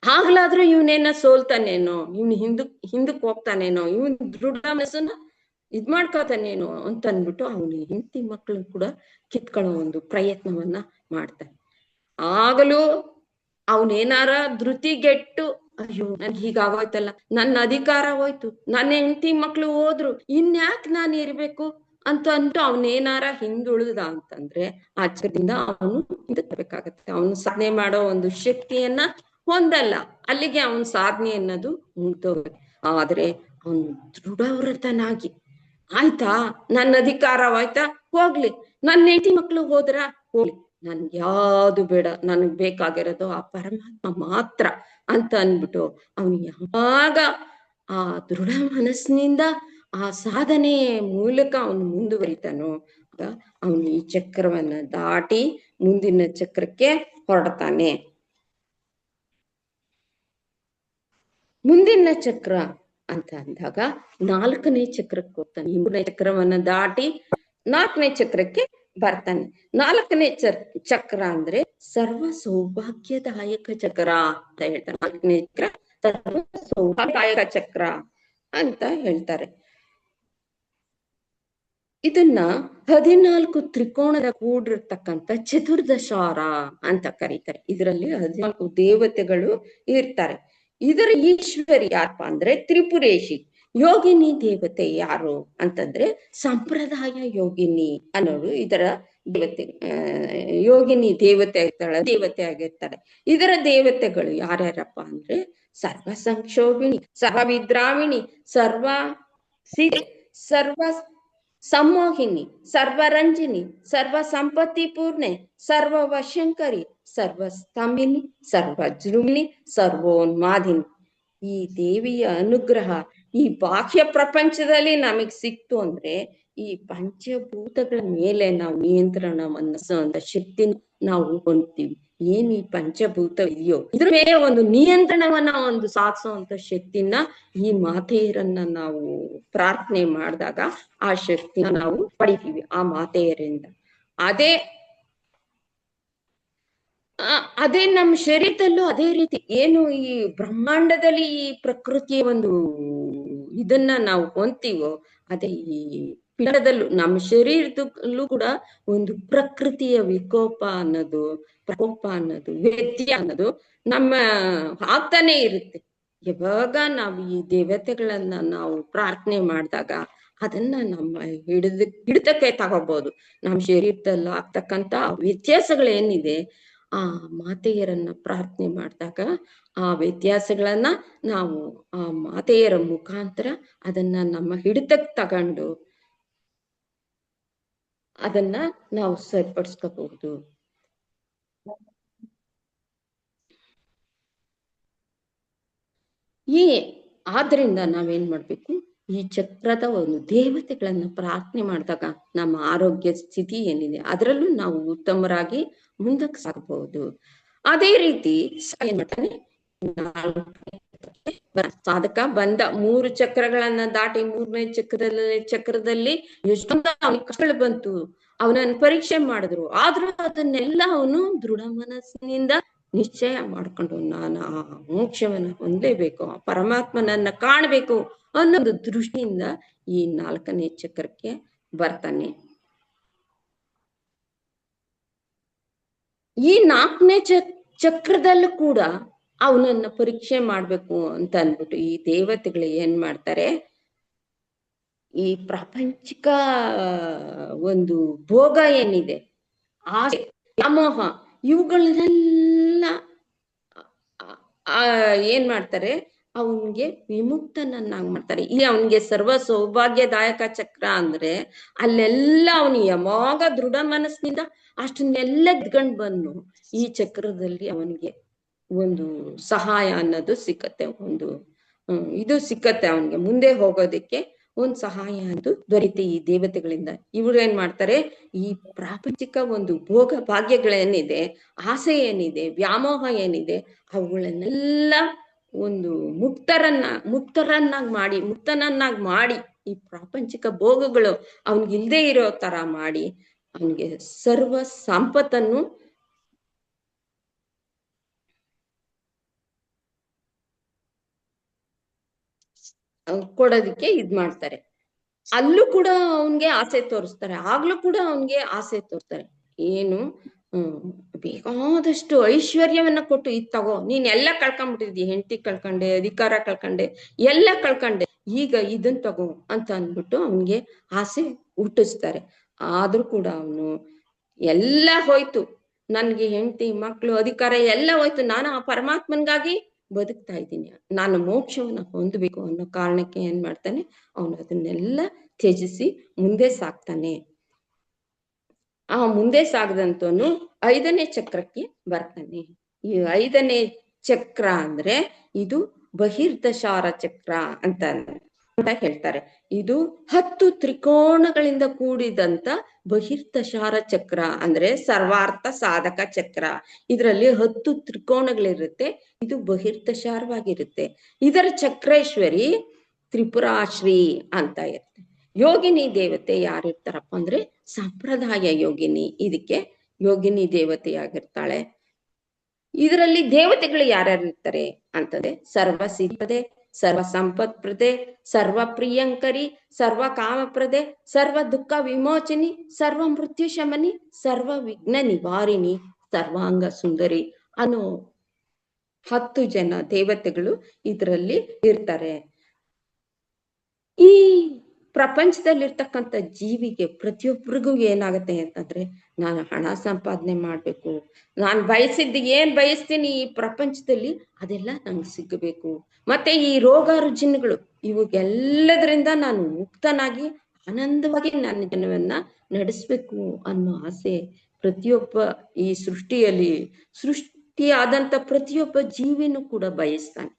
ಆಗ್ಲಾದ್ರೂ ಇವನೇನ ಸೋಲ್ತಾನೇನೋ, ಇವ್ನು ಹಿಂದಕ್ ಹೋಗ್ತಾನೇನೋ, ಇವನ್ ದೃಢ ಮನಸ್ಸನ್ನ ಮಾಡ್ಕೋತಾನೇನೋ ಅಂತ ಅಂದ್ಬಿಟ್ಟು ಅವನು ಹೆಂಡತಿ ಮಕ್ಕಳನ್ನು ಕೂಡ ಕಿತ್ಕೊಳ್ಳೋ ಒಂದು ಪ್ರಯತ್ನವನ್ನ ಮಾಡ್ತಾನೆ. ಆಗಲೂ ಅವನೇನಾರ ಧೃತಿಗೆಟ್ಟು, ಅಯ್ಯೋ ನನ್ಗೆ ಹೀಗಾಗೋಯ್ತಲ್ಲ, ನನ್ನ ಅಧಿಕಾರ ಹೋಯ್ತು, ನನ್ನ ಹೆಂಡತಿ ಮಕ್ಳು ಹೋದ್ರು, ಇನ್ಯಾಕ್ ನಾನು ಇರ್ಬೇಕು ಅಂತ ಅಂದ್ಬಿಟ್ಟು ಅವನೇನಾರ ಹಿಂದುಳಿದ ಅಂತಂದ್ರೆ ಆ ಚಕ್ರದಿಂದ ಅವನು ಹಿಂದಕ್ಕಾಗತ್ತೆ. ಅವನು ಸಾಧನೆ ಮಾಡೋ ಒಂದು ಶಕ್ತಿಯನ್ನ ಹೊಂದಲ್ಲ. ಅಲ್ಲಿಗೆ ಅವನ ಸಾಧನೆ ಅನ್ನೋದು ಮುಗ್ದೋಗುತ್ತೆ. ಆದ್ರೆ ಅವನು ದೃಢವ್ರತನಾಗಿ, ಆಯ್ತಾ ನನ್ನ ಅಧಿಕಾರವಾಯ್ತಾ, ಹೋಗ್ಲಿ, ನನ್ನ ಹೆಂಡತಿ ಮಕ್ಳು ಹೋದ್ರ ಹೋಗ್ಲಿ, ನನ್ಗೆ ಯಾವ್ದು ಬೇಡ, ನನಗ್ ಬೇಕಾಗಿರೋದು ಆ ಪರಮಾತ್ಮ ಮಾತ್ರ ಅಂತ ಅಂದ್ಬಿಟ್ಟು ಅವನು ಯಾವಾಗ ಆ ದೃಢ ಮನಸ್ಸಿನಿಂದ ಆ ಸಾಧನೆ ಮೂಲಕ ಅವನು ಮುಂದುವರಿತಾನೋ ಅವನು ಈ ಚಕ್ರವನ್ನ ದಾಟಿ ಮುಂದಿನ ಚಕ್ರಕ್ಕೆ ಹೊರಡ್ತಾನೆ. ಮುಂದಿನ ಚಕ್ರ ಅಂತ ಅಂದಾಗ 4ನೇ ಚಕ್ರಕ್ಕೆ ಹೋಗ್ತಾನೆ. 3ನೇ ಚಕ್ರವನ್ನ ದಾಟಿ 4ನೇ ಚಕ್ರಕ್ಕೆ ಬರ್ತಾನೆ. 4ನೇ ಚಕ್ರ ಅಂದ್ರೆ ಸರ್ವ ಸೌಭಾಗ್ಯದಾಯಕ ಚಕ್ರ ಅಂತ ಹೇಳ್ತಾರೆ. 4ನೇ ಚಕ್ರ ಸರ್ವ ಸೌಭಾಗ್ಯದಾಯಕ ಚಕ್ರ ಅಂತ ಹೇಳ್ತಾರೆ. ಇದನ್ನ 14 ತ್ರಿಕೋಣದ ಕೂಡಿರ್ತಕ್ಕಂಥ ಚತುರ್ದಶಾರ ಅಂತ ಕರೀತಾರೆ. ಇದರಲ್ಲಿ 14 ದೇವತೆಗಳು ಇರ್ತಾರೆ. ಇದರ ಈಶ್ವರಿ ಯಾರಪ್ಪ ಅಂದ್ರೆ ತ್ರಿಪುರೇಶಿ. ಯೋಗಿನಿ ದೇವತೆ ಯಾರು ಅಂತಂದ್ರೆ ಸಂಪ್ರದಾಯ ಯೋಗಿನಿ ಅನ್ನೋರು ಇದರ ದೇವತೆ. ಯೋಗಿನಿ ದೇವತೆ ಆಗಿರ್ತಾರೆ. ಇದರ ದೇವತೆಗಳು ಯಾರ್ಯಾರಪ್ಪ ಅಂದ್ರೆ ಸರ್ವ ಸಂಕ್ಷೋಭಿಣಿ, ಸರ್ವ ವಿದ್ರಾವಿಣಿ, ಸರ್ವ ಸಿರಿ, ಸರ್ವ ಸಂಮೋಹಿನಿ, ಸರ್ವರಂಜಿನಿ, ಸರ್ವ ಸಂಪತ್ತಿ ಪೂರ್ಣೆ, ಸರ್ವ ವಶಂಕರಿ, ಸರ್ವ ಸ್ತಂಭಿನಿ, ಸರ್ವಜೃಂಭಿನಿ, ಸರ್ವೋನ್ಮಾದಿನಿ. ಈ ದೇವಿಯ ಅನುಗ್ರಹ ಈ ಬಾಹ್ಯ ಪ್ರಪಂಚದಲ್ಲಿ ನಮಗ್ ಸಿಕ್ತು ಅಂದ್ರೆ ಈ ಪಂಚಭೂತಗಳ ಮೇಲೆ ನಾವು ನಿಯಂತ್ರಣವನ್ನ ಒಂದು ಶಕ್ತಿ ನಾವು ಹೊಂದ್ತೀವಿ. ಏನ್ ಈ ಪಂಚಭೂತ ಇದೆಯೋ ಇದ್ರ ಮೇಲೆ ಒಂದು ನಿಯಂತ್ರಣವನ್ನ ಒಂದು ಸಾಧಿಸುವಂತ ಶಕ್ತಿನ ಈ ಮಾತೆಯರನ್ನ ನಾವು ಪ್ರಾರ್ಥನೆ ಮಾಡಿದಾಗ ಆ ಶಕ್ತಿನ ನಾವು ಪಡಿತೀವಿ ಆ ಮಾತೆಯರಿಂದ. ಅದೇ ನಮ್ಮ ಶರೀರದಲ್ಲೂ ಅದೇ ರೀತಿ ಏನು ಈ ಬ್ರಹ್ಮಾಂಡದಲ್ಲಿ ಈ ಪ್ರಕೃತಿಯ ಒಂದು ಇದನ್ನ ನಾವು ಹೊಂತೀವೋ ಅದೇ ಈ ಪಿಂಡದಲ್ಲೂ ನಮ್ಮ ಶರೀರದಲ್ಲೂ ಕೂಡ ಒಂದು ಪ್ರಕೃತಿಯ ಪ್ರಕೋಪ ಅನ್ನೋದು ವ್ಯತ್ಯಯ ಅನ್ನೋದು ನಮ್ಮ ಆಗ್ತಾನೆ ಇರುತ್ತೆ. ಯಾವಾಗ ನಾವು ಈ ದೇವತೆಗಳನ್ನ ನಾವು ಪ್ರಾರ್ಥನೆ ಮಾಡಿದಾಗ ಅದನ್ನ ನಮ್ಮ ಹಿಡಿತಕ್ಕೆ ತಗೋಬಹುದು. ನಮ್ಮ ಶರೀರದಲ್ಲಿ ಆಗ್ತಕ್ಕಂತ ವ್ಯತ್ಯಾಸಗಳೇನಿದೆ ಆ ಮಾತೆಯರನ್ನ ಪ್ರಾರ್ಥನೆ ಮಾಡಿದಾಗ ಆ ವ್ಯತ್ಯಾಸಗಳನ್ನ ನಾವು ಆ ಮಾತೆಯರ ಮುಖಾಂತರ ಅದನ್ನ ನಮ್ಮ ಹಿಡಿತಕ್ಕೆ ತಗೊಂಡು ಅದನ್ನ ನಾವು ಸರಿಪಡಿಸ್ಕೋಬಹುದು. ಆದ್ರಿಂದ ನಾವೇನ್ ಮಾಡ್ಬೇಕು, ಈ ಚಕ್ರದ ಒಂದು ದೇವತೆಗಳನ್ನ ಪ್ರಾರ್ಥನೆ ಮಾಡಿದಾಗ ನಮ್ಮ ಆರೋಗ್ಯ ಸ್ಥಿತಿ ಏನಿದೆ ಅದರಲ್ಲೂ ನಾವು ಉತ್ತಮರಾಗಿ ಮುಂದಕ್ಕೆ ಸಾಗಬಹುದು. ಅದೇ ರೀತಿ ಏನ್ ಮಾಡ್ತಾನೆ, ಸಾಧಕ ಬಂದ 3 ಚಕ್ರಗಳನ್ನ ದಾಟಿ 3ನೇ ಚಕ್ರದಲ್ಲಿ ಎಷ್ಟೊಂದು ಅವನಿಗೆ ಕಷ್ಟಗಳು ಬಂತು, ಅವನನ್ನ ಪರೀಕ್ಷೆ ಮಾಡಿದ್ರು. ಆದ್ರೂ ಅದನ್ನೆಲ್ಲ ಅವನು ದೃಢ ಮನಸ್ಸಿನಿಂದ ನಿಶ್ಚಯ ಮಾಡ್ಕೊಂಡು ನಾನು ಆ ಮೋಕ್ಷವನ್ನ ಹೊಂದಲೇಬೇಕು, ಆ ಪರಮಾತ್ಮನನ್ನ ಕಾಣಬೇಕು ಅನ್ನೋದು ದೃಷ್ಟಿಯಿಂದ ಈ 4ನೇ ಚಕ್ರಕ್ಕೆ ಬರ್ತಾನೆ. ಈ 4ನೇ ಚಕ್ರದಲ್ಲೂ ಕೂಡ ಅವನನ್ನ ಪರೀಕ್ಷೆ ಮಾಡ್ಬೇಕು ಅಂತ ಅಂದ್ಬಿಟ್ಟು ಈ ದೇವತೆಗಳು ಏನ್ ಮಾಡ್ತಾರೆ, ಈ ಪ್ರಾಪಂಚಿಕ ಒಂದು ಭೋಗ ಏನಿದೆ, ಆಸೆ, ವ್ಯಾಮೋಹ, ಇವುಗಳನ್ನೆಲ್ಲ ಏನ್ ಮಾಡ್ತಾರೆ, ಅವನ್ಗೆ ವಿಮುಕ್ತನನ್ನಾಗಿ ಮಾಡ್ತಾರೆ. ಇಲ್ಲಿ ಅವನ್ಗೆ ಸರ್ವ ಸೌಭಾಗ್ಯದಾಯಕ ಚಕ್ರ ಅಂದ್ರೆ ಅಲ್ಲೆಲ್ಲ ಅವನು ಯಾವಾಗ ದೃಢ ಮನಸ್ಸಿನಿಂದ ಅಷ್ಟನ್ನೆಲ್ಲ ಎದ್ಕೊಂಡ್ ಬಂದು ಈ ಚಕ್ರದಲ್ಲಿ ಅವನಿಗೆ ಒಂದು ಸಹಾಯ ಅನ್ನೋದು ಸಿಕ್ಕತ್ತೆ, ಒಂದು ಇದು ಸಿಕ್ಕತ್ತೆ, ಅವನಿಗೆ ಮುಂದೆ ಹೋಗೋದಕ್ಕೆ ಒಂದು ಸಹಾಯ ಅಂತ ದೊರೀತೆ ಈ ದೇವತೆಗಳಿಂದ. ಇವ್ರು ಏನ್ ಮಾಡ್ತಾರೆ, ಈ ಪ್ರಾಪಂಚಿಕ ಒಂದು ಭೋಗ ಭಾಗ್ಯಗಳೇನಿದೆ, ಆಸೆ ಏನಿದೆ, ವ್ಯಾಮೋಹ ಏನಿದೆ, ಅವುಗಳನ್ನೆಲ್ಲ ಒಂದು ಮುಕ್ತನನ್ನಾಗಿ ಮಾಡಿ ಈ ಪ್ರಾಪಂಚಿಕ ಭೋಗಗಳು ಅವನಿಗೆ ಇಲ್ದೇ ಇರೋ ತರ ಮಾಡಿ ಅವನಿಗೆ ಸರ್ವ ಸಂಪತ್ತನ್ನು ಕೊಡೋದಿಕ್ಕೆ ಇದ್ ಮಾಡ್ತಾರೆ. ಅಲ್ಲೂ ಕೂಡ ಅವನ್ಗೆ ಆಸೆ ತೋರಿಸ್ತಾರೆ, ಆಗ್ಲೂ ಕೂಡ ಅವನ್ಗೆ ಆಸೆ ತೋರಿಸ್ತಾರೆ. ಏನು, ಬೇಕಾದಷ್ಟು ಐಶ್ವರ್ಯವನ್ನ ಕೊಟ್ಟು ಇದ್ ತಗೋ, ನೀನ್ ಎಲ್ಲ ಕಳ್ಕೊಂಡ್ಬಿಟ್ಟಿದ್ದಿ, ಹೆಂಡತಿ ಕಳ್ಕೊಂಡೆ, ಅಧಿಕಾರ ಕಳ್ಕೊಂಡೆ, ಎಲ್ಲ ಕಳ್ಕೊಂಡೆ, ಈಗ ಇದನ್ ತಗೋ ಅಂತ ಅಂದ್ಬಿಟ್ಟು ಅವನ್ಗೆ ಆಸೆ ಹುಟ್ಟಿಸ್ತಾರೆ. ಆದ್ರೂ ಕೂಡ ಅವನು ಎಲ್ಲ ಹೋಯ್ತು, ನನ್ಗೆ ಹೆಂಡತಿ ಮಕ್ಳು ಅಧಿಕಾರ ಎಲ್ಲ ಹೋಯ್ತು, ನಾನು ಆ ಪರಮಾತ್ಮನ್ಗಾಗಿ ಬದುಕ್ತಾ ಇದ್ದೀನಿ, ನಾನು ಮೋಕ್ಷವನ್ನ ಹೊಂದಬೇಕು ಅನ್ನೋ ಕಾರಣಕ್ಕೆ ಏನ್ ಮಾಡ್ತಾನೆ, ಅವನು ಅದನ್ನೆಲ್ಲ ತ್ಯಜಿಸಿ ಮುಂದೆ ಸಾಕ್ತಾನೆ. ಆ ಮುಂದೆ ಸಾಗದಂತವನು 5ನೇ ಚಕ್ರಕ್ಕೆ ಬರ್ತಾನೆ. ಈ 5ನೇ ಚಕ್ರ ಅಂದ್ರೆ ಇದು ಬಹಿರ್ದಶಾರ ಚಕ್ರ ಅಂತ ಹೇಳ್ತಾರೆ. ಇದು 10 ತ್ರಿಕೋಣಗಳಿಂದ ಕೂಡಿದಂತ ಬಹಿರ್ದಶಾರ ಚಕ್ರ ಅಂದ್ರೆ ಸರ್ವಾರ್ಥ ಸಾಧಕ ಚಕ್ರ. ಇದರಲ್ಲಿ 10 ತ್ರಿಕೋಣಗಳಿರುತ್ತೆ, ಇದು ಬಹಿರ್ದಶಾರವಾಗಿರುತ್ತೆ. ಇದರ ಚಕ್ರೇಶ್ವರಿ ತ್ರಿಪುರಾಶ್ರೀ ಅಂತ ಇರುತ್ತೆ. ಯೋಗಿನಿ ದೇವತೆ ಯಾರಿರ್ತಾರಪ್ಪ ಅಂದ್ರೆ ಸಂಪ್ರದಾಯ ಯೋಗಿನಿ, ಇದಕ್ಕೆ ಯೋಗಿನಿ ದೇವತೆಯಾಗಿರ್ತಾಳೆ. ಇದರಲ್ಲಿ ದೇವತೆಗಳು ಯಾರ್ಯಾರು ಇರ್ತಾರೆ ಅಂತಂದ್ರೆ ಸರ್ವ ಸಿದ್ಧದೆ, ಸರ್ವ ಸಂಪತ್ಪ್ರದೆ, ಸರ್ವ ಪ್ರಿಯಂಕರಿ, ಸರ್ವ ಕಾಮಪ್ರದೆ, ಸರ್ವ ದುಃಖ ವಿಮೋಚನಿ, ಸರ್ವ ಮೃತ್ಯು ಶಮನಿ, ಸರ್ವ ವಿಘ್ನ ನಿವಾರಿಣಿ, ಸರ್ವಾಂಗ ಸುಂದರಿ ಅನ್ನೋ 10 ಜನ ದೇವತೆಗಳು ಇದರಲ್ಲಿ ಇರ್ತಾರೆ. ಈ ಪ್ರಪಂಚದಲ್ಲಿರ್ತಕ್ಕಂಥ ಜೀವಿಗೆ ಪ್ರತಿಯೊಬ್ಬರಿಗೂ ಏನಾಗತ್ತೆ ಅಂತಂದ್ರೆ, ನಾನು ಹಣ ಸಂಪಾದನೆ ಮಾಡ್ಬೇಕು, ನಾನು ಬಯಸಿದ್ದು ಏನ್ ಬಯಸ್ತೀನಿ ಈ ಪ್ರಪಂಚದಲ್ಲಿ ಅದೆಲ್ಲ ನಂಗೆ ಸಿಗಬೇಕು, ಮತ್ತೆ ಈ ರೋಗ ರುಜಿನಗಳು ಇವುಗೆಲ್ಲದ್ರಿಂದ ನಾನು ಮುಕ್ತನಾಗಿ ಆನಂದವಾಗಿ ನನ್ನ ಜೀವನವನ್ನ ನಡೆಸ್ಬೇಕು ಅನ್ನೋ ಆಸೆ ಪ್ರತಿಯೊಬ್ಬ ಈ ಸೃಷ್ಟಿಯಾದಂತ ಪ್ರತಿಯೊಬ್ಬ ಜೀವಿನೂ ಕೂಡ ಬಯಸ್ತಾನೆ.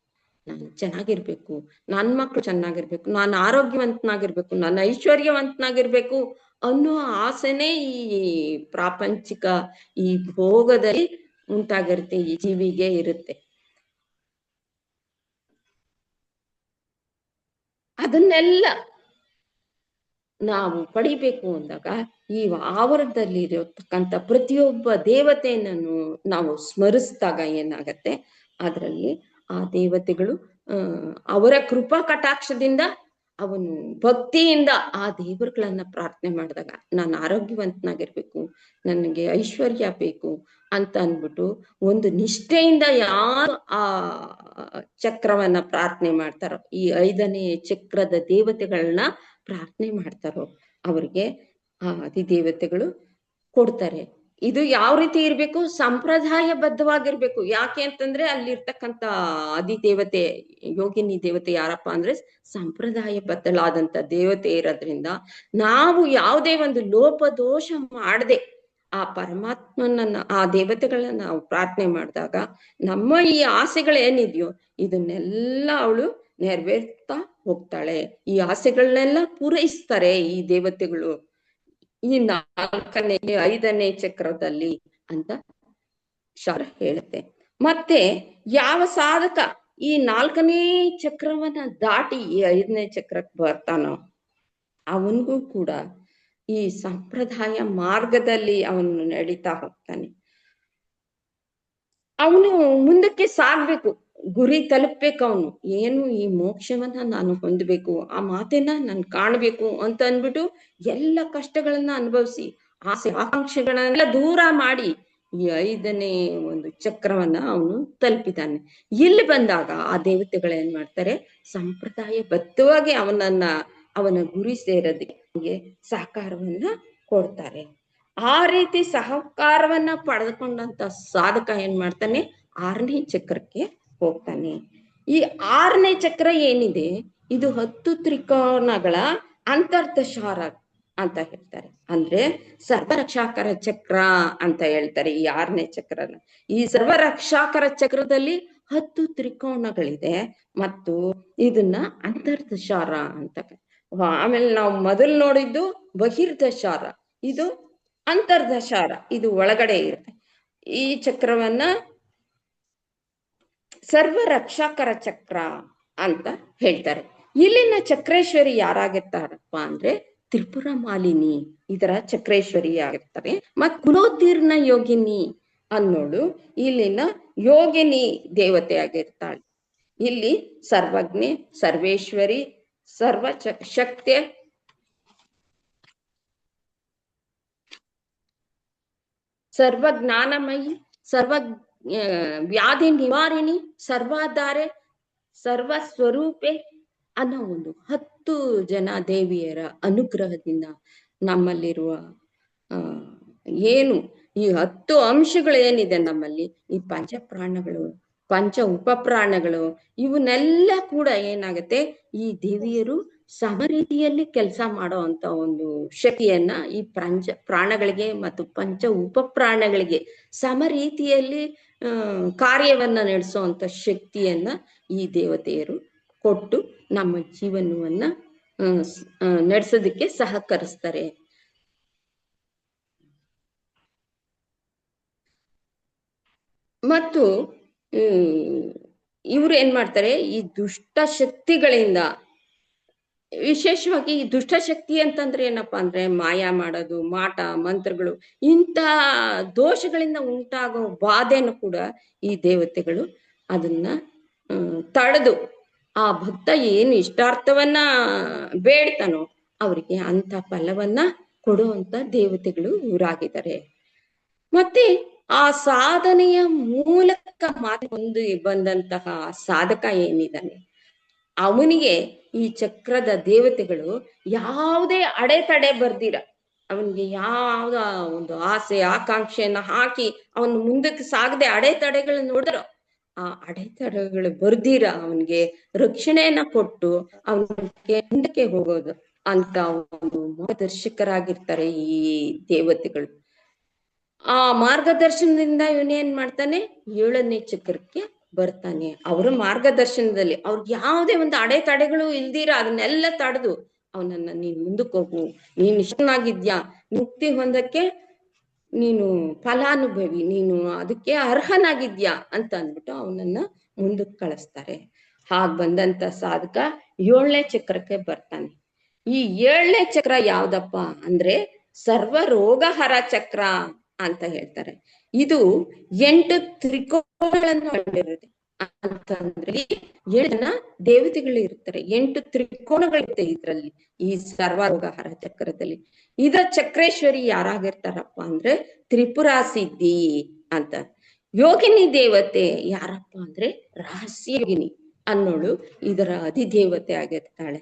ನಾನು ಚೆನ್ನಾಗಿರ್ಬೇಕು, ನನ್ನ ಮಕ್ಳು ಚೆನ್ನಾಗಿರ್ಬೇಕು, ನಾನು ಆರೋಗ್ಯವಂತನಾಗಿರ್ಬೇಕು, ನಾನು ಐಶ್ವರ್ಯವಂತನಾಗಿರ್ಬೇಕು ಅನ್ನೋ ಆಸೆನೇ ಈ ಪ್ರಾಪಂಚಿಕ ಈ ಭೋಗದಲ್ಲಿ ಉಂಟಾಗಿರುತ್ತೆ, ಈ ಜೀವಿಗೆ ಇರುತ್ತೆ. ಅದನ್ನೆಲ್ಲ ನಾವು ಪಡಿಬೇಕು ಅಂದಾಗ ಈ ಆವರಣದಲ್ಲಿ ಇರತಕ್ಕಂಥ ಪ್ರತಿಯೊಬ್ಬ ದೇವತೆಯನ್ನು ನಾವು ಸ್ಮರಿಸಿದಾಗ ಏನಾಗತ್ತೆ, ಅದರಲ್ಲಿ ಆ ದೇವತೆಗಳು ಅವರ ಕೃಪಾ ಕಟಾಕ್ಷದಿಂದ ಅವನು ಭಕ್ತಿಯಿಂದ ಆ ದೇವರುಗಳನ್ನ ಪ್ರಾರ್ಥನೆ ಮಾಡಿದಾಗ ನಾನು ಆರೋಗ್ಯವಂತನಾಗಿರ್ಬೇಕು, ನನಗೆ ಐಶ್ವರ್ಯ ಬೇಕು ಅಂತ ಅಂದ್ಬಿಟ್ಟು ಒಂದು ನಿಷ್ಠೆಯಿಂದ ಯಾರು ಆ ಚಕ್ರವನ್ನ ಪ್ರಾರ್ಥನೆ ಮಾಡ್ತಾರೋ, ಈ 5ನೇ ಚಕ್ರದ ದೇವತೆಗಳನ್ನ ಪ್ರಾರ್ಥನೆ ಮಾಡ್ತಾರೋ ಅವ್ರಿಗೆ ಆ ಅಧಿದೇವತೆಗಳು ಕೊಡ್ತಾರೆ. ಇದು ಯಾವ ರೀತಿ ಇರ್ಬೇಕು, ಸಂಪ್ರದಾಯ ಬದ್ಧವಾಗಿರ್ಬೇಕು. ಯಾಕೆ ಅಂತಂದ್ರೆ ಅಲ್ಲಿರ್ತಕ್ಕಂಥ ಅಧಿದೇವತೆ ಯೋಗಿನಿ ದೇವತೆ ಯಾರಪ್ಪ ಅಂದ್ರೆ ಸಂಪ್ರದಾಯ ಬದ್ಧಳಾದಂತ ದೇವತೆ ಇರೋದ್ರಿಂದ ನಾವು ಯಾವುದೇ ಒಂದು ಲೋಪದೋಷ ಮಾಡದೆ ಆ ಪರಮಾತ್ಮನನ್ನ ಆ ದೇವತೆಗಳನ್ನ ನಾವು ಪ್ರಾರ್ಥನೆ ಮಾಡಿದಾಗ ನಮ್ಮ ಈ ಆಸೆಗಳೇನಿದೆಯೋ ಇದನ್ನೆಲ್ಲ ಅವಳು ನೆರವೇರ್ತಾ ಹೋಗ್ತಾಳೆ. ಈ ಆಸೆಗಳನ್ನೆಲ್ಲ ಪೂರೈಸ್ತಾರೆ ಈ ದೇವತೆಗಳು ಈ 4ನೇ 5ನೇ ಚಕ್ರದಲ್ಲಿ ಅಂತ ಶಾರ ಹೇಳುತ್ತೆ. ಮತ್ತೆ ಯಾವ ಸಾಧಕ ಈ 4ನೇ ಚಕ್ರವನ್ನ ದಾಟಿ ಈ 5ನೇ ಚಕ್ರಕ್ಕೆ ಬರ್ತಾನೋ ಅವನಿಗೂ ಕೂಡ ಈ ಸಂಪ್ರದಾಯ ಮಾರ್ಗದಲ್ಲಿ ಅವನು ನಡೀತಾ ಹೋಗ್ತಾನೆ. ಅವನು ಮುಂದಕ್ಕೆ ಸಾಗ್ಬೇಕು, ಗುರಿ ತಲುಪ್ಬೇಕು. ಅವನು ಏನು ಈ ಮೋಕ್ಷವನ್ನ ನಾನು ಹೊಂದಬೇಕು, ಆ ಮಾತನ್ನ ನಾನು ಕಾಣ್ಬೇಕು ಅಂತ ಅಂದ್ಬಿಟ್ಟು ಎಲ್ಲ ಕಷ್ಟಗಳನ್ನ ಅನುಭವಿಸಿ ಆಸೆ ಆಕಾಂಕ್ಷೆಗಳನ್ನೆಲ್ಲ ದೂರ ಮಾಡಿ ಈ 5ನೇ ಒಂದು ಚಕ್ರವನ್ನ ಅವನು ತಲುಪಿದ್ದಾನೆ. ಇಲ್ಲಿ ಬಂದಾಗ ಆ ದೇವತೆಗಳು ಏನ್ ಮಾಡ್ತಾರೆ, ಸಂಪ್ರದಾಯ ಬದ್ಧವಾಗಿ ಅವನ ಗುರಿ ಸೇರೋದಕ್ಕೆ ಸಹಕಾರವನ್ನ ಕೊಡ್ತಾರೆ. ಆ ರೀತಿ ಸಹಕಾರವನ್ನ ಪಡೆದುಕೊಂಡಂತ ಸಾಧಕ ಏನ್ ಮಾಡ್ತಾನೆ, 6ನೇ ಚಕ್ರಕ್ಕೆ ಹೋಗ್ತಾನೆ. ಈ 6ನೇ ಚಕ್ರ ಏನಿದೆ ಇದು 10 ತ್ರಿಕೋನಗಳ ಅಂತರ್ದಶಾರ ಅಂತ ಹೇಳ್ತಾರೆ. ಅಂದ್ರೆ ಸರ್ವರಕ್ಷಾಕರ ಚಕ್ರ ಅಂತ ಹೇಳ್ತಾರೆ ಈ 6ನೇ ಚಕ್ರನ. ಈ ಸರ್ವರಕ್ಷಾಕರ ಚಕ್ರದಲ್ಲಿ 10 ತ್ರಿಕೋನಗಳಿದೆ ಮತ್ತು ಇದನ್ನ ಅಂತರ್ದಶಾರ ಅಂತ. ಆಮೇಲೆ ನಾವು ಮೊದಲು ನೋಡಿದ್ದು ಬಹಿರ್ದಶಾರ, ಇದು ಅಂತರ್ದಶಾರ, ಇದು ಒಳಗಡೆ ಇರುತ್ತೆ. ಈ ಚಕ್ರವನ್ನ ಸರ್ವ ರಕ್ಷಾಕರ ಚಕ್ರ ಅಂತ ಹೇಳ್ತಾರೆ. ಇಲ್ಲಿನ ಚಕ್ರೇಶ್ವರಿ ಯಾರಾಗಿರ್ತಾರಪ್ಪ ಅಂದ್ರೆ ತ್ರಿಪುರ ಮಾಲಿನಿ ಇದರ ಚಕ್ರೇಶ್ವರಿ ಆಗಿರ್ತಾರೆ. ಮತ್ ಕುಲೋತ್ತೀರ್ಣ ಯೋಗಿನಿ ಅನ್ನೋಳು ಇಲ್ಲಿನ ಯೋಗಿನಿ ದೇವತೆ ಆಗಿರ್ತಾಳೆ. ಇಲ್ಲಿ ಸರ್ವಜ್ಞೆ, ಸರ್ವೇಶ್ವರಿ, ಸರ್ವ ಶಕ್ತಿ, ಸರ್ವ ಜ್ಞಾನಮಯಿ, ಸರ್ವ ವ್ಯಾಧಿ ನಿವಾರಿಣಿ, ಸರ್ವಾಧಾರೆ, ಸರ್ವ ಸ್ವರೂಪೆ ಅನ್ನೋ ಒಂದು 10 ಜನ ದೇವಿಯರ ಅನುಗ್ರಹದಿಂದ ನಮ್ಮಲ್ಲಿರುವ ಏನು ಈ 10 ಅಂಶಗಳು ಏನಿದೆ ನಮ್ಮಲ್ಲಿ, ಈ ಪಂಚಪ್ರಾಣಗಳು, ಪಂಚ ಉಪಪ್ರಾಣಗಳು, ಇವನ್ನೆಲ್ಲ ಕೂಡ ಏನಾಗತ್ತೆ, ಈ ದೇವಿಯರು ಸಮರೀತಿಯಲ್ಲಿ ಕೆಲಸ ಮಾಡೋ ಅಂತ ಒಂದು ಶಕ್ತಿಯನ್ನ ಈ ಪ್ರಾಣಗಳಿಗೆ ಮತ್ತು ಪಂಚ ಉಪಪ್ರಾಣಗಳಿಗೆ ಸಮರೀತಿಯಲ್ಲಿ ಕಾರ್ಯವನ್ನ ನಡೆಸುವಂತ ಶಕ್ತಿಯನ್ನ ಈ ದೇವತೆಯರು ಕೊಟ್ಟು ನಮ್ಮ ಜೀವನವನ್ನ ನಡೆಸೋದಕ್ಕೆ ಸಹಕರಿಸ್ತಾರೆ. ಮತ್ತು ಇವ್ರು ಏನ್ ಮಾಡ್ತಾರೆ, ಈ ದುಷ್ಟ ಶಕ್ತಿಗಳಿಂದ, ವಿಶೇಷವಾಗಿ ಈ ದುಷ್ಟಶಕ್ತಿ ಅಂತಂದ್ರೆ ಏನಪ್ಪಾ ಅಂದ್ರೆ ಮಾಯ ಮಾಡೋದು, ಮಾಟ ಮಂತ್ರಗಳು, ಇಂಥ ದೋಷಗಳಿಂದ ಉಂಟಾಗೋ ಬಾಧೆಯನ್ನು ಕೂಡ ಈ ದೇವತೆಗಳು ಅದನ್ನ ತಡೆದು ಆ ಭಕ್ತ ಏನು ಇಷ್ಟಾರ್ಥವನ್ನ ಬೇಡ್ತಾನೋ ಅವರಿಗೆ ಅಂತ ಫಲವನ್ನ ಕೊಡುವಂತ ದೇವತೆಗಳು ಇವರಾಗಿದ್ದಾರೆ. ಮತ್ತೆ ಆ ಸಾಧನೆಯ ಮೂಲಕ ಮಾತು ಬಂದಂತಹ ಸಾಧಕ ಏನಿದ್ದಾನೆ ಅವನಿಗೆ ಈ ಚಕ್ರದ ದೇವತೆಗಳು ಯಾವುದೇ ಅಡೆತಡೆ ಬರ್ದಿರ, ಅವನಿಗೆ ಯಾವ್ದ ಒಂದು ಆಸೆ ಆಕಾಂಕ್ಷೆಯನ್ನ ಹಾಕಿ ಅವನು ಮುಂದಕ್ಕೆ ಸಾಗದೆ ಅಡೆತಡೆಗಳನ್ನ ನೋಡಿದ್ರು, ಆ ಅಡೆತಡೆಗಳು ಬರ್ದಿರ ಅವನಿಗೆ ರಕ್ಷಣೆಯನ್ನ ಕೊಟ್ಟು ಅವನಿಗೆ ಮುಂದಕ್ಕೆ ಹೋಗೋದು ಅಂತ ಒಂದು ಮಾರ್ಗದರ್ಶಕರಾಗಿರ್ತಾರೆ ಈ ದೇವತೆಗಳು. ಆ ಮಾರ್ಗದರ್ಶನದಿಂದ ಇವನೇನ್ ಮಾಡ್ತಾನೆ, 7ನೇ ಚಕ್ರಕ್ಕೆ ಬರ್ತಾನೆ. ಅವರ ಮಾರ್ಗದರ್ಶನದಲ್ಲಿ ಅವ್ರಿಗೆ ಯಾವುದೇ ಒಂದು ಅಡೆತಡೆಗಳು ಇಲ್ದಿರ ಅದನ್ನೆಲ್ಲ ತಡೆದು ಅವನನ್ನ ನೀನ್ ಮುಂದಕ್ಕೆ ಹೋಗು, ನೀನ್ ಇಷ್ಟನಾಗಿದ್ಯಾ, ಮುಕ್ತಿ ಹೊಂದಕ್ಕೆ ನೀನು ಫಲಾನುಭವಿ, ನೀನು ಅದಕ್ಕೆ ಅರ್ಹನಾಗಿದ್ಯಾ ಅಂತ ಅಂದ್ಬಿಟ್ಟು ಅವನನ್ನ ಮುಂದಕ್ಕೆ ಕಳಿಸ್ತಾರೆ. ಹಾಗ್ ಬಂದಂತ ಸಾಧಕ 7ನೇ ಚಕ್ರಕ್ಕೆ ಬರ್ತಾನೆ. ಈ 7ನೇ ಚಕ್ರ ಯಾವ್ದಪ್ಪ ಅಂದ್ರೆ ಸರ್ವ ರೋಗಹರ ಚಕ್ರ ಅಂತ ಹೇಳ್ತಾರೆ. ಇದು 8 ತ್ರಿಕೋನಗಳನ್ನು ಹೊಂದಿರುತ್ತೆ. ಅಂತಂದ್ರೆ 7 ಜನ ದೇವತೆಗಳು ಇರ್ತಾರೆ, 8 ತ್ರಿಕೋನಗಳಿರುತ್ತೆ ಇದ್ರಲ್ಲಿ, ಈ ಸರ್ವರೋಗಹರ ಚಕ್ರದಲ್ಲಿ. ಇದರ ಚಕ್ರೇಶ್ವರಿ ಯಾರಾಗಿರ್ತಾರಪ್ಪ ಅಂದ್ರೆ ತ್ರಿಪುರ ಸಿದ್ಧಿ ಅಂತ. ಯೋಗಿನಿ ದೇವತೆ ಯಾರಪ್ಪ ಅಂದ್ರೆ ರಹಸ್ಯ ಯೋಗಿನಿ ಅನ್ನೋಳು ಇದರ ಅಧಿದೇವತೆ ಆಗಿರ್ತಾಳೆ.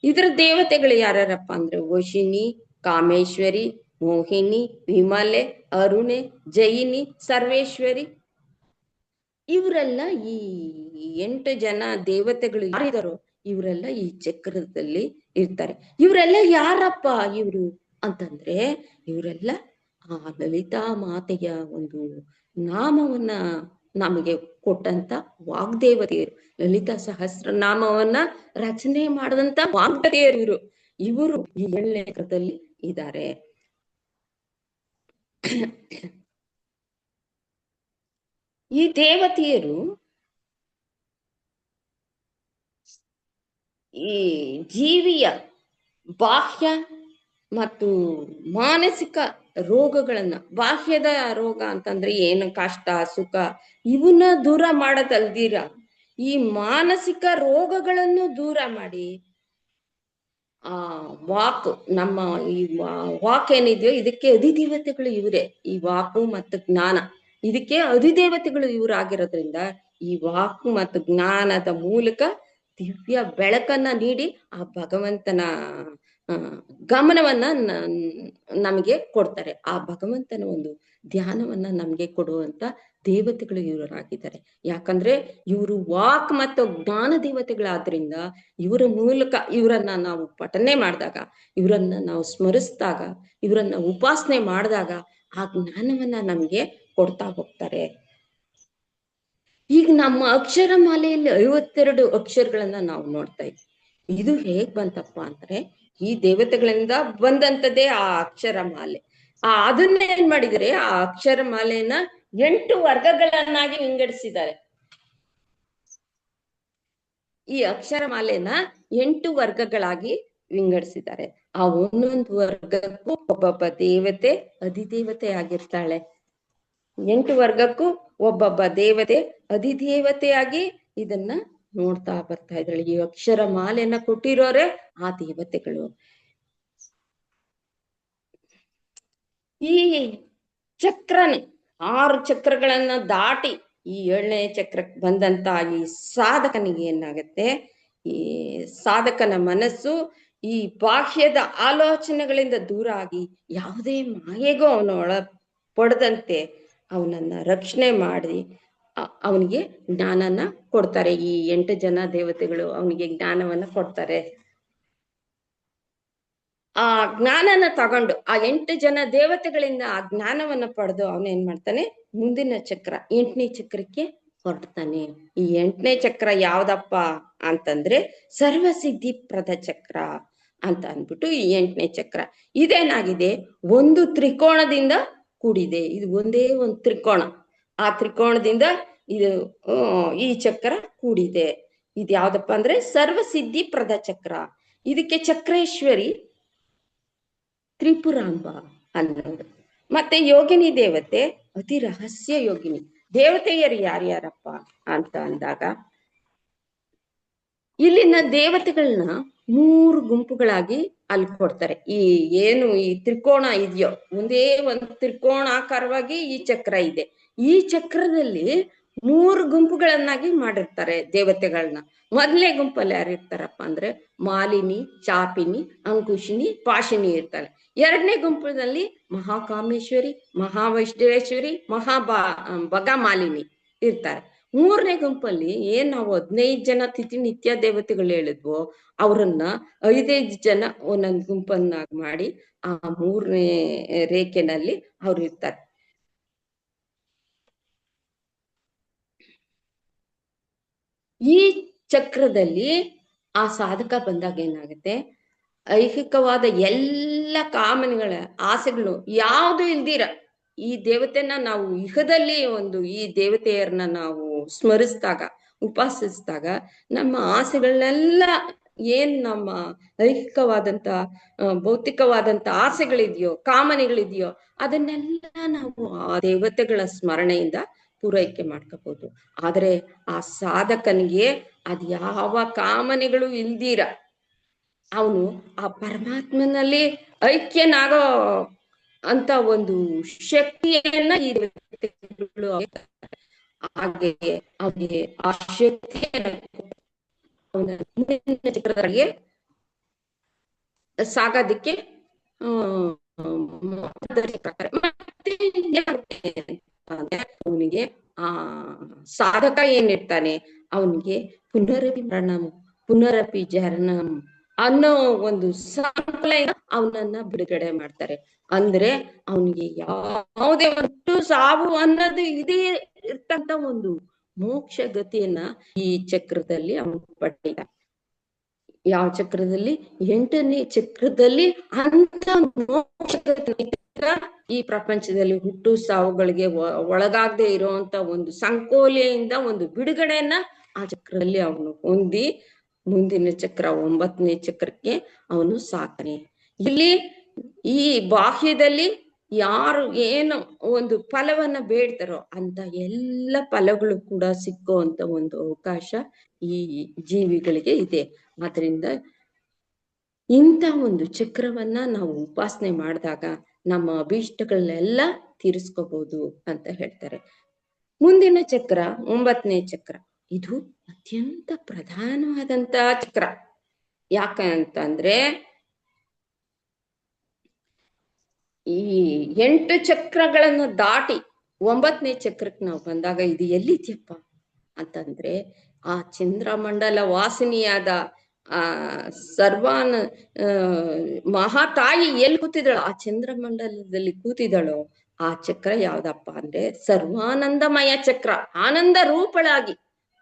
ಇದರ ದೇವತೆಗಳು ಯಾರ್ಯಾರಪ್ಪ ಅಂದ್ರೆ ವಶಿನಿ, ಕಾಮೇಶ್ವರಿ, ಮೋಹಿನಿ, ವಿಮಲೆ, ಅರುಣೆ, ಜಯಿನಿ, ಸರ್ವೇಶ್ವರಿ. ಇವರೆಲ್ಲ ಈ 8 ಜನ ದೇವತೆಗಳು ಯಾರಿದಾರೋ ಇವರೆಲ್ಲ ಈ ಚಕ್ರದಲ್ಲಿ ಇರ್ತಾರೆ. ಇವರೆಲ್ಲ ಯಾರಪ್ಪ ಇವರು ಅಂತಂದ್ರೆ ಇವರೆಲ್ಲ ಆ ಲಲಿತಾ ಮಾತೆಯ ಒಂದು ನಾಮವನ್ನ ನಮಗೆ ಕೊಟ್ಟಂತ ವಾಗ್ದೇವತೆಯರು. ಲಲಿತಾ ಸಹಸ್ರನಾಮವನ್ನ ರಚನೆ ಮಾಡಿದಂತ ವಾಗ್ದೇವತೆಯರು ಇವರು ಈ 7ನೇ ಚಕ್ರದಲ್ಲಿ ಇದ್ದಾರೆ. ಈ ದೇವತೆಯರು ಈ ಜೀವಿಯ ಬಾಹ್ಯ ಮತ್ತು ಮಾನಸಿಕ ರೋಗಗಳನ್ನ, ಬಾಹ್ಯದ ರೋಗ ಅಂತಂದ್ರೆ ಏನು, ಕಷ್ಟ ಸುಖ ಇವನ್ನ ದೂರ ಮಾಡದಲ್ದಿರ ಈ ಮಾನಸಿಕ ರೋಗಗಳನ್ನು ದೂರ ಮಾಡಿ ಆ ವಾಕ್, ನಮ್ಮ ಈ ವಾಕ್ ಏನಿದೆಯೋ ಇದಕ್ಕೆ ಅಧಿದೇವತೆಗಳು ಇವರೇ. ಈ ವಾಕು ಮತ್ತು ಜ್ಞಾನ ಇದಕ್ಕೆ ಅಧಿದೇವತೆಗಳು ಇವರಾಗಿರೋದ್ರಿಂದ ಈ ವಾಕ್ ಮತ್ತು ಜ್ಞಾನದ ಮೂಲಕ ದಿವ್ಯ ಬೆಳಕನ್ನ ನೀಡಿ ಆ ಭಗವಂತನ ಗಮನವನ್ನ ನಮಗೆ ಕೊಡ್ತಾರೆ. ಆ ಭಗವಂತನ ಒಂದು ಧ್ಯಾನವನ್ನ ನಮ್ಗೆ ಕೊಡುವಂತ ದೇವತೆಗಳು ಇವರಾಗಿದ್ದಾರೆ. ಯಾಕಂದ್ರೆ ಇವರು ವಾಕ್ ಮತ್ತು ಜ್ಞಾನ ದೇವತೆಗಳಾದ್ರಿಂದ ಇವರ ಮೂಲಕ ಇವರನ್ನ ನಾವು ಪಠನೆ ಮಾಡಿದಾಗ, ಇವರನ್ನ ನಾವು ಸ್ಮರಿಸಿದಾಗ, ಇವರನ್ನ ಉಪಾಸನೆ ಮಾಡಿದಾಗ ಆ ಜ್ಞಾನವನ್ನ ನಮ್ಗೆ ಕೊಡ್ತಾ ಹೋಗ್ತಾರೆ. ಈಗ ನಮ್ಮ ಅಕ್ಷರ ಮಾಲೆಯಲ್ಲಿ 52 ಅಕ್ಷರಗಳನ್ನ ನಾವು ನೋಡ್ತಾ ಇದ್ವಿ. ಇದು ಹೇಗ್ ಬಂತಪ್ಪ ಅಂದ್ರೆ ಈ ದೇವತೆಗಳಿಂದ ಬಂದಂತದ್ದೇ ಆ ಅಕ್ಷರ ಮಾಲೆ. ಅದನ್ನೇನ್ ಮಾಡಿದರೆ ಆ ಅಕ್ಷರ ಮಾಲೆಯನ್ನ 8 ವರ್ಗಗಳನ್ನಾಗಿ ವಿಂಗಡಿಸಿದ್ದಾರೆ. ಈ ಅಕ್ಷರ ಮಾಲೆನ 8 ವರ್ಗಗಳಾಗಿ ವಿಂಗಡಿಸಿದ್ದಾರೆ. ಆ ಒಂದೊಂದು ವರ್ಗಕ್ಕೂ ಒಬ್ಬೊಬ್ಬ ದೇವತೆ ಅಧಿದೇವತೆ ಆಗಿರ್ತಾಳೆ. 8 ವರ್ಗಕ್ಕೂ ಒಬ್ಬೊಬ್ಬ ದೇವತೆ ಅಧಿದೇವತೆಯಾಗಿ ಇದನ್ನ ನೋಡ್ತಾ ಬರ್ತಾ ಇದ್ದಾಳೆ. ಈ ಅಕ್ಷರ ಮಾಲೆಯನ್ನ ಕೊಟ್ಟಿರೋರೆ ಆ ದೇವತೆಗಳು. ಈ ಚಕ್ರನ 6 ಚಕ್ರಗಳನ್ನ ದಾಟಿ ಈ 7ನೇ ಚಕ್ರಕ್ಕೆ ಬಂದಂತ ಈ ಸಾಧಕನಿಗೆ ಏನಾಗತ್ತೆ, ಈ ಸಾಧಕನ ಮನಸ್ಸು ಈ ಬಾಹ್ಯದ ಆಲೋಚನೆಗಳಿಂದ ದೂರ ಆಗಿ ಯಾವುದೇ ಮಾಯೆಗೂ ಅವನ ಒಳ ಪಡದಂತೆ ಅವನನ್ನ ರಕ್ಷಣೆ ಮಾಡಿ ಅವನಿಗೆ ಜ್ಞಾನನ ಕೊಡ್ತಾರೆ. ಈ 8 ಜನ ದೇವತೆಗಳು ಅವನಿಗೆ ಜ್ಞಾನವನ್ನ ಕೊಡ್ತಾರೆ. ಆ ಜ್ಞಾನನ ತಗೊಂಡು ಆ 8 ಜನ ದೇವತೆಗಳಿಂದ ಆ ಜ್ಞಾನವನ್ನ ಪಡೆದು ಅವನೇನ್ ಮಾಡ್ತಾನೆ, ಮುಂದಿನ ಚಕ್ರ 8ನೇ ಚಕ್ರಕ್ಕೆ ಹೊರಡ್ತಾನೆ. ಈ 8ನೇ ಚಕ್ರ ಯಾವ್ದಪ್ಪ ಅಂತಂದ್ರೆ ಸರ್ವಸಿದ್ಧಿಪ್ರದ ಚಕ್ರ ಅಂತ ಅಂದ್ಬಿಟ್ಟು ಈ 8ನೇ ಚಕ್ರ ಇದೇನಾಗಿದೆ, ಒಂದು ತ್ರಿಕೋಣದಿಂದ ಕೂಡಿದೆ. ಇದು ಒಂದೇ ಒಂದು ತ್ರಿಕೋಣ. ಆ ತ್ರಿಕೋಣದಿಂದ ಇದು ಈ ಚಕ್ರ ಕೂಡಿದೆ. ಇದು ಯಾವ್ದಪ್ಪ ಅಂದ್ರೆ ಸರ್ವಸಿದ್ಧಿಪ್ರದ ಚಕ್ರ. ಇದಕ್ಕೆ ಚಕ್ರೇಶ್ವರಿ ತ್ರಿಪುರಾಂಬ ಅನ್ನೋದು. ಮತ್ತೆ ಯೋಗಿನಿ ದೇವತೆ ಅತಿ ರಹಸ್ಯ ಯೋಗಿನಿ. ದೇವತೆಯರು ಯಾರ್ಯಾರಪ್ಪ ಅಂತ ಅಂದಾಗ ಇಲ್ಲಿನ ದೇವತೆಗಳನ್ನ 3 ಗುಂಪುಗಳಾಗಿ ಅಲ್ಲಿ ಕೊಡ್ತಾರೆ. ಈ ಏನು ಈ ತ್ರಿಕೋಣ ಇದೆಯೋ, ಒಂದೇ ಒಂದು ತ್ರಿಕೋಣಾಕಾರವಾಗಿ ಈ ಚಕ್ರ ಇದೆ. ಈ ಚಕ್ರದಲ್ಲಿ 3 ಗುಂಪುಗಳನ್ನಾಗಿ ಮಾಡಿರ್ತಾರೆ ದೇವತೆಗಳನ್ನ. ಮೊದಲನೇ ಗುಂಪಲ್ಲಿ ಯಾರು ಇರ್ತಾರಪ್ಪ ಅಂದ್ರೆ ಮಾಲಿನಿ, ಚಾಪಿನಿ, ಅಂಕುಶಿನಿ, ಪಾಶಿನಿ ಇರ್ತಾರೆ. 2ನೇ ಗುಂಪದಲ್ಲಿ ಮಹಾಕಾಮೇಶ್ವರಿ, ಮಹಾವೈಷ್ಣವೇಶ್ವರಿ, ಭಗಮಾಲಿನಿ ಇರ್ತಾರೆ. 3ನೇ ಗುಂಪಲ್ಲಿ ಏನ್ ನಾವು 15 ಜನ ತಿಥಿ ನಿತ್ಯ ದೇವತೆಗಳು ಹೇಳಿದ್ವೋ ಅವ್ರನ್ನ 5 ಜನ ಒಂದೊಂದು ಗುಂಪನ್ನಾಗಿ ಮಾಡಿ ಆ 3ನೇ ರೇಖೆನಲ್ಲಿ ಅವ್ರು ಇರ್ತಾರೆ. ಈ ಚಕ್ರದಲ್ಲಿ ಆ ಸಾಧಕ ಬಂದಾಗ ಏನಾಗುತ್ತೆ, ಐಹಿಕವಾದ ಎಲ್ಲ ಕಾಮನೆಗಳ ಆಸೆಗಳು ಯಾವುದು ಇಲ್ದಿರ ಈ ದೇವತೆನ ನಾವು ಇಹದಲ್ಲಿ ಈ ದೇವತೆಯರನ್ನ ನಾವು ಸ್ಮರಿಸಿದಾಗ, ಉಪಾಸಿಸಿದಾಗ ನಮ್ಮ ಆಸೆಗಳನ್ನೆಲ್ಲ ಏನ್ ನಮ್ಮ ಐಹಿಕವಾದಂತ ಭೌತಿಕವಾದಂತ ಆಸೆಗಳಿದೆಯೋ, ಕಾಮನೆಗಳಿದೆಯೋ ಅದನ್ನೆಲ್ಲ ನಾವು ಆ ದೇವತೆಗಳ ಸ್ಮರಣೆಯಿಂದ ಪೂರೈಕೆ ಮಾಡ್ಕೋಬಹುದು. ಆದ್ರೆ ಆ ಸಾಧಕನಿಗೆ ಅದ್ ಯಾವ ಕಾಮನೆಗಳು ಇಲ್ದಿರ ಅವನು ಆ ಪರಮಾತ್ಮನಲ್ಲಿ ಐಕ್ಯನಾಗೋ ಅಂತ ಒಂದು ಶಕ್ತಿಯನ್ನ ಈ ದೇವತೆಗಳು ಹಾಗೆ ಅವನಿಗೆ ಆ ಶಕ್ತಿಯನ್ನು ಮುಂದಿನ ಚಕ್ರಗಳಿಗೆ ಸಾಗೋದಿಕ್ಕೆ ಅವನಿಗೆ ಆ ಸಾಧಕ ಏನಿರ್ತಾನೆ ಅವನಿಗೆ ಪುನರಪಿ ಮರಣಂ ಪುನರಪಿ ಜನನಂ ಅನ್ನೋ ಒಂದು ಸಂಕಲೆಯಿಂದ ಅವನನ್ನ ಬಿಡುಗಡೆ ಮಾಡ್ತಾರೆ. ಅಂದ್ರೆ ಅವನಿಗೆ ಯಾವುದೇ ಒಂದು ಸಾವು ಅನ್ನೋದು ಇದೇ ಇರ್ತಂತ ಒಂದು ಮೋಕ್ಷ ಗತಿಯನ್ನ ಈ ಚಕ್ರದಲ್ಲಿ ಅವನು ಪಡೆದ. ಯಾವ ಚಕ್ರದಲ್ಲಿ? 8ನೇ ಚಕ್ರದಲ್ಲಿ ಅಂತ ಮೋಕ್ಷ ಗತಿ ಈ ಪ್ರಪಂಚದಲ್ಲಿ ಹುಟ್ಟು ಸಾವುಗಳಿಗೆ ಒಳಗಾಗದೆ ಇರುವಂತ ಒಂದು ಸಂಕೋಲೆಯಿಂದ ಒಂದು ಬಿಡುಗಡೆಯನ್ನ ಆ ಚಕ್ರದಲ್ಲಿ ಅವನು ಹೊಂದಿ ಮುಂದಿನ ಚಕ್ರ 9ನೇ ಚಕ್ರಕ್ಕೆ ಅವನು ಸಾಕನೆ. ಇಲ್ಲಿ ಈ ಬಾಹ್ಯದಲ್ಲಿ ಯಾರು ಏನು ಒಂದು ಫಲವನ್ನ ಬೇಡ್ತಾರೋ ಅಂತ ಎಲ್ಲ ಫಲಗಳು ಕೂಡ ಸಿಕ್ಕುವಂತ ಒಂದು ಅವಕಾಶ ಈ ಜೀವಿಗಳಿಗೆ ಇದೆ. ಆದ್ರಿಂದ ಇಂಥ ಒಂದು ಚಕ್ರವನ್ನ ನಾವು ಉಪಾಸನೆ ಮಾಡಿದಾಗ ನಮ್ಮ ಅಭೀಷ್ಟಗಳನ್ನೆಲ್ಲ ತೀರಿಸ್ಕೋಬಹುದು ಅಂತ ಹೇಳ್ತಾರೆ. ಮುಂದಿನ ಚಕ್ರ 9ನೇ ಚಕ್ರ. ಇದು ಅತ್ಯಂತ ಪ್ರಧಾನವಾದಂತ ಚಕ್ರ. ಯಾಕಂತಂದ್ರೆ ಈ 8 ಚಕ್ರಗಳನ್ನು ದಾಟಿ 9ನೇ ಚಕ್ರಕ್ಕೆ ನಾವು ಬಂದಾಗ ಇದು ಎಲ್ಲಿದ್ಯಪ್ಪ ಅಂತಂದ್ರೆ ಆ ಚಂದ್ರಮಂಡಲ ವಾಸಿನಿಯಾದ ಸರ್ವಾನ ಮಹಾತಾಯಿ ಎಲ್ಲಿ ಕೂತಿದಳು? ಆ ಚಂದ್ರಮಂಡಲದಲ್ಲಿ ಕೂತಿದಳು. ಆ ಚಕ್ರ ಯಾವ್ದಪ್ಪ ಅಂದ್ರೆ ಸರ್ವಾನಂದಮಯ ಚಕ್ರ. ಆನಂದ ರೂಪಳಾಗಿ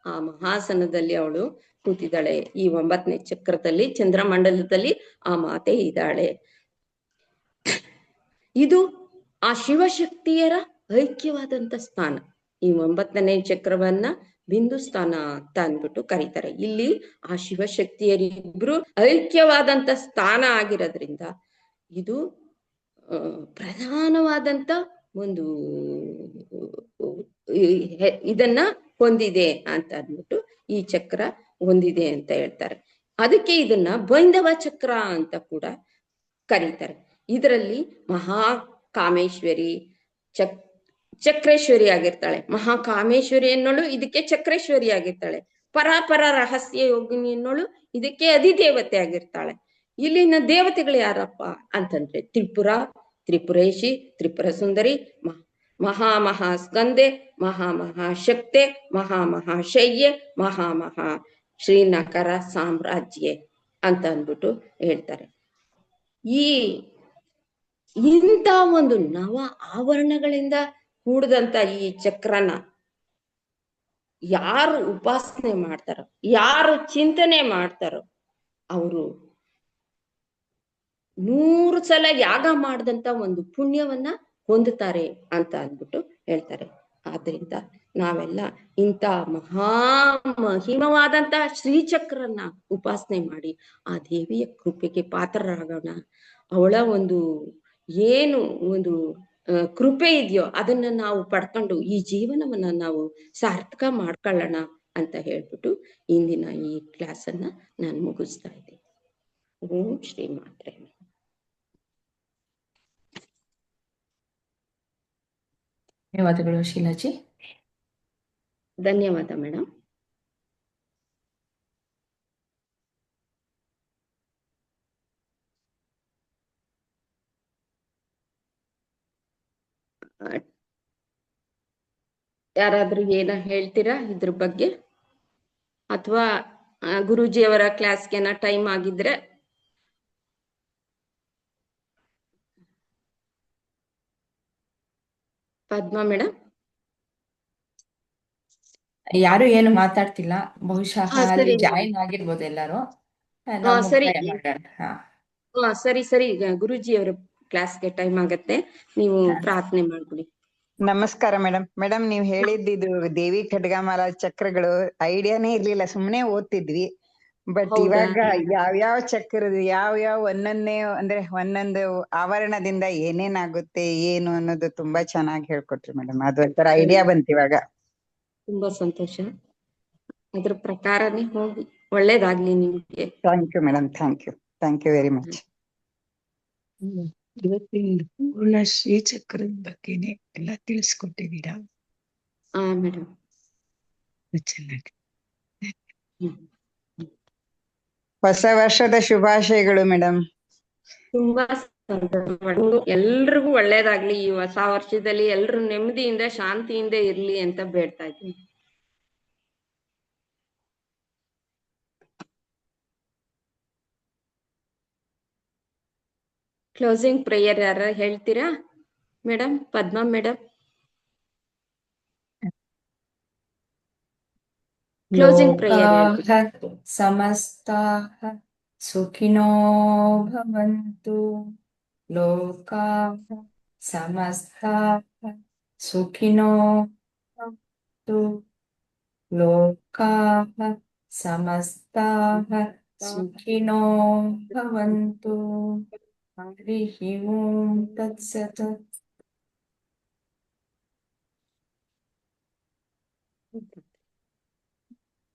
ಆ ಮಹಾಸನದಲ್ಲಿ ಅವಳು ಕೂತಿದ್ದಾಳೆ. ಈ 9ನೇ ಚಕ್ರದಲ್ಲಿ ಚಂದ್ರಮಂಡಲದಲ್ಲಿ ಆ ಮಾತೆ ಇದ್ದಾಳೆ. ಇದು ಆ ಶಿವಶಕ್ತಿಯರ ಐಕ್ಯವಾದಂತ ಸ್ಥಾನ. ಈ 9ನೇ ಚಕ್ರವನ್ನ ಬಿಂದು ಸ್ಥಾನ ಅಂತ ಅಂದ್ಬಿಟ್ಟು ಕರೀತಾರೆ. ಇಲ್ಲಿ ಆ ಶಿವಶಕ್ತಿಯರಿಬ್ರು ಐಕ್ಯವಾದಂತ ಸ್ಥಾನ ಆಗಿರೋದ್ರಿಂದ ಇದು ಪ್ರಧಾನವಾದಂತ ಒಂದು ಇದನ್ನ ಹೊಂದಿದೆ ಅಂತ ಅಂದ್ಬಿಟ್ಟು ಈ ಚಕ್ರ ಹೊಂದಿದೆ ಅಂತ ಹೇಳ್ತಾರೆ. ಅದಕ್ಕೆ ಇದನ್ನ ಬೈಂದವ ಚಕ್ರ ಅಂತ ಕೂಡ ಕರೀತಾರೆ. ಇದರಲ್ಲಿ ಮಹಾಕಾಮೇಶ್ವರಿ ಚಕ್ರೇಶ್ವರಿ ಆಗಿರ್ತಾಳೆ. ಮಹಾಕಾಮೇಶ್ವರಿ ಅನ್ನೋಳು ಇದಕ್ಕೆ ಚಕ್ರೇಶ್ವರಿ ಆಗಿರ್ತಾಳೆ. ಪರಾಪರ ರಹಸ್ಯ ಯೋಗಿನಿ ಅನ್ನೋಳು ಇದಕ್ಕೆ ಅಧಿದೇವತೆ ಆಗಿರ್ತಾಳೆ. ಇಲ್ಲಿನ ದೇವತೆಗಳು ಯಾರಪ್ಪ ಅಂತಂದ್ರೆ ತ್ರಿಪುರೇಶಿ, ತ್ರಿಪುರ ಸುಂದರಿ, ಮಹಾಮಹಾಸ್ಕಂದೆ, ಮಹಾಮಹಾಶಕ್ತೆ, ಮಹಾಮಹಾಶಯ್ಯೆ, ಮಹಾಮಹಾ ಶ್ರೀನಕರ ಸಾಮ್ರಾಜ್ಯೆ ಅಂತ ಅಂದ್ಬಿಟ್ಟು ಹೇಳ್ತಾರೆ. ಈ ಇಂಥ ಒಂದು ನವ ಆವರಣಗಳಿಂದ ಕೂಡಿದಂತ ಈ ಚಕ್ರನ ಯಾರು ಉಪಾಸನೆ ಮಾಡ್ತಾರೋ, ಯಾರು ಚಿಂತನೆ ಮಾಡ್ತಾರೋ ಅವರು 100 ಸಲ ಯಾಗ ಮಾಡಿದಂತ ಒಂದು ಪುಣ್ಯವನ್ನ ಹೊಂದುತ್ತಾರೆ ಅಂತ ಅಂದ್ಬಿಟ್ಟು ಹೇಳ್ತಾರೆ. ಆದ್ರಿಂದ ನಾವೆಲ್ಲ ಇಂಥ ಮಹಿಮವಾದಂತಹ ಶ್ರೀಚಕ್ರನ್ನ ಉಪಾಸನೆ ಮಾಡಿ ಆ ದೇವಿಯ ಕೃಪೆಗೆ ಪಾತ್ರರಾಗೋಣ. ಅವಳ ಒಂದು ಏನು ಒಂದು ಕೃಪೆ ಇದೆಯೋ ಅದನ್ನ ನಾವು ಪಡ್ಕೊಂಡು ಈ ಜೀವನವನ್ನ ನಾವು ಸಾರ್ಥಕ ಮಾಡ್ಕೊಳ್ಳೋಣ ಅಂತ ಹೇಳ್ಬಿಟ್ಟು ಇಂದಿನ ಈ ಕ್ಲಾಸ್ ಅನ್ನ ನಾನು ಮುಗಿಸ್ತಾ ಇದ್ದೀನಿ. ಓಂ ಶ್ರೀ ಮಾತ್ರೆ. ಧನ್ಯವಾದಗಳು ಶೀಲಾಜಿ. ಧನ್ಯವಾದ ಮೇಡಮ್. ಯಾರಾದ್ರೂ ಏನ ಹೇಳ್ತೀರಾ ಇದ್ರ ಬಗ್ಗೆ? ಅಥವಾ ಗುರೂಜಿಯವರ ಕ್ಲಾಸ್ಗೆನ ಟೈಮ್ ಆಗಿದ್ರೆ? ಪದ್ಮಾ ಮೇಡಮ್? ಯಾರು ಏನು ಮಾತಾಡ್ತಿಲ್ಲ, ಬಹುಶಃ ಅಲ್ಲಿ ಜಾಯಿನ್ ಆಗಿರ್ಬೋದು ಎಲ್ಲಾರು. ಸರಿ ಸರಿ, ಗುರೂಜಿಯವರ ಕ್ಲಾಸ್ಗೆ ಟೈಮ್ ಆಗತ್ತೆ, ನೀವು ಪ್ರಾರ್ಥನೆ ಮಾಡ್ಬಿಡಿ. ನಮಸ್ಕಾರ ಮೇಡಮ್. ಮೇಡಮ್ ನೀವ್ ಹೇಳಿದ್ದು ದೇವಿ ಖಡ್ಗಮಾಲಾ ಚಕ್ರಗಳು ಐಡಿಯಾನೇ ಇರ್ಲಿಲ್ಲ, ಸುಮ್ನೆ ಓದ್ತಿದ್ವಿ. ಬಟ್ ಇವಾಗ ಯಾವ್ಯಾವ ಚಕ್ರದ ಯಾವ್ಯಾವ ಒಂದೊಂದೇ ಅಂದ್ರೆ ಒಂದೊಂದು ಆವರಣದಿಂದ ಏನೇನಾಗುತ್ತೆ ಏನು ಅನ್ನೋದು ತುಂಬಾ ಚೆನ್ನಾಗಿ ಹೇಳ್ಕೊಟ್ರಿ ಮೇಡಮ್. ಅದು ಒಂಥರ ಐಡಿಯಾ ಬಂತು ಇವಾಗ. ತುಂಬಾ ಸಂತೋಷ. ಅದ್ರ ಪ್ರಕಾರನೇ ಹೋಗಿ, ಒಳ್ಳೇದಾಗ್ಲಿ ನಿಮ್ಗೆ. Thank you madam, thank you very much. ಇವತ್ತಿನ ಪೂರ್ಣ ಶ್ರೀಚಕ್ರದ ಬಗ್ಗೆನೆ ಎಲ್ಲ ತಿಳಿಸ್ಕೊಟ್ಟಿದ್ದೀರಾ. ಮೇಡಮ್ ಚೆನ್ನಾಗಿ. ಹೊಸ ವರ್ಷದ ಶುಭಾಶಯಗಳು ಮೇಡಮ್. ತುಂಬಾ ಎಲ್ರಿಗೂ ಒಳ್ಳೇದಾಗ್ಲಿ. ಈ ಹೊಸ ವರ್ಷದಲ್ಲಿ ಎಲ್ರು ನೆಮ್ಮದಿಯಿಂದ ಶಾಂತಿಯಿಂದ ಇರ್ಲಿ ಅಂತ ಬೇಡ್ತಾ ಇದ್ದೀನಿ. ಕ್ಲೋಸಿಂಗ್ ಪ್ರೇಯರ್ ಯಾರ ಹೇಳ್ತೀರಾ madam? Padma madam, closing prayer ಲೋಕಾಃ ಹೇಳ್ತೀರಾ? ಸಮಸ್ತಾಃ ಸುಖಿನೋ ಭವಂತು. ಲೋಕಾಃ ಸಮಸ್ತಾಃ ಸುಖಿನೋ ಭವಂತು. ಲೋಕಾಃ ಸಮಸ್ತಾಃ ಸುಖಿನೋ ಭವಂತು. ಹರಿಃ ಓಂ ತತ್ಸತ್.